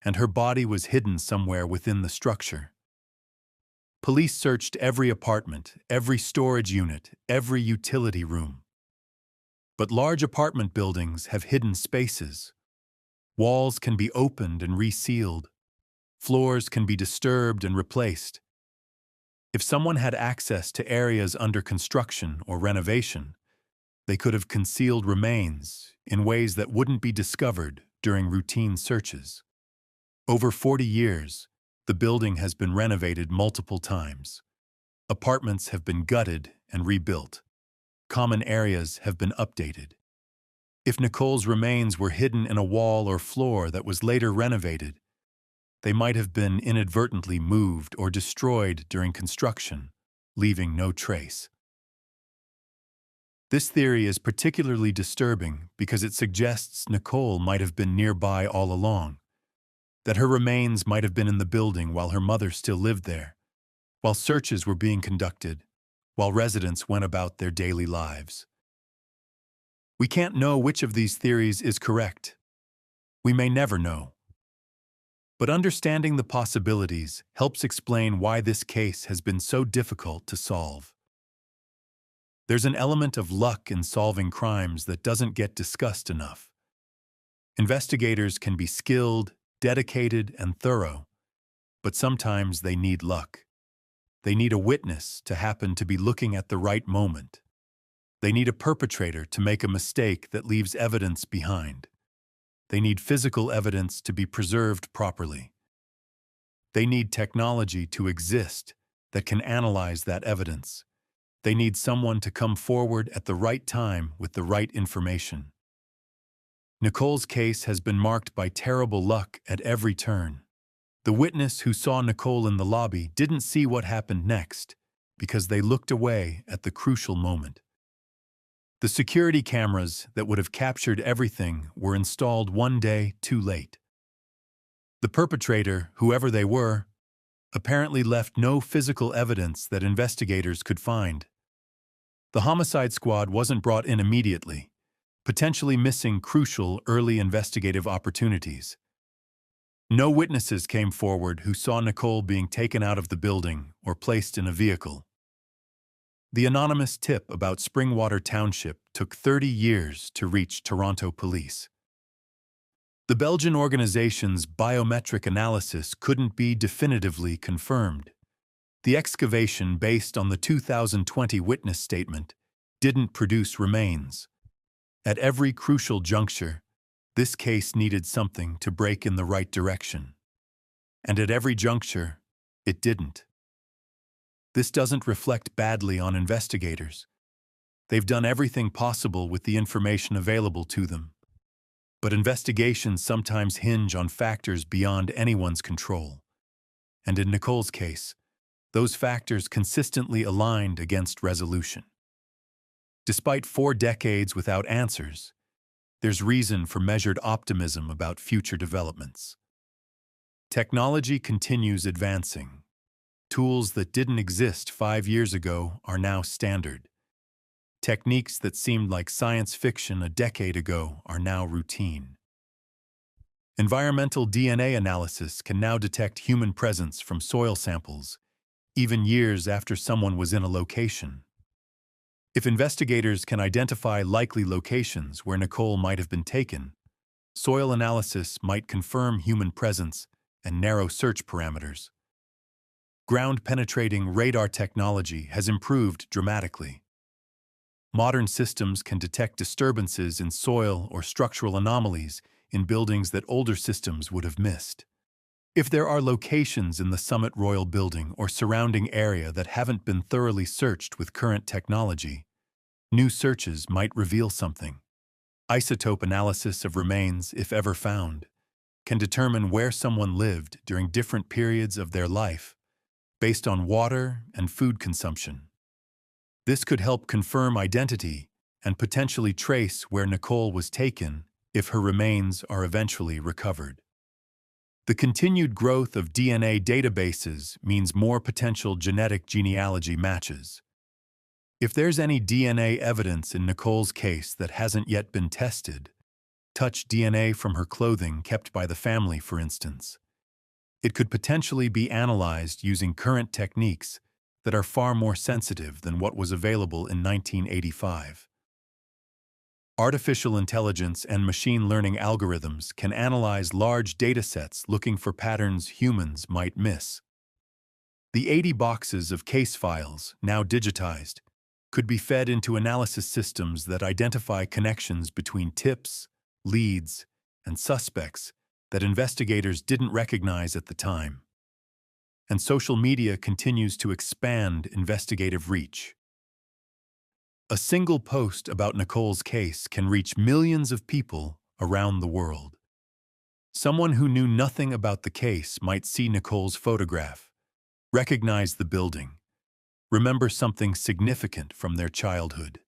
and her body was hidden somewhere within the structure? Police searched every apartment, every storage unit, every utility room. But large apartment buildings have hidden spaces. Walls can be opened and resealed. Floors can be disturbed and replaced. If someone had access to areas under construction or renovation, they could have concealed remains in ways that wouldn't be discovered during routine searches. Over 40 years, the building has been renovated multiple times. Apartments have been gutted and rebuilt. Common areas have been updated. If Nicole's remains were hidden in a wall or floor that was later renovated, they might have been inadvertently moved or destroyed during construction, leaving no trace. This theory is particularly disturbing because it suggests Nicole might have been nearby all along, that her remains might have been in the building while her mother still lived there, while searches were being conducted, while residents went about their daily lives. We can't know which of these theories is correct. We may never know. But understanding the possibilities helps explain why this case has been so difficult to solve. There's an element of luck in solving crimes that doesn't get discussed enough. Investigators can be skilled, dedicated, and thorough, but sometimes they need luck. They need a witness to happen to be looking at the right moment, They need a perpetrator to make a mistake that leaves evidence behind. They need physical evidence to be preserved properly. They need technology to exist that can analyze that evidence. They need someone to come forward at the right time with the right information. Nicole's case has been marked by terrible luck at every turn. The witness who saw Nicole in the lobby didn't see what happened next because they looked away at the crucial moment. The security cameras that would have captured everything were installed one day too late. The perpetrator, whoever they were, apparently left no physical evidence that investigators could find. The homicide squad wasn't brought in immediately, potentially missing crucial early investigative opportunities. No witnesses came forward who saw Nicole being taken out of the building or placed in a vehicle. The anonymous tip about Springwater Township took 30 years to reach Toronto police. The Belgian organization's biometric analysis couldn't be definitively confirmed. The excavation based on the 2020 witness statement didn't produce remains. At every crucial juncture, this case needed something to break in the right direction. And at every juncture, it didn't. This doesn't reflect badly on investigators. They've done everything possible with the information available to them. But investigations sometimes hinge on factors beyond anyone's control. And in Nicole's case, those factors consistently aligned against resolution. Despite 4 decades without answers, there's reason for measured optimism about future developments. Technology continues advancing. Tools that didn't exist 5 years ago are now standard. Techniques that seemed like science fiction a decade ago are now routine. Environmental DNA analysis can now detect human presence from soil samples, even years after someone was in a location. If investigators can identify likely locations where Nicole might have been taken, soil analysis might confirm human presence and narrow search parameters. Ground-penetrating radar technology has improved dramatically. Modern systems can detect disturbances in soil or structural anomalies in buildings that older systems would have missed. If there are locations in the Summit Royal Building or surrounding area that haven't been thoroughly searched with current technology, new searches might reveal something. Isotope analysis of remains, if ever found, can determine where someone lived during different periods of their life, based on water and food consumption. This could help confirm identity and potentially trace where Nicole was taken if her remains are eventually recovered. The continued growth of DNA databases means more potential genetic genealogy matches. If there's any DNA evidence in Nicole's case that hasn't yet been tested, touch DNA from her clothing kept by the family, for instance, it could potentially be analyzed using current techniques that are far more sensitive than what was available in 1985. Artificial intelligence and machine learning algorithms can analyze large datasets looking for patterns humans might miss. The 80 boxes of case files, now digitized, could be fed into analysis systems that identify connections between tips, leads, and suspects that investigators didn't recognize at the time. And social media continues to expand investigative reach. A single post about Nicole's case can reach millions of people around the world. Someone who knew nothing about the case might see Nicole's photograph, recognize the building, remember something significant from their childhood.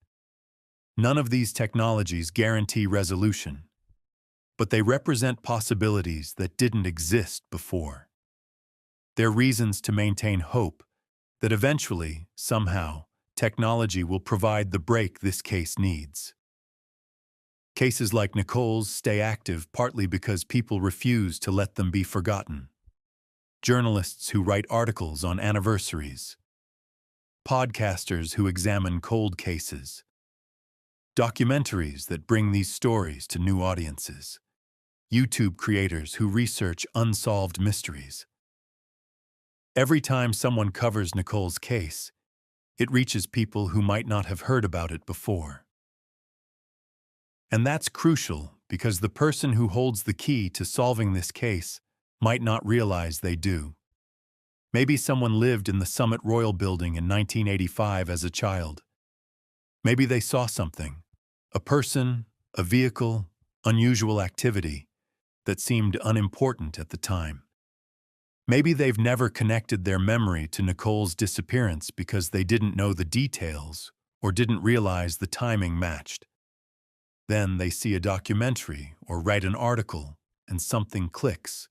None of these technologies guarantee resolution, but they represent possibilities that didn't exist before. They're reasons to maintain hope that eventually, somehow, technology will provide the break this case needs. Cases like Nicole's stay active partly because people refuse to let them be forgotten. Journalists who write articles on anniversaries, podcasters who examine cold cases, documentaries that bring these stories to new audiences, YouTube creators who research unsolved mysteries. Every time someone covers Nicole's case, It reaches people who might not have heard about it before. And that's crucial because the person who holds the key to solving this case might not realize they do. Maybe someone lived in the Summit Royal Building in 1985 as a child. Maybe they saw something, a person, a vehicle, unusual activity that seemed unimportant at the time. Maybe they've never connected their memory to Nicole's disappearance because they didn't know the details or didn't realize the timing matched. Then they see a documentary or write an article and something clicks.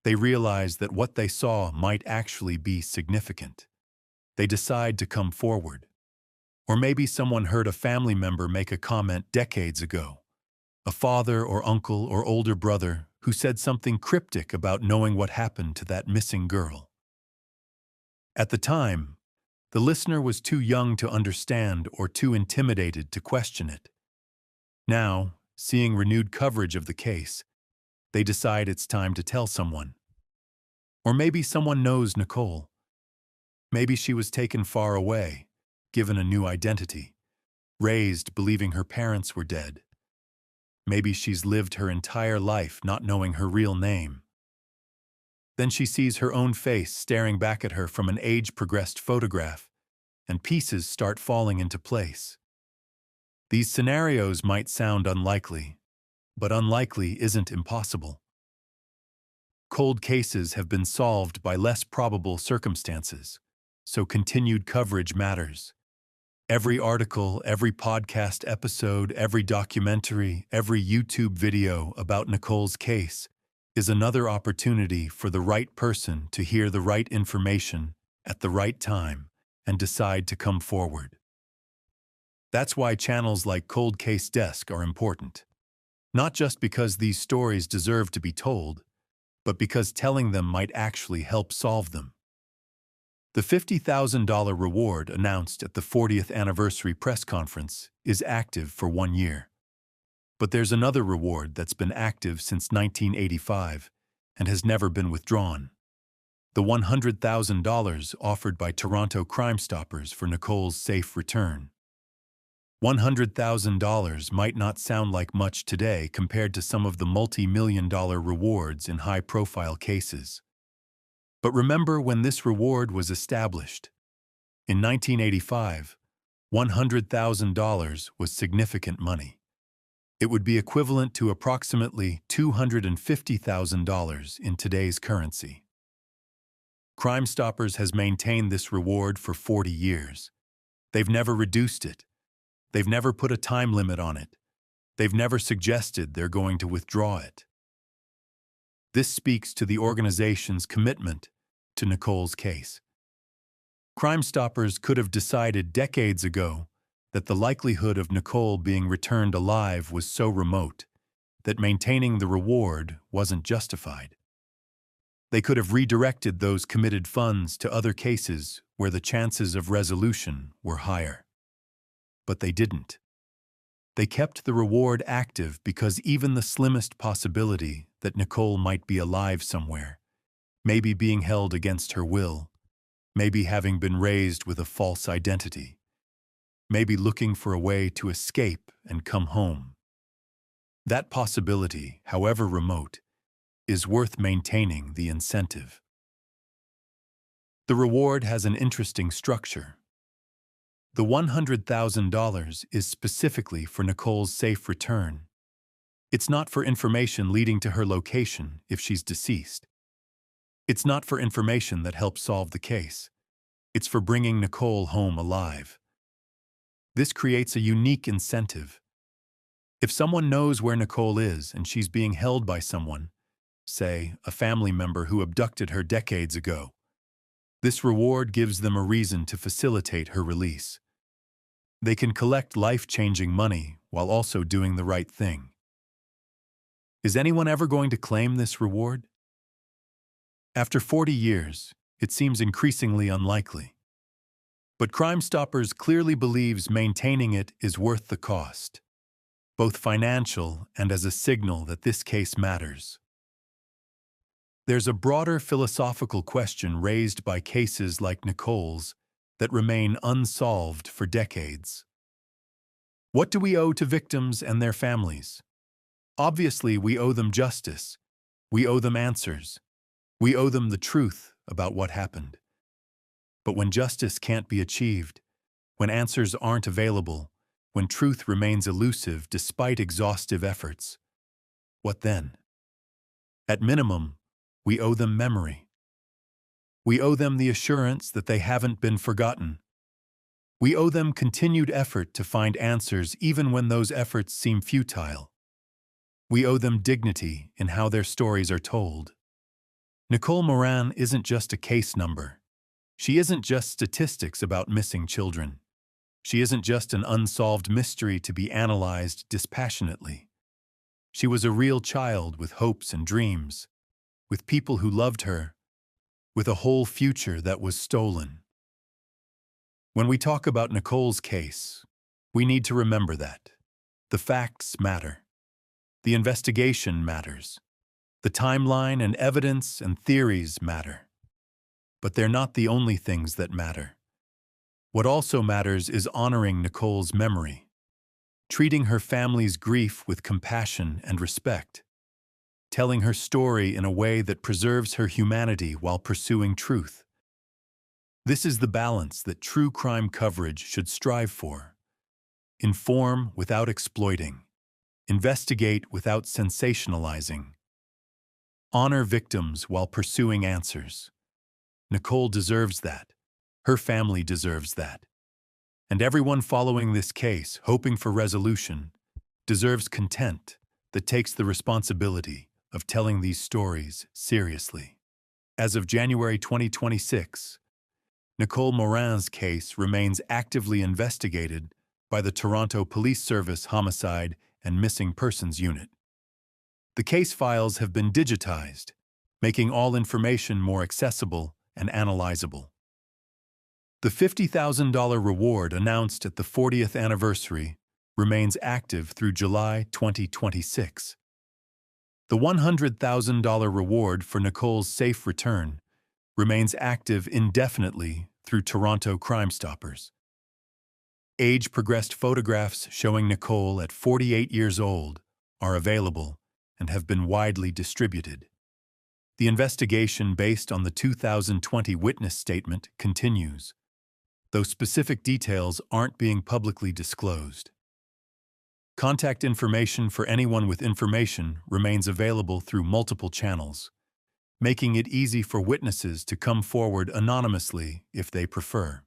They realize that what they saw might actually be significant. They decide to come forward. Or maybe someone heard a family member make a comment decades ago. A father or uncle or older brother who said something cryptic about knowing what happened to that missing girl. At the time, the listener was too young to understand or too intimidated to question it. Now, seeing renewed coverage of the case, they decide it's time to tell someone. Or maybe someone knows Nicole. Maybe she was taken far away, given a new identity, raised believing her parents were dead. Maybe she's lived her entire life not knowing her real name. Then she sees her own face staring back at her from an age-progressed photograph, and pieces start falling into place. These scenarios might sound unlikely, but unlikely isn't impossible. Cold cases have been solved by less probable circumstances, so continued coverage matters. Every article, every podcast episode, every documentary, every YouTube video about Nicole's case is another opportunity for the right person to hear the right information at the right time and decide to come forward. That's why channels like Cold Case Desk are important. Not just because these stories deserve to be told, but because telling them might actually help solve them. The $50,000 reward announced at the 40th anniversary press conference is active for 1 year. But there's another reward that's been active since 1985 and has never been withdrawn. The $100,000 offered by Toronto Crime Stoppers for Nicole's safe return. $100,000 might not sound like much today compared to some of the multi-million-dollar rewards in high-profile cases. But remember when this reward was established. In 1985, $100,000 was significant money. It would be equivalent to approximately $250,000 in today's currency. Crime Stoppers has maintained this reward for 40 years. They've never reduced it. They've never put a time limit on it. They've never suggested they're going to withdraw it. This speaks to the organization's commitment to Nicole's case. Crime Stoppers could have decided decades ago that the likelihood of Nicole being returned alive was so remote that maintaining the reward wasn't justified. They could have redirected those committed funds to other cases where the chances of resolution were higher. But they didn't. They kept the reward active because even the slimmest possibility that Nicole might be alive somewhere, maybe being held against her will, maybe having been raised with a false identity, maybe looking for a way to escape and come home. That possibility, however remote, is worth maintaining the incentive. The reward has an interesting structure. The $100,000 is specifically for Nicole's safe return. It's not for information leading to her location if she's deceased. It's not for information that helps solve the case. It's for bringing Nicole home alive. This creates a unique incentive. If someone knows where Nicole is and she's being held by someone, say, a family member who abducted her decades ago, this reward gives them a reason to facilitate her release. They can collect life-changing money while also doing the right thing. Is anyone ever going to claim this reward? After 40 years, it seems increasingly unlikely. But Crime Stoppers clearly believes maintaining it is worth the cost, both financial and as a signal that this case matters. There's a broader philosophical question raised by cases like Nicole's that remain unsolved for decades. What do we owe to victims and their families? Obviously, we owe them justice. We owe them answers. We owe them the truth about what happened. But when justice can't be achieved, when answers aren't available, when truth remains elusive despite exhaustive efforts, what then? At minimum, we owe them memory. We owe them the assurance that they haven't been forgotten. We owe them continued effort to find answers even when those efforts seem futile. We owe them dignity in how their stories are told. Nicole Morin isn't just a case number. She isn't just statistics about missing children. She isn't just an unsolved mystery to be analyzed dispassionately. She was a real child with hopes and dreams, with people who loved her, with a whole future that was stolen. When we talk about Nicole's case, we need to remember that the facts matter. The investigation matters. The timeline and evidence and theories matter. But they're not the only things that matter. What also matters is honoring Nicole's memory, treating her family's grief with compassion and respect, telling her story in a way that preserves her humanity while pursuing truth. This is the balance that true crime coverage should strive for. Inform without exploiting. Investigate without sensationalizing. Honor victims while pursuing answers. Nicole deserves that. Her family deserves that. And everyone following this case, hoping for resolution, deserves content that takes the responsibility of telling these stories seriously. As of January 2026, Nicole Morin's case remains actively investigated by the Toronto Police Service Homicide and Missing Persons Unit. The case files have been digitized, making all information more accessible and analyzable. The $50,000 reward announced at the 40th anniversary remains active through July 2026. The $100,000 reward for Nicole's safe return remains active indefinitely through Toronto Crime Stoppers. Age-progressed photographs showing Nicole at 48 years old are available and have been widely distributed. The investigation based on the 2020 witness statement continues, though specific details aren't being publicly disclosed. Contact information for anyone with information remains available through multiple channels, making it easy for witnesses to come forward anonymously if they prefer.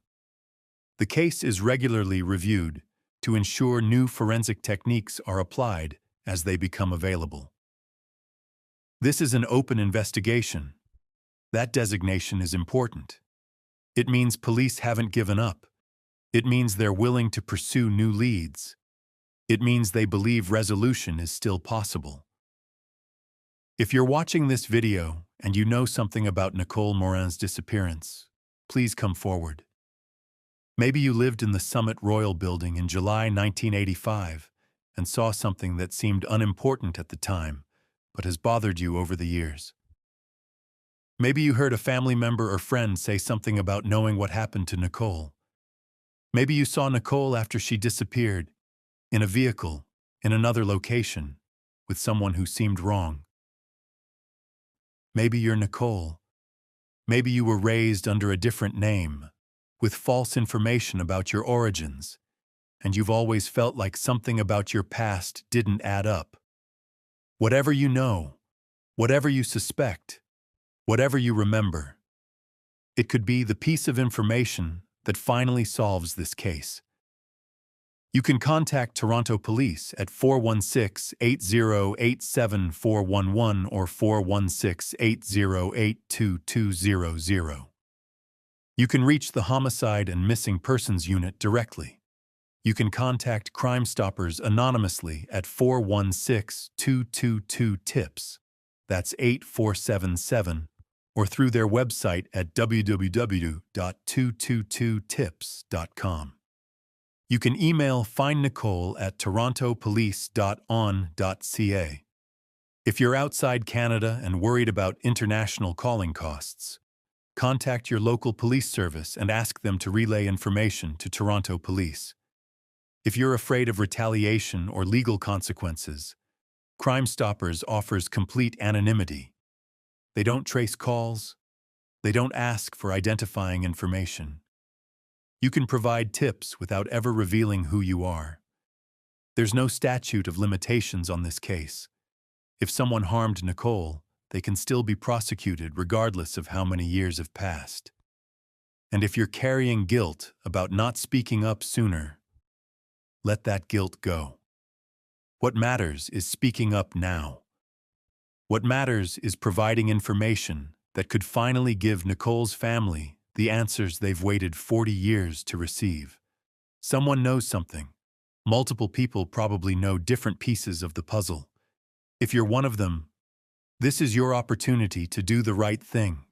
The case is regularly reviewed to ensure new forensic techniques are applied as they become available. This is an open investigation. That designation is important. It means police haven't given up. It means they're willing to pursue new leads. It means they believe resolution is still possible. If you're watching this video and you know something about Nicole Morin's disappearance, please come forward. Maybe you lived in the Summit Royal Building in July 1985 and saw something that seemed unimportant at the time, but has bothered you over the years. Maybe you heard a family member or friend say something about knowing what happened to Nicole. Maybe you saw Nicole after she disappeared, in a vehicle, in another location, with someone who seemed wrong. Maybe you're Nicole. Maybe you were raised under a different name, with false information about your origins, and you've always felt like something about your past didn't add up. Whatever you know, whatever you suspect, whatever you remember, it could be the piece of information that finally solves this case. You can contact Toronto Police at 416-8087-411 or 416-808-2200. You can reach the Homicide and Missing Persons Unit directly. You can contact Crime Stoppers anonymously at 416-222-TIPS. That's 8477, or through their website at www.222tips.com. You can email findnicole@torontopolice.on.ca. If you're outside Canada and worried about international calling costs, Contact your local police service and ask them to relay information to Toronto Police. If you're afraid of retaliation or legal consequences, Crime Stoppers offers complete anonymity. They don't trace calls. They don't ask for identifying information. You can provide tips without ever revealing who you are. There's no statute of limitations on this case. If someone harmed Nicole, they can still be prosecuted regardless of how many years have passed. And if you're carrying guilt about not speaking up sooner, let that guilt go. What matters is speaking up now. What matters is providing information that could finally give Nicole's family the answers they've waited 40 years to receive. Someone knows something. Multiple people probably know different pieces of the puzzle. If you're one of them, this is your opportunity to do the right thing.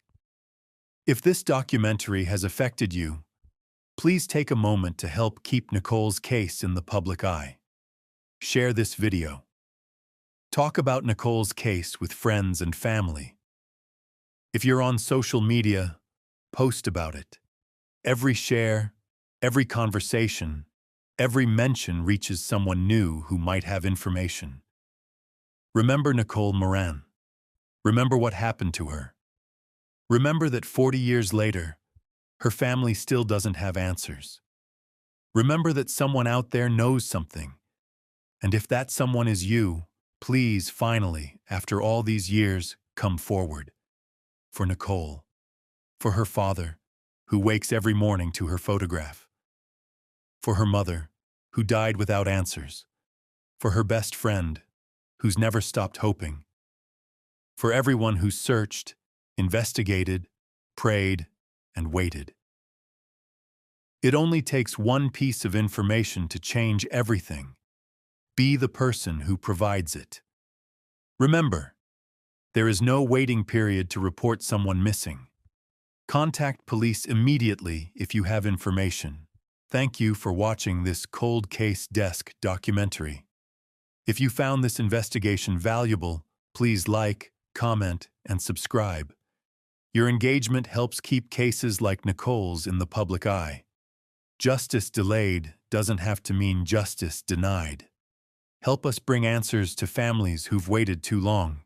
If this documentary has affected you, please take a moment to help keep Nicole's case in the public eye. Share this video. Talk about Nicole's case with friends and family. If you're on social media, post about it. Every share, every conversation, every mention reaches someone new who might have information. Remember Nicole Morin. Remember what happened to her. Remember that 40 years later, her family still doesn't have answers. Remember that someone out there knows something. And if that someone is you, please finally, after all these years, come forward. For Nicole. For her father, who wakes every morning to her photograph. For her mother, who died without answers. For her best friend, who's never stopped hoping. For everyone who searched, investigated, prayed, and waited. It only takes one piece of information to change everything. Be the person who provides it. Remember, there is no waiting period to report someone missing. Contact police immediately if you have information. Thank you for watching this Cold Case Desk documentary. If you found this investigation valuable, please like, comment, and subscribe. Your engagement helps keep cases like Nicole's in the public eye. Justice delayed doesn't have to mean justice denied. Help us bring answers to families who've waited too long.